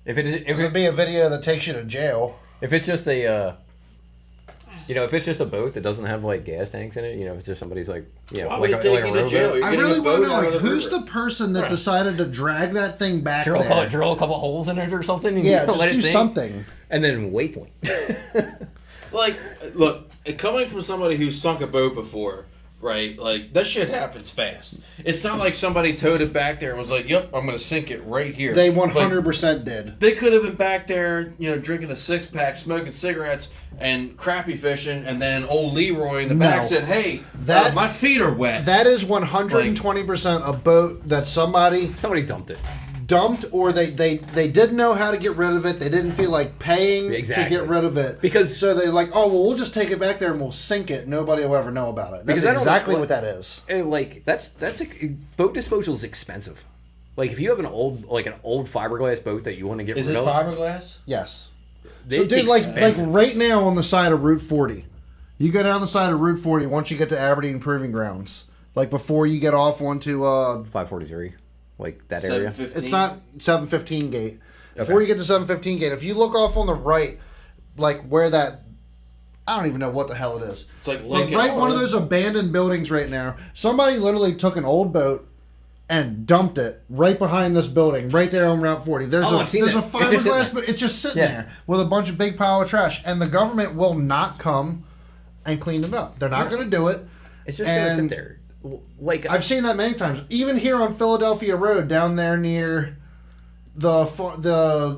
it would be a video that takes you to jail. if it's just a if it's just a boat that doesn't have like gas tanks in it, if it's just somebody's like Why would it take you to jail? You're I getting really a want boat to know, out like, of the who's river. the person that decided to drag that thing back drill there? a couple holes in it or something. And, Yeah, just let it do sink, something. and then waypoint. Like, look, coming from somebody who's sunk a boat before, right? Like, that shit happens fast. It's not like somebody towed it back there and was like, yep, I'm going to sink it right here. They 100% did. They could have been back there, drinking a 6-pack, smoking cigarettes, and crappie fishing, and then old Leroy in the back said, hey, my feet are wet. That is 120% a boat that somebody dumped it. Or they didn't know how to get rid of it. They didn't feel like paying to get rid of it. So they're like, oh, well, we'll just take it back there and we'll sink it. Nobody will ever know about it. That's exactly what that is. And boat disposal is expensive. Like, if you have an old fiberglass boat that you want to get rid of. Is it fiberglass? Yes. So, dude, like right now on the side of Route 40, you go down the side of Route 40 once you get to Aberdeen Proving Grounds, like before you get off onto 543. Like that area? It's not 715 gate. Okay. Before you get to 715 gate, if you look off on the right, like where that, I don't even know what the hell it is. It's like Lincoln. Right, one of those abandoned buildings right now. Somebody literally took an old boat and dumped it right behind this building, right there on Route 40. There's a fiberglass, but it's just sitting there with a bunch of big pile of trash, and the government will not come and clean it up. They're not going to do it. It's just going to sit there. Like, I've seen that many times, even here on Philadelphia Road, down there near the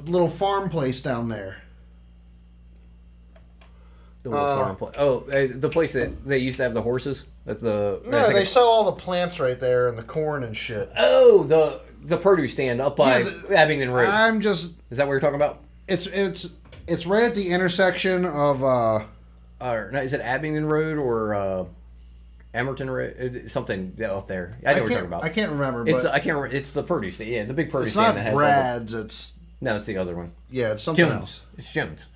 little farm place down there. The little farm place. Oh, the place that they used to have the horses. No, they sell all the plants right there and the corn and shit. Oh, the produce stand up by Abingdon Road. Is that what you're talking about? It's right at the intersection of. Is it Abingdon Road or? Emerton Road, something up there. I know what you're talking about. I can't remember. I can't remember. It's the produce stand. Yeah, the big produce stand. That It's has not Brad's. No, it's the other one. Yeah, it's something Jones. else. It's Jones.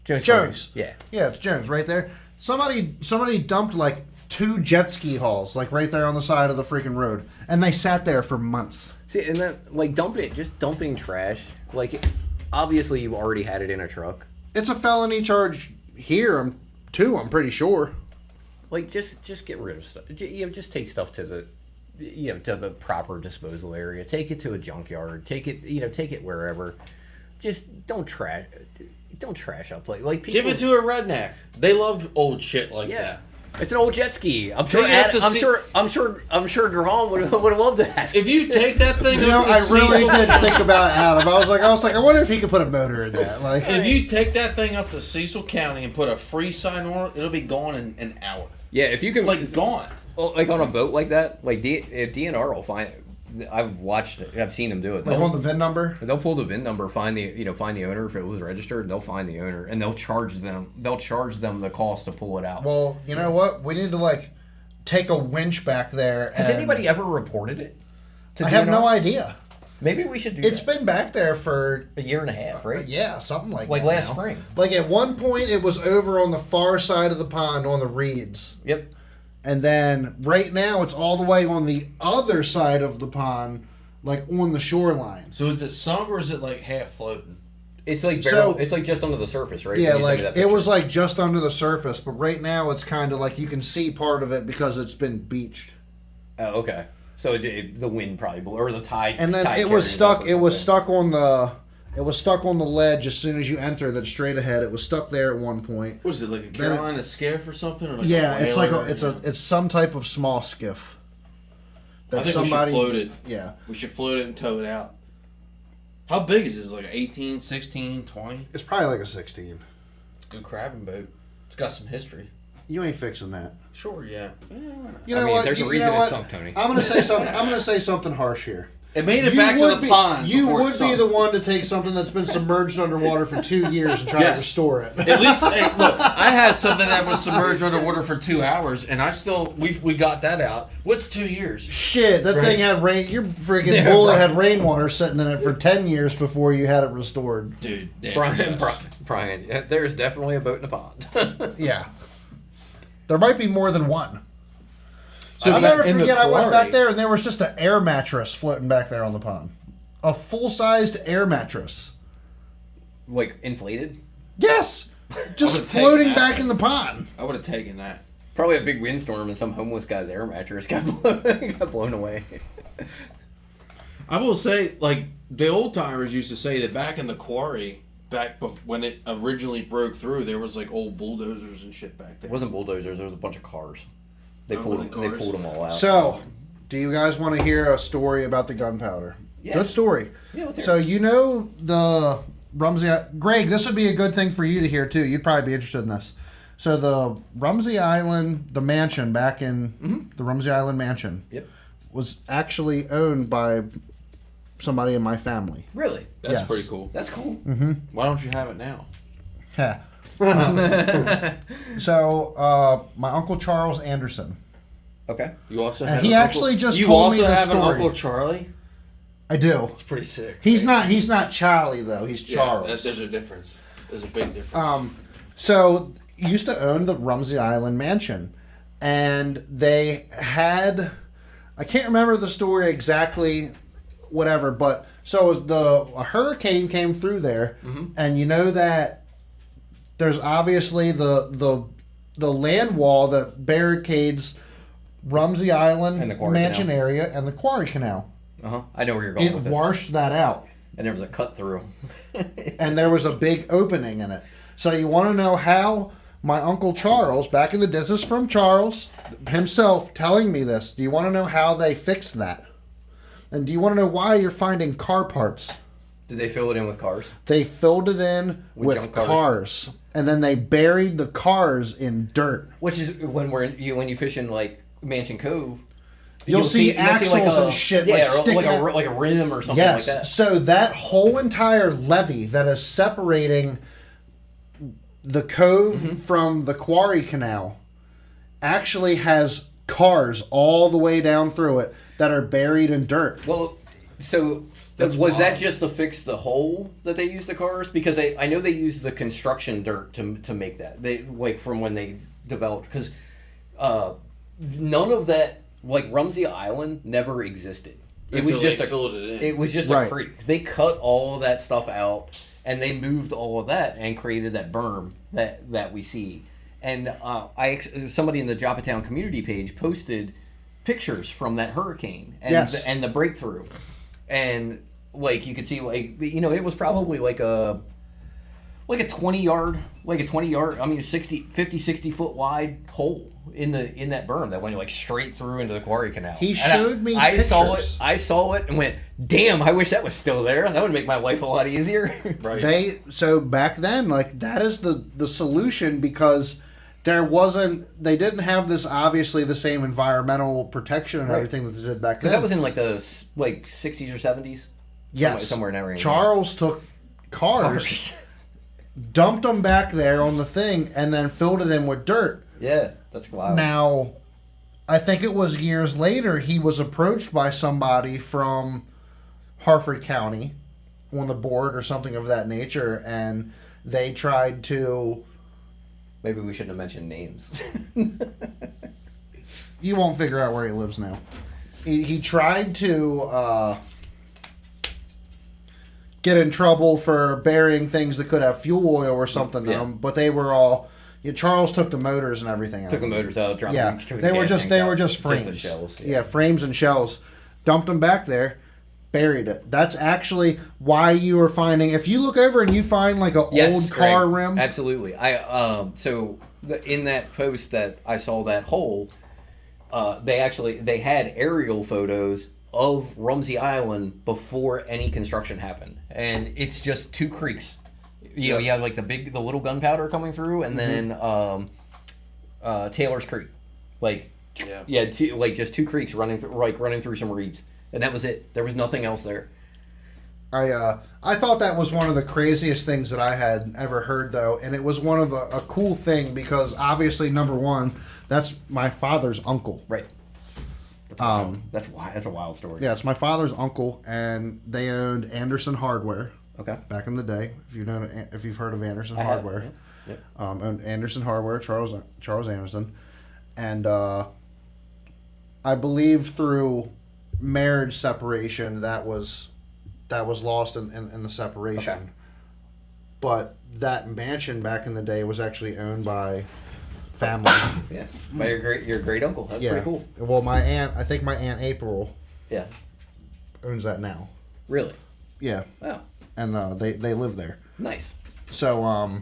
Jones. Yeah. Yeah, it's Jones right there. Somebody dumped like 2 jet ski halls like right there on the side of the freaking road, and they sat there for months. See, and then like dumping trash. Like, obviously you already had it in a truck. It's a felony charge here. I'm pretty sure. Like, just get rid of stuff. Just take stuff to the, to the proper disposal area. Take it to a junkyard. Take it wherever. Just don't trash up like people. Give it to a redneck. They love old shit like that. It's an old jet ski. I'm sure Graham would have loved that. If you take that thing, I really did think about Adam. I was like, I wonder if he could put a motor in that. Like, if you take that thing up to Cecil County and put a free sign on it, it'll be gone in an hour. Yeah, if you can, gone. Well, like on a boat like that, like if DNR will find it. I've seen them do it. Like on the VIN number? They'll pull the VIN number, find the owner if it was registered. They'll find the owner and they'll charge them the cost to pull it out. Well, you know what? We need to take a winch back there. Has anybody ever reported it? I have no idea. Maybe we should do It's been back there for a year and a half, right? Yeah, something like that. Like last spring. Like at one point, it was over on the far side of the pond on the reeds. Yep. And then right now, it's all the way on the other side of the pond, like on the shoreline. So is it sunk or is it like half floating? It's like it's like just under the surface, right? Yeah, like it was like just under the surface, but right now it's kind of like you can see part of it because it's been beached. Oh, okay. So the wind probably blew, or the tide. And then it was stuck. It was stuck on the. It was stuck on the ledge as soon as you enter. That straight ahead. It was stuck there at one point. What is it, like a Carolina skiff or something? Or like it's some type of small skiff. I think we should float it. Yeah, we should float it and tow it out. How big is this? Like 18, 16, 20? It's probably like a 16. Good crabbing boat. It's got some history. You ain't fixing that. Sure, yeah. You know what? There's a reason it's sunk, Tony. I'm gonna say something. I'm gonna say something harsh here. It made it back to the pond. You would be the one to take something that's been submerged underwater for 2 years and try to restore it. At least, look, I had something that was submerged underwater for 2 hours, and we got that out. What's 2 years? Shit, that thing had rain. Your freaking bullet had rainwater sitting in it for 10 years before you had it restored. Dude, Brian, there's definitely a boat in the pond. Yeah, there might be more than one. So I'll never forget, I went back there and there was just an air mattress floating back there on the pond. A full-sized air mattress. Like inflated? Yes! Just floating back in the pond. I would have taken that. Probably a big windstorm and some homeless guy's air mattress got blown away. I will say, like, the old timers used to say that back in the quarry, when it originally broke through, there was like old bulldozers and shit back there. It wasn't bulldozers, there was a bunch of cars. they Oh, pulled with the they cars? pulled them all out. So, do you guys want to hear a story about the gunpowder? Yeah. Good story. Yeah, let's hear So it. you know the Rumsey. Greg, this would be a good thing for you to hear too. You'd probably be interested in this. So the Rumsey Island, the mansion back in the Rumsey Island mansion, Yep. was actually owned by somebody in my family. Really? That's Yes. pretty cool. That's cool. Why don't you have it now? Yeah. So my uncle Charles Anderson. Okay. You also And have he an actually uncle, just you told also me the have an story. Uncle Charlie. I do. It's pretty sick. He's not Charlie though. He's Yeah, Charles. there's a difference. There's a big difference. So used to own the Rumsey Island mansion, and they had, I can't remember the story exactly, whatever, but so a hurricane came through there, and you know that there's obviously the land wall that barricades Rumsey Island And the Quarry mansion Canal. area and the Quarry Canal. I know where you're going It with this. washed that out. And there was a cut through. And there was a big opening in it. So you want to know how my Uncle Charles, back in the this is from Charles himself telling me this. Do you want to know how they fixed that? And do you want to know why you're finding car parts? Did they fill it in with cars? They filled it in With with junk cars. cars. And then they buried the cars in dirt. Which is when when you fish in like Mansion Cove, You'll see axles and shit, like, yeah, or sticking out. like a rim or something Yes. like that. So that whole entire levee that is separating the cove from the Quarry Canal actually has cars all the way down through it that are buried in dirt. Well, so That's was that wild. just to fix the hole that they used the cars? Because I know they used the construction dirt to make that. They like from when they developed because none of that like Rumsey Island never existed. It was Until just they a filled it in. It was just Right. a creek. They cut all of that stuff out and they moved all of that and created that berm that we see. And somebody in the Joppatown community page posted pictures from that hurricane and Yes. and the breakthrough, and like you could see like it was probably like a 20 yard I mean 60 foot wide hole in that berm that went like straight through into the Quarry Canal. He And showed me I pictures. I saw it and went, damn, I wish that was still there. That would make my life a lot easier. Right. So back then, like that is the solution because they didn't have this obviously the same environmental protection and Right. everything that they did back then. Because that was in like the 60s or 70s. yes, somewhere in that range. Charles took cars, dumped them back there on the thing, and then filled it in with dirt. Yeah, that's wild. Now, I think it was years later he was approached by somebody from Harford County on the board or something of that nature, and they tried to. Maybe we shouldn't have mentioned names. You won't figure out where he lives now. He tried to get in trouble for burying things that could have fuel oil or something in Yeah. them, but they were all. Charles took the motors and everything out. Took the motors out, dropped Yeah, them. took the they were gas just tanks out. just frames. the shells. Yeah, frames and shells. Dumped them back there, buried it. That's actually why you are finding. If you look over and you find like an Yes, old car Greg, rim, Absolutely. In that post that I saw that hole, they had aerial photos of Rumsey Island before any construction happened, and it's just two creeks. You know, you have like the little Gunpowder coming through, and then Taylor's Creek, just two creeks running through some reeds, and that was it. There was nothing else there. I thought that was one of the craziest things that I had ever heard, though, and it was one of a cool thing because obviously, number one, that's my father's uncle. Right. That's wild. That's a wild story. Yeah, it's my father's uncle, and they owned Anderson Hardware Okay. back in the day. If you've heard of Anderson I have, Hardware, yeah. owned Anderson Hardware, Charles Anderson, and I believe through marriage separation that was lost in the separation. Okay. But that mansion back in the day was actually owned by family. Yeah. By your great uncle. That's Yeah. pretty cool. Well, I think my aunt April Yeah. owns that now. Really. Yeah, Wow. and they live there. Nice. So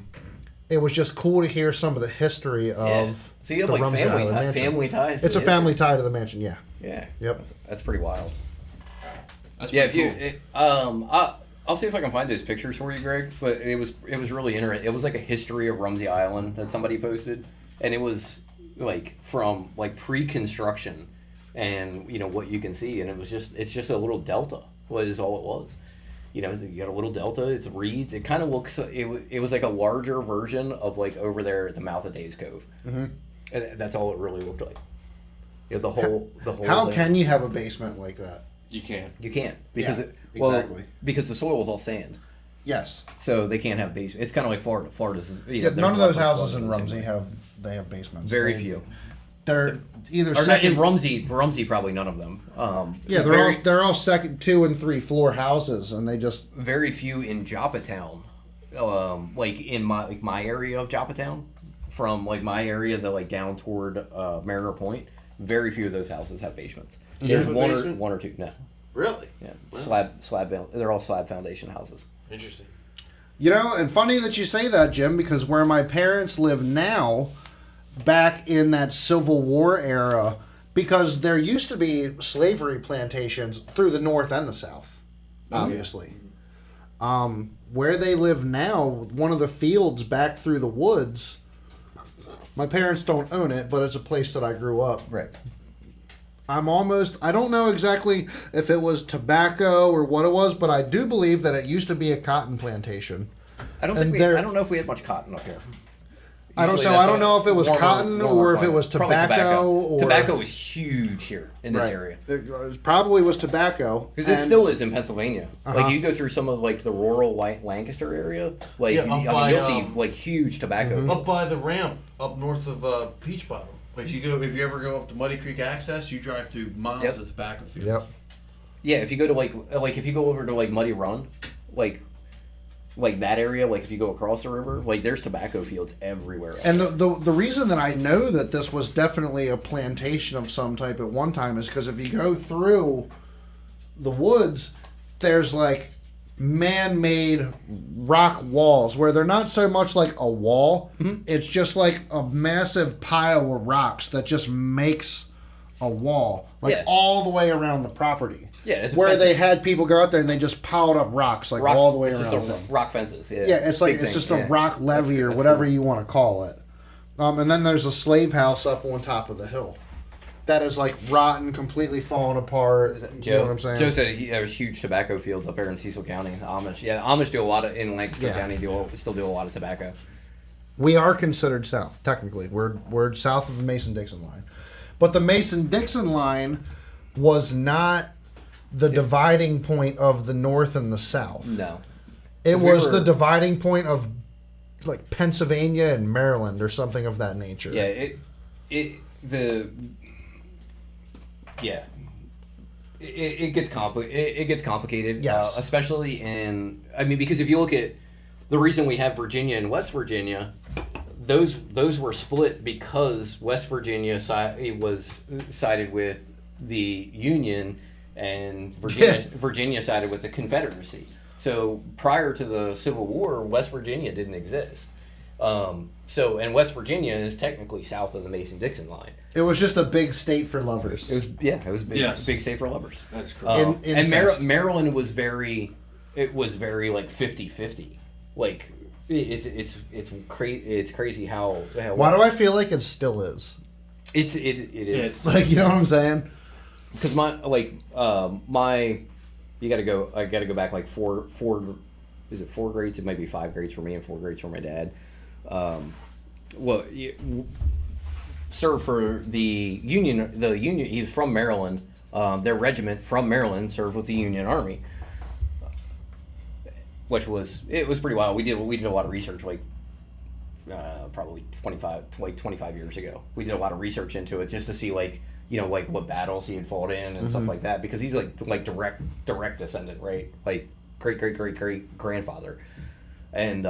it was just cool to hear some of the history of So you have the like Rumsey Island mansion. family ties. to It's a the family history. tie to the mansion. Yeah. Yeah. Yep. That's pretty wild. That's Yeah, if pretty you, cool. I'll see if I can find those pictures for you, Greg. But it was really interesting. It was like a history of Rumsey Island that somebody posted, and it was like from like pre-construction, and you know what you can see, and it's just a little delta. What is all it was. You know, you got a little delta. It's reeds. It kind of looks. It was like a larger version of like over there at the mouth of Theaux Cove. Mm-hmm. And that's all it really looked like. You know, the whole. How thing. can you have a basement like that? You can't. You can't because Yeah, exactly because the soil is all sand, Yes. so they can't have basement. It's kind of like Florida. Florida's Yeah, there's none of a lot those houses Florida in the same Rumsey way. have basements. Very They- few. They're either Or not second. in Rumsey, probably none of them. Yeah, they're all second, 2 and 3 floor houses, and they just very few in Joppatown. Like in my area of Joppatown, from like my area, the like down toward Mariner Point. Very few of those houses have basements. There's have a one basement? or two. No, Really? yeah, slab. They're all slab foundation houses. Interesting. You know, and funny that you say that, Jim, because where my parents live now, back in that Civil War era, because there used to be slavery plantations through the North and the South, obviously. Where they live now, one of the fields back through the woods, my parents don't own it, but it's a place that I grew up. Right. I don't know exactly if it was tobacco or what it was, but I do believe that it used to be a cotton plantation. I don't And think there- I don't know if we had much cotton up here. I don't know if it was cotton or if it was Probably tobacco or tobacco was huge here in this Right. area. It probably was tobacco. Because it And- still is in Pennsylvania. Uh-huh. Like you go through some of like the rural Lancaster area, like Yeah, up by, you'll see like huge tobacco. Up by the ramp, up north of Peach Bottom. If you ever go up to Muddy Creek Access, you drive through miles Yep. of tobacco fields. Yep. Yeah, if you go to like if you go over to like Muddy Run, like that area, like if you go across the river, like there's tobacco fields everywhere. And the reason that I know that this was definitely a plantation of some type at one time is because if you go through the woods, there's like man-made rock walls where they're not so much like a wall, it's just like a massive pile of rocks that just makes a wall, like Yeah. all the way around the property. Yeah, it's where they fencing. had people go out there and they just piled up rocks like all the way it's around. just a rock fences. Yeah, Yeah, it's like Big it's thing, just yeah. a rock levee or That's whatever cool. you want to call it. And then there's a slave house up on top of the hill that is like rotten, completely falling apart. Joe, You know what I'm saying? Joe said there's huge tobacco fields up there in Cecil County. The Amish, the Amish do a lot of in Lancaster Yeah. County. Still do a lot of tobacco. We are considered south, technically. We're south of the Mason-Dixon line, but the Mason-Dixon line was not the dividing point of the North and the South. No, It 'Cause we was were- the dividing point of like Pennsylvania and Maryland or something of that nature. yeah, it gets it gets complicated. Yes. Especially because if you look at the reason we have Virginia and West Virginia, those were split because West Virginia was sided with the Union and Virginia sided with the Confederacy. So prior to the Civil War, West Virginia didn't exist. And West Virginia is technically south of the Mason-Dixon line. It was just a big state for lovers. It was big, Yes. big state for lovers. That's correct. Incest. Maryland was very like 50-50. Like it's crazy how Why do I feel like it still is? it is It's Like, you know what I'm saying? because I got to go back like four is it 4 grades? It might be 5 grades for me and 4 grades for my dad. Served for the Union. The Union. He was from Maryland. Their regiment from Maryland served with the Union Army, which was pretty wild. We did a lot of research probably 25 years ago. We did a lot of research into it just to see like what battles he had fought in and stuff like that, because he's like direct descendant, right? Like great grandfather, and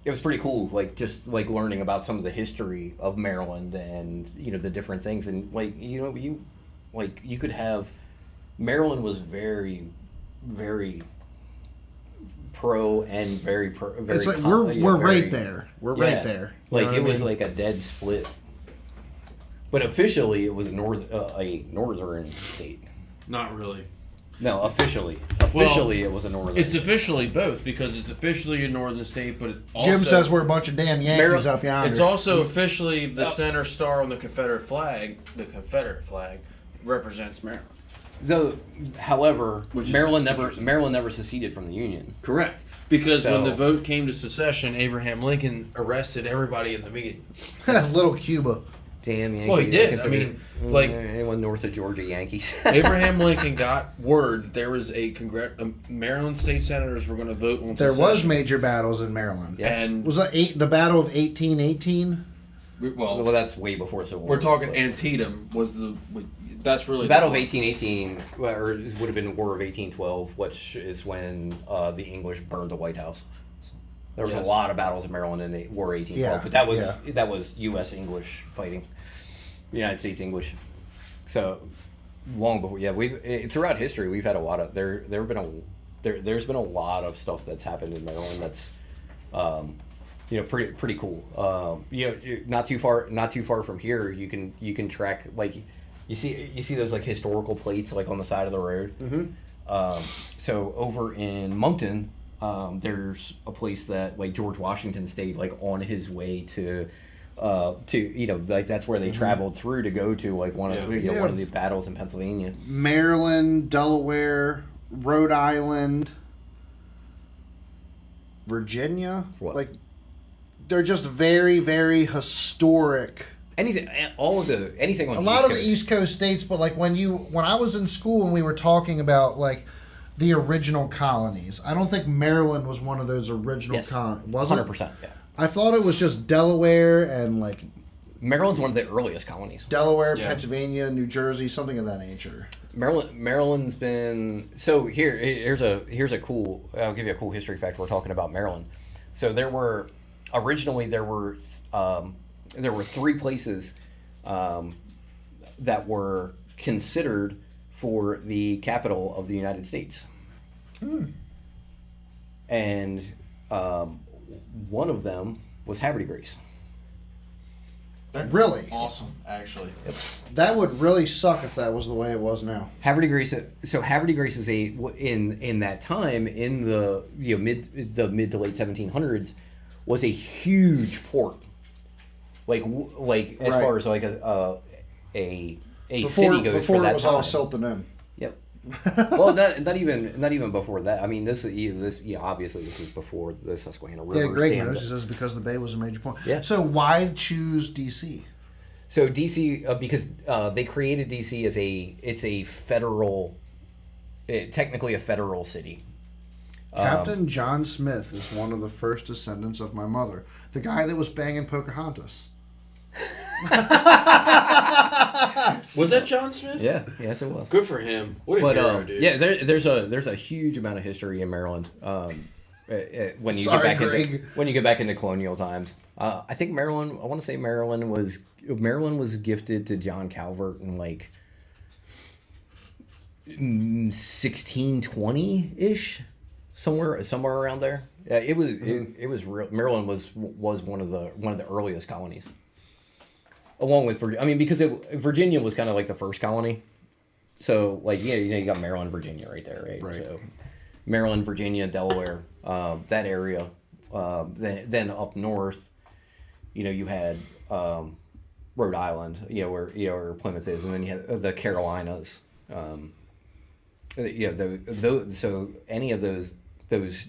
it was pretty cool, like just like learning about some of the history of Maryland and the different things, and you could have Maryland was very pro and very It's like we're right there. We're right there. You Like know it what I was mean? like a dead split. But officially, it was a northern state. Not really. No, officially. Officially, it was a northern. It's officially both because it's officially a northern state, but it also, Jim says we're a bunch of damn Yankees up yonder. it's also officially the center star on the Confederate flag. The Confederate flag represents Maryland. So, however, Which is Maryland interesting. never seceded from the Union. Correct. Because when So- the vote came to secession, Abraham Lincoln arrested everybody in the meeting. That's little Cuba. Damn Yankees. Well, he did. consider- I mean, like- anyone north of Georgia, Yankees. Abraham Lincoln got word that there was Maryland state senators were going to vote on There secession. was major battles in Maryland. Yeah. And Was that the Battle of 1818? Well, that's way before Civil War. we're talking but- Antietam was that's really The Battle of 1818, or it would have been the War of 1812, which is when the English burned the White House. There was Yes. a lot of battles in Maryland in the War of 1812, Yeah, but that was U.S. English fighting, United States English. So long before, throughout history we've had a lot of there's been a lot of stuff that's happened in Maryland that's pretty cool. Not too far from here you can track, like, you see those like historical plates like on the side of the road. Mm-hmm. So over in Moncton, there's a place that like George Washington stayed like on his way to like that's where they traveled through to go to like one of one of the battles in Pennsylvania. Maryland, Delaware, Rhode Island, Virginia. What? Like, they're just very, very historic. Anything on A the lot of the Coast. East Coast states, but like when I was in school and we were talking about like the original colonies, I don't think Maryland was one of those original Yes. colonies. Was it? 100%. Yeah, I thought it was just Delaware and like Maryland's one of the earliest colonies. Delaware, Yeah. Pennsylvania, New Jersey, something of that nature. Maryland's been so here's a cool, I'll give you a cool history fact. We're talking about Maryland. So there were 3 places that were considered for the capital of the United States. And one of them was Havre de Grace. That's Really? awesome, actually. That would really suck if that was the way it was now. Havre de Grace. So Havre de Grace is in that time in the mid to late 1700s was a huge port. Like as Right. far as like a Before, city goes before for that it was time. all silted in. Yep. Well, not even before that. I mean, this obviously this is before the Susquehanna River. Yeah, Greg dammed. knows. He says because the Bay was a major point. Yeah. So why choose D.C.? So DC, because they created DC as it's a federal, technically a federal city. Captain John Smith is one of the first descendants of my mother, the guy that was banging Pocahontas. Was that John Smith? Yeah, yes, it was. Good for him. What a But hero, dude. yeah, there's a huge amount of history in Maryland. When you Sorry, get back Greg. into colonial times, I think Maryland. I want to say Maryland was gifted to John Calvert in like 1620 ish, somewhere around there. Yeah, it was it was real. Maryland was one of the earliest colonies, along with because Virginia was kind of like the first colony. So like you got Maryland, Virginia right there, right? Right. So Maryland, Virginia, Delaware, that area. Then up north, you had Rhode Island, where Plymouth is, and then you had the Carolinas. So any of those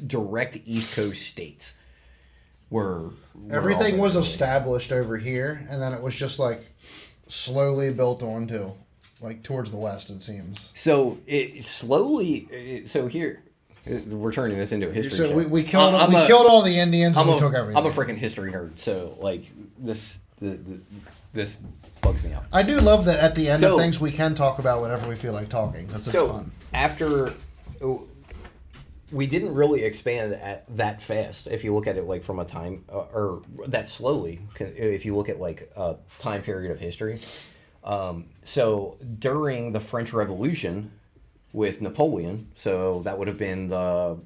direct East Coast states were Everything all was there. established over here, and then it was just like slowly built onto, like towards the west. It seems. So it slowly. So here, we're turning this into a history So show. we killed killed all the Indians and we took everything. I'm a freaking history nerd, so like this bugs me out. I do love that at the end So- of things we can talk about whatever we feel like talking because it's So fun. after we didn't really expand that fast. If you look at it like from a time or that slowly, if you look at like a time period of history. So during the French Revolution with Napoleon, so that would have been early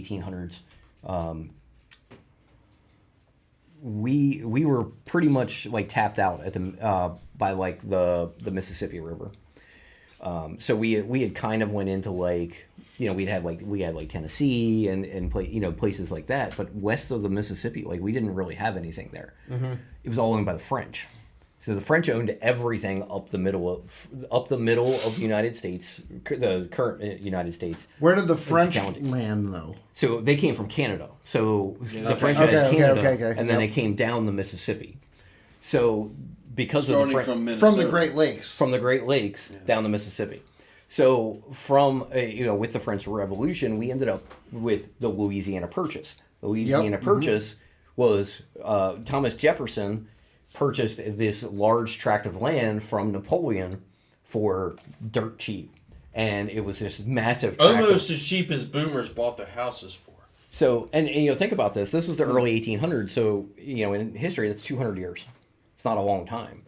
1800s. we were pretty much like tapped out at the by like the Mississippi River. So we had kind of went into like, you know, we had like Tennessee and places like that, but west of the Mississippi, like we didn't really have anything there. It was all owned by the French. So the French owned everything up the middle of the United States, the current United States. Where did the French land, though? So they came from Canada. So the French had Canada, and then they came down the Mississippi. So because of the from the Great Lakes, down the Mississippi. So from with the French Revolution, we ended up with the Louisiana Purchase. The Louisiana Purchase was Thomas Jefferson purchased this large tract of land from Napoleon for dirt cheap, and it was this massive tract almost as cheap as boomers bought their houses for. So and think about this was the early 1800s, so in history that's 200 years. It's not a long time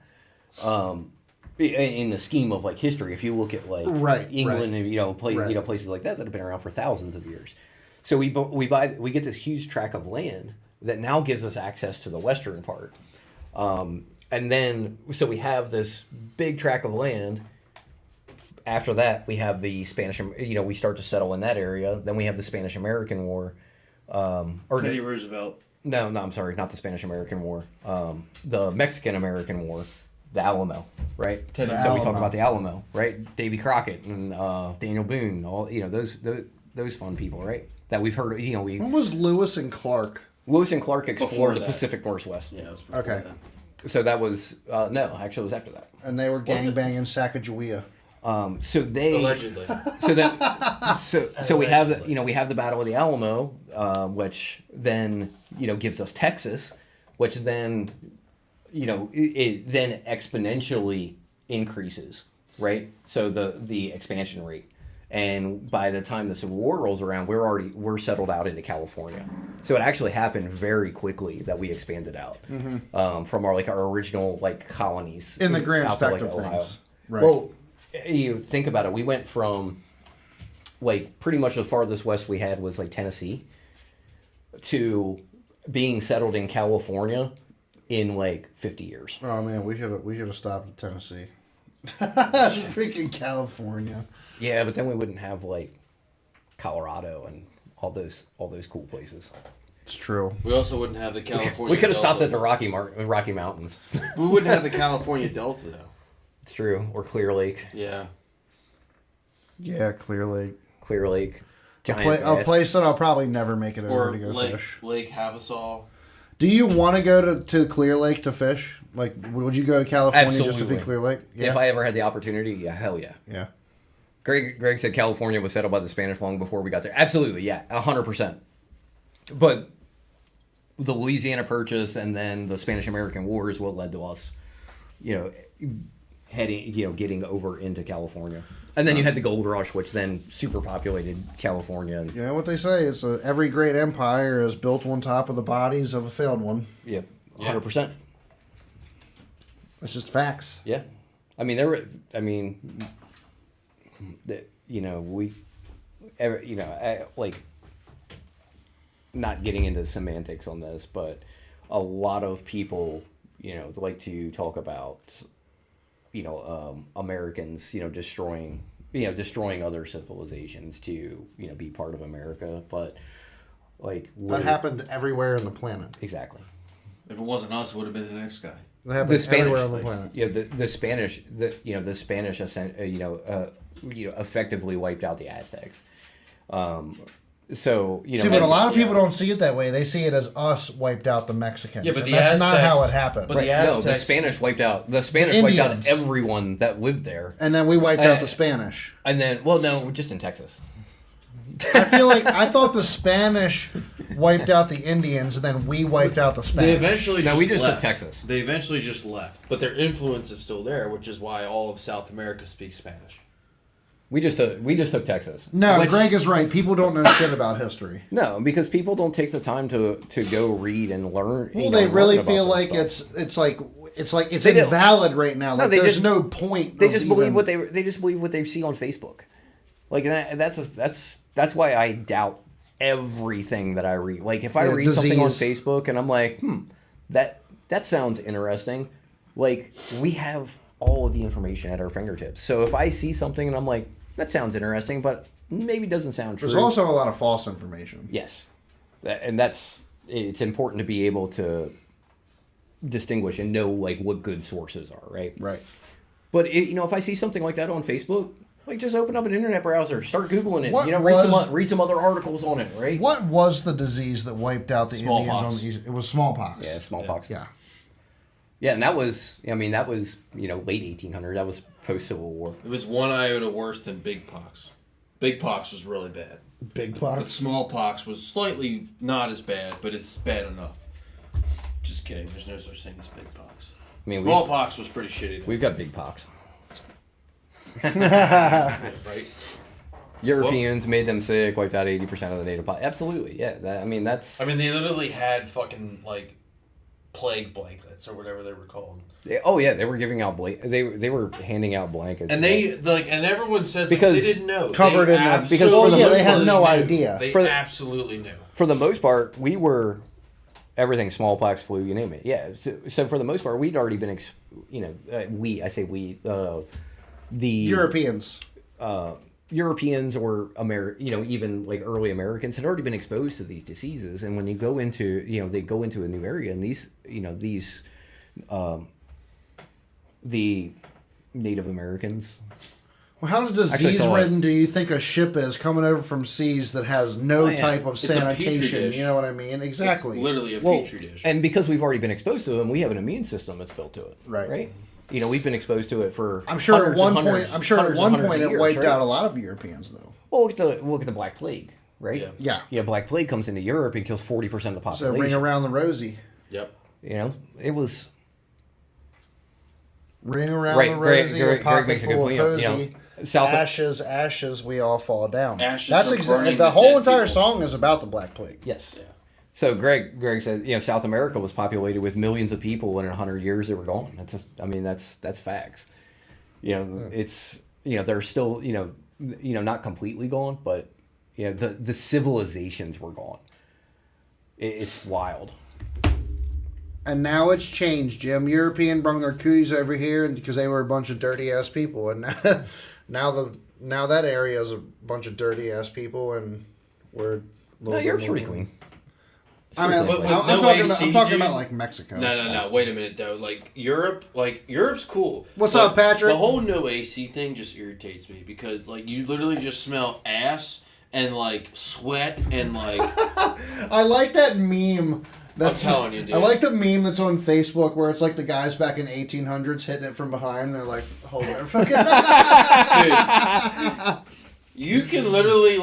in the scheme of like history. If you look at like England and places like that have been around for thousands of years. So we get this huge tract of land that now gives us access to the western part. And then, so we have this big tract of land. After that, we have the Spanish, we start to settle in that area. Then we have the Spanish-American War. Teddy Roosevelt. No, I'm sorry, not the Spanish-American War. The Mexican-American War, the Alamo, right? So we talk about the Alamo, right? Davy Crockett and Daniel Boone, all those fun people, right? That we've heard. When was Lewis and Clark? Lewis and Clark explored the that. Pacific Northwest. Yeah, it was Okay. That. So that was no, actually it was after that. And they were gangbanging Sacagawea. So they Allegedly. So then, so we have the Battle of the Alamo, which then gives us Texas, which then it then exponentially increases, right? So the expansion rate. And by the time the Civil War rolls around, we're settled out into California. So it actually happened very quickly that we expanded out from our original colonies In the grand out to, spectrum of Ohio. things. Right. Well, you think about it. We went from pretty much the farthest west we had was Tennessee to being settled in California in 50 years. Oh man, we should have stopped at Tennessee. Freaking California. Yeah, but then we wouldn't have Colorado and all those cool places. It's true. We also wouldn't have the California. We could have stopped Delta. at the Rocky Mountains. We wouldn't have the California Delta though. It's true. Or Clear Lake. Yeah. Yeah, Clear Lake. Clear Lake. A place that I'll probably never make it over Or to go Lake, fish. Lake Havasaw. Do you want to go to Clear Lake to fish? Would you go to California just to fish Clear Lake? Yeah. If I ever had the opportunity, yeah, hell yeah. Yeah. Greg said California was settled by the Spanish long before we got there. Absolutely, yeah, 100%. But the Louisiana Purchase and then the Spanish-American War is what led to us, getting over into California. And then you had the Gold Rush, which then superpopulated California. You know what they say? It's every great empire is built on top of the bodies of a failed one. Yeah, 100%. It's just facts. Yeah. Not getting into semantics on this, but a lot of people, like to talk about, Americans, destroying other civilizations to, be part of America. But that happened everywhere on the planet. Exactly. If it wasn't us, it would have been the next guy. It happened everywhere on the planet. Yeah, the Spanish, effectively wiped out the Aztecs. So See, but a lot of people don't see it that way. They see it as us wiped out the Mexicans. Yeah, but and the that's not Aztecs- how it happened. but the Aztecs- the Spanish wiped out Indians. everyone that lived there. And then we wiped out the Spanish. And then, well, no, just in Texas. I feel like I thought the Spanish wiped out the Indians, and then we wiped out the They Spanish. eventually No, just we just left. took Texas. They eventually just left, but their influence is still there, which is why all of South America speaks Spanish. We just took Texas. No, Which- Greg is right. People don't know shit about history. No, because people don't take the time to go read and learn. Well, they really feel like it's They don't. invalid right now. No, Like they there's just- no point. They of just believe even- they just believe what they see on Facebook. That's why I doubt everything that I read. If I read something on disease. Facebook and I'm like, that sounds interesting. Like, we have all of the information at our fingertips. So if I see something and I'm like, that sounds interesting, but maybe doesn't sound true. There's also a lot of false information. Yes. And it's important to be able to distinguish and know, like, what good sources are, right? Right. But, if I see something like that on Facebook, like, just open up an internet browser, start Googling it, What read some other articles on it, right? What was the disease that wiped out the Indians on Smallpox. the East? It was smallpox. Yeah, smallpox. Yeah. Yeah, and that was late 1800. That was post-Civil War. It was one iota worse than big pox. Big pox was really bad. Big But pox. smallpox was slightly not as bad, but it's bad enough. Just kidding. There's no such thing as big pox. I mean, Smallpox was pretty shitty. Though. we've got big pox. Right? Europeans made them sick, wiped out 80% of the native population. Absolutely, yeah. That's. I mean, they literally had fucking, like, plague blankets or whatever they were called. Oh yeah, they were giving out they were handing out blankets. And and everyone says Because they didn't know. covered They in them. Because Well, for the yeah, most they had absolutely no knew. idea. They For the- absolutely knew. for the most part, we were everything smallpox, flu, you name it. Yeah. So for the most part, we'd already been the Europeans. Europeans or even like early Americans had already been exposed to these diseases, and when you go into they go into a new area, and the Native Americans. Well, how Actually, disease-ridden do you think a ship is coming over from seas that has no yeah. type of It's a petri sanitation? dish. You know what I mean? Exactly. It's literally a Well, petri dish. and because we've already been exposed to them, we have an immune system that's built to it. Right. Right. We've been exposed to it for. I'm sure hundreds at and one hundreds- point. I'm sure at hundreds and one hundreds point of it years, wiped right? out a lot of Europeans, though. Well, look at the Black Plague, right? Yeah. Yeah. Black Plague comes into Europe and kills 40% of the So population. ring around the rosy. Yep. It was. Ring around Right, the Greg- rosy. Greg- a Greg pocket makes a good full point, of you know, posy. South- ashes, ashes, we all fall down. Ashes That's from exactly burning the the whole dead entire people. song is about the Black Plague. Yes. Yeah. So Greg says South America was populated with millions of people, and in 100 years they were gone. That's facts. It's they're still not completely gone, but the civilizations were gone. It's wild. And now it's changed, Jim. European brung their cooties over here because they were a bunch of dirty ass people, and now that area is a bunch of dirty ass people, and we're. a No, little Europe's bit more- pretty clean. I mean, But with I'm no talking AC, about dude? like Mexico. No. Wait a minute though. Europe's cool. What's But up, Patrick? The whole no AC thing just irritates me because you literally just smell ass and sweat and I like that meme. That's, I'm telling you, dude. I like the meme that's on Facebook where it's like the guys back in 1800s hitting it from behind. And they're like, hold on, fucking. Dude, you can literally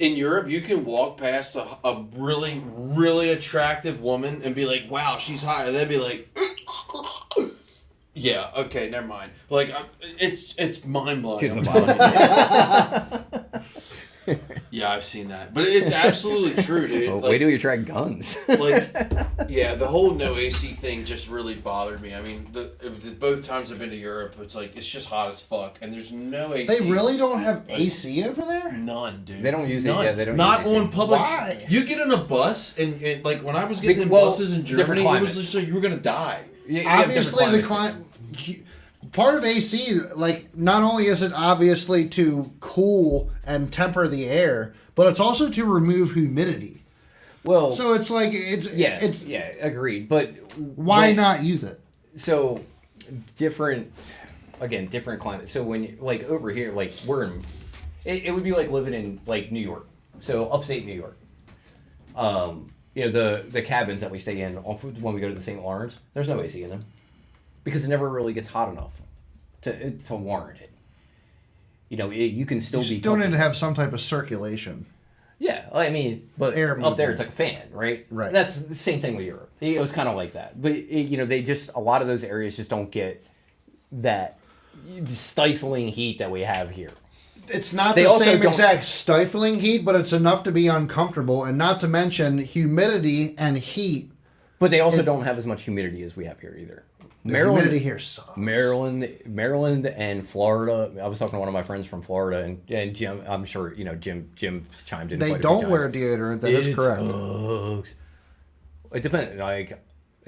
in Europe you can walk past a really really attractive woman and be like, wow, she's hot, and then be like, yeah, okay, never mind. It's mind blowing. Excuse my Yeah, I've seen that, but it's absolutely true, dude. Well, wait till you try guns. Yeah, the whole no AC thing just really bothered me. I mean, both times I've been to Europe, it's just hot as fuck, and there's no AC. They really don't have AC over there? None, dude. They don't use it, None. yeah, they don't Not use AC. on public. Why? You get in a bus, and when I was getting in Well, buses in different Germany, it was climates. just like you were gonna die. You have different Obviously, the climates. part of AC, not only is it obviously to cool and temper the air, but it's also to remove humidity. Well, So it's like it's agreed. But why not use it? So different climates. So when over here, we're in, it would be like living in New York. So upstate New York. The cabins that we stay in when we go to the St. Lawrence, there's no AC in them because it never really gets hot enough to warrant it. You can still You be still need comfortable. to have some type of circulation. Yeah, I mean, but Air up there movement. it's like a fan, right? Right. That's the same thing with Europe. It was kind of like that, but they just a lot of those areas just don't get that stifling heat that we have here. It's not They the also same don't- exact stifling heat, but it's enough to be uncomfortable, and not to mention humidity and heat. But they also don't have as much humidity as we have here either. The humidity here sucks. Maryland and Florida. I was talking to one of my friends from Florida, and Jim. I'm sure Jim's chimed in. They quite a few don't times. wear deodorant. That is correct. Sucks. It depends.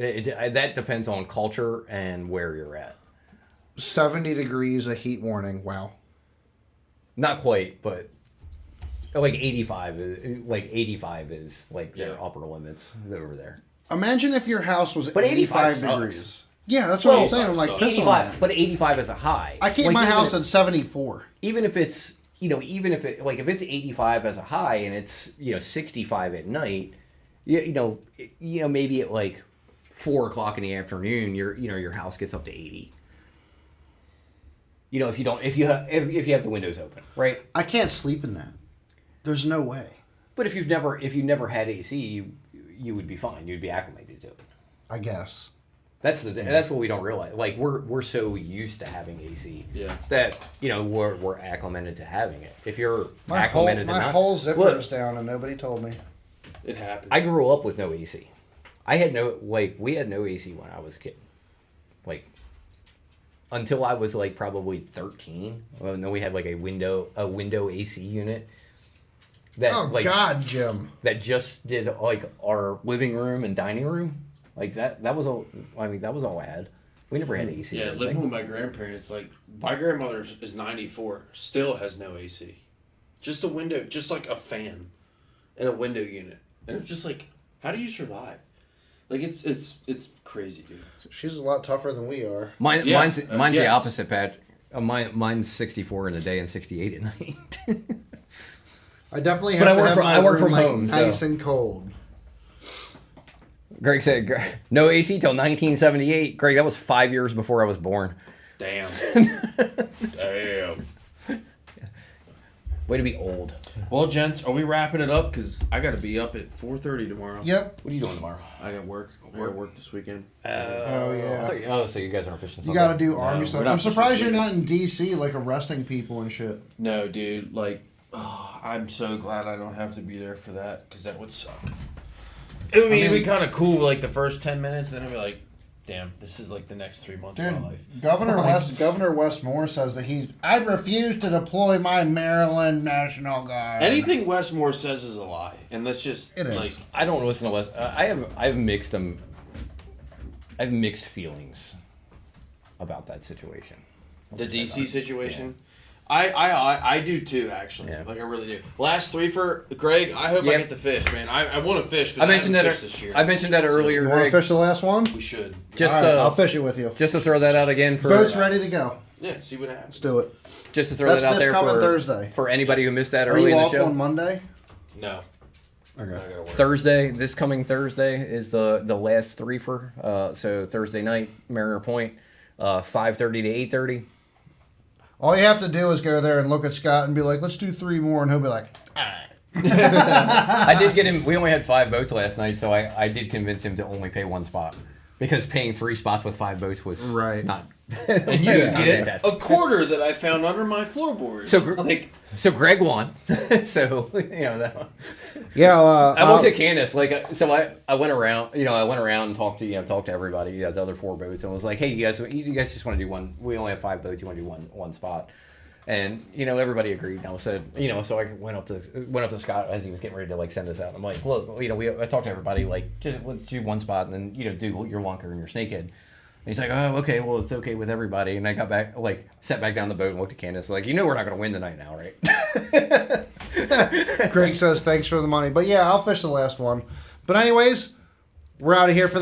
That depends on culture and where you're at. 70 degrees, a heat warning. Wow. Not quite, but like 85 is like their upper limits over there. Imagine if your house was But 85 85 degrees. sucks. Yeah, that's what I'm Well, saying. I'm like, piss on 85, that. but 85 is a high. I keep Like, my even house if- at 74. even if it's even if it like if it's 85 as a high and it's 65 at night, maybe at like 4 o'clock in the afternoon, your house gets up to 80. If you have the windows open, right? I can't sleep in that. There's no way. But if you've never had AC, you would be fine. You'd be acclimated to it. I guess. That's what we don't realize. Like we're so used to having AC that we're acclimated to having it. If you're acclimated to my not, whole zipper look, is down and nobody told me. It happens. I grew up with no AC. We had no AC when I was a kid. Like until I was like probably 13. And then we had like a window AC unit. Oh God, Jim. That just did like our living room and dining room. Like that was all. I mean, that was all I had. We never had AC. Yeah, living with my grandparents. Like my grandmother is 94, still has no AC, just a window, just like a fan, and a window unit, and it's just like, how do you survive? Like it's crazy, dude. She's a lot tougher than we are. Mine's yes. the opposite, Pat. Mine's 64 in the day and 68 at night. I definitely But have I to have my work room from like home, nice so. and cold. Greg said no AC till 1978. Greg, that was 5 years before I was born. Damn. Damn. Way to be old. Well, gents, are we wrapping it up? Because I got to be up at 4:30 tomorrow. Yep. What are you doing tomorrow? I got work. I got work this weekend. Oh yeah. So you guys aren't fishing. You got to do army we're stuff. not I'm surprised fishing you're not in DC, like arresting people and shit. No, dude. Like, I'm so glad I don't have to be there for that, because that would suck. It'd be kind of cool, like the first 10 minutes, then I'd be like, damn, this is like the next 3 months of my life. Governor Wes Moore says that I refuse to deploy my Maryland National Guard. Anything Westmore says is a lie, and that's just It is. like, I don't listen to West. I have mixed feelings about that situation. the DC situation. I do too, actually. Yeah. Like, I really do. Last three for Greg, I hope I Yep. get to fish, man. I want to fish. I mentioned that. This year. I mentioned that earlier. You want to Greg. fish the last one? We should. Just All right, I'll fish it with you. just to throw that out again for Boat's ready to go. Yeah, see what happens. Let's do it. just to throw That's that out this there coming for Thursday. for anybody who missed that Are early you in the off show. on Monday? No. Okay. I gotta work. Thursday, this coming Thursday is the last threefer. So Thursday night, Mariner Point, 5:30 to 8:30. All you have to do is go there and look at Scott and be like, let's do 3 more, and he'll be like, I did get him. We only had 5 boats last night, so I did convince him to only pay 1 spot because paying 3 spots with 5 boats was Right. not. And you not get fantastic. a quarter that I found under my floorboards. So, like, So Greg won. So that. yeah. I looked at Candace so I went around and talked to everybody, the other 4 boats, and was like, hey, you guys just want to do one? We only have 5 boats. You want to do one spot? And everybody agreed. And I said, so I went up to Scott as he was getting ready to send us out. I'm like, look, I talked to everybody, just let's do 1 spot and then do your lunker and your snakehead. And he's like, oh, okay, well, it's okay with everybody. And I got back, sat back down the boat and looked at Candace, we're not going to win tonight now, right? Greg says, thanks for the money. But yeah, I'll fish the last one. But anyways, we're out of here for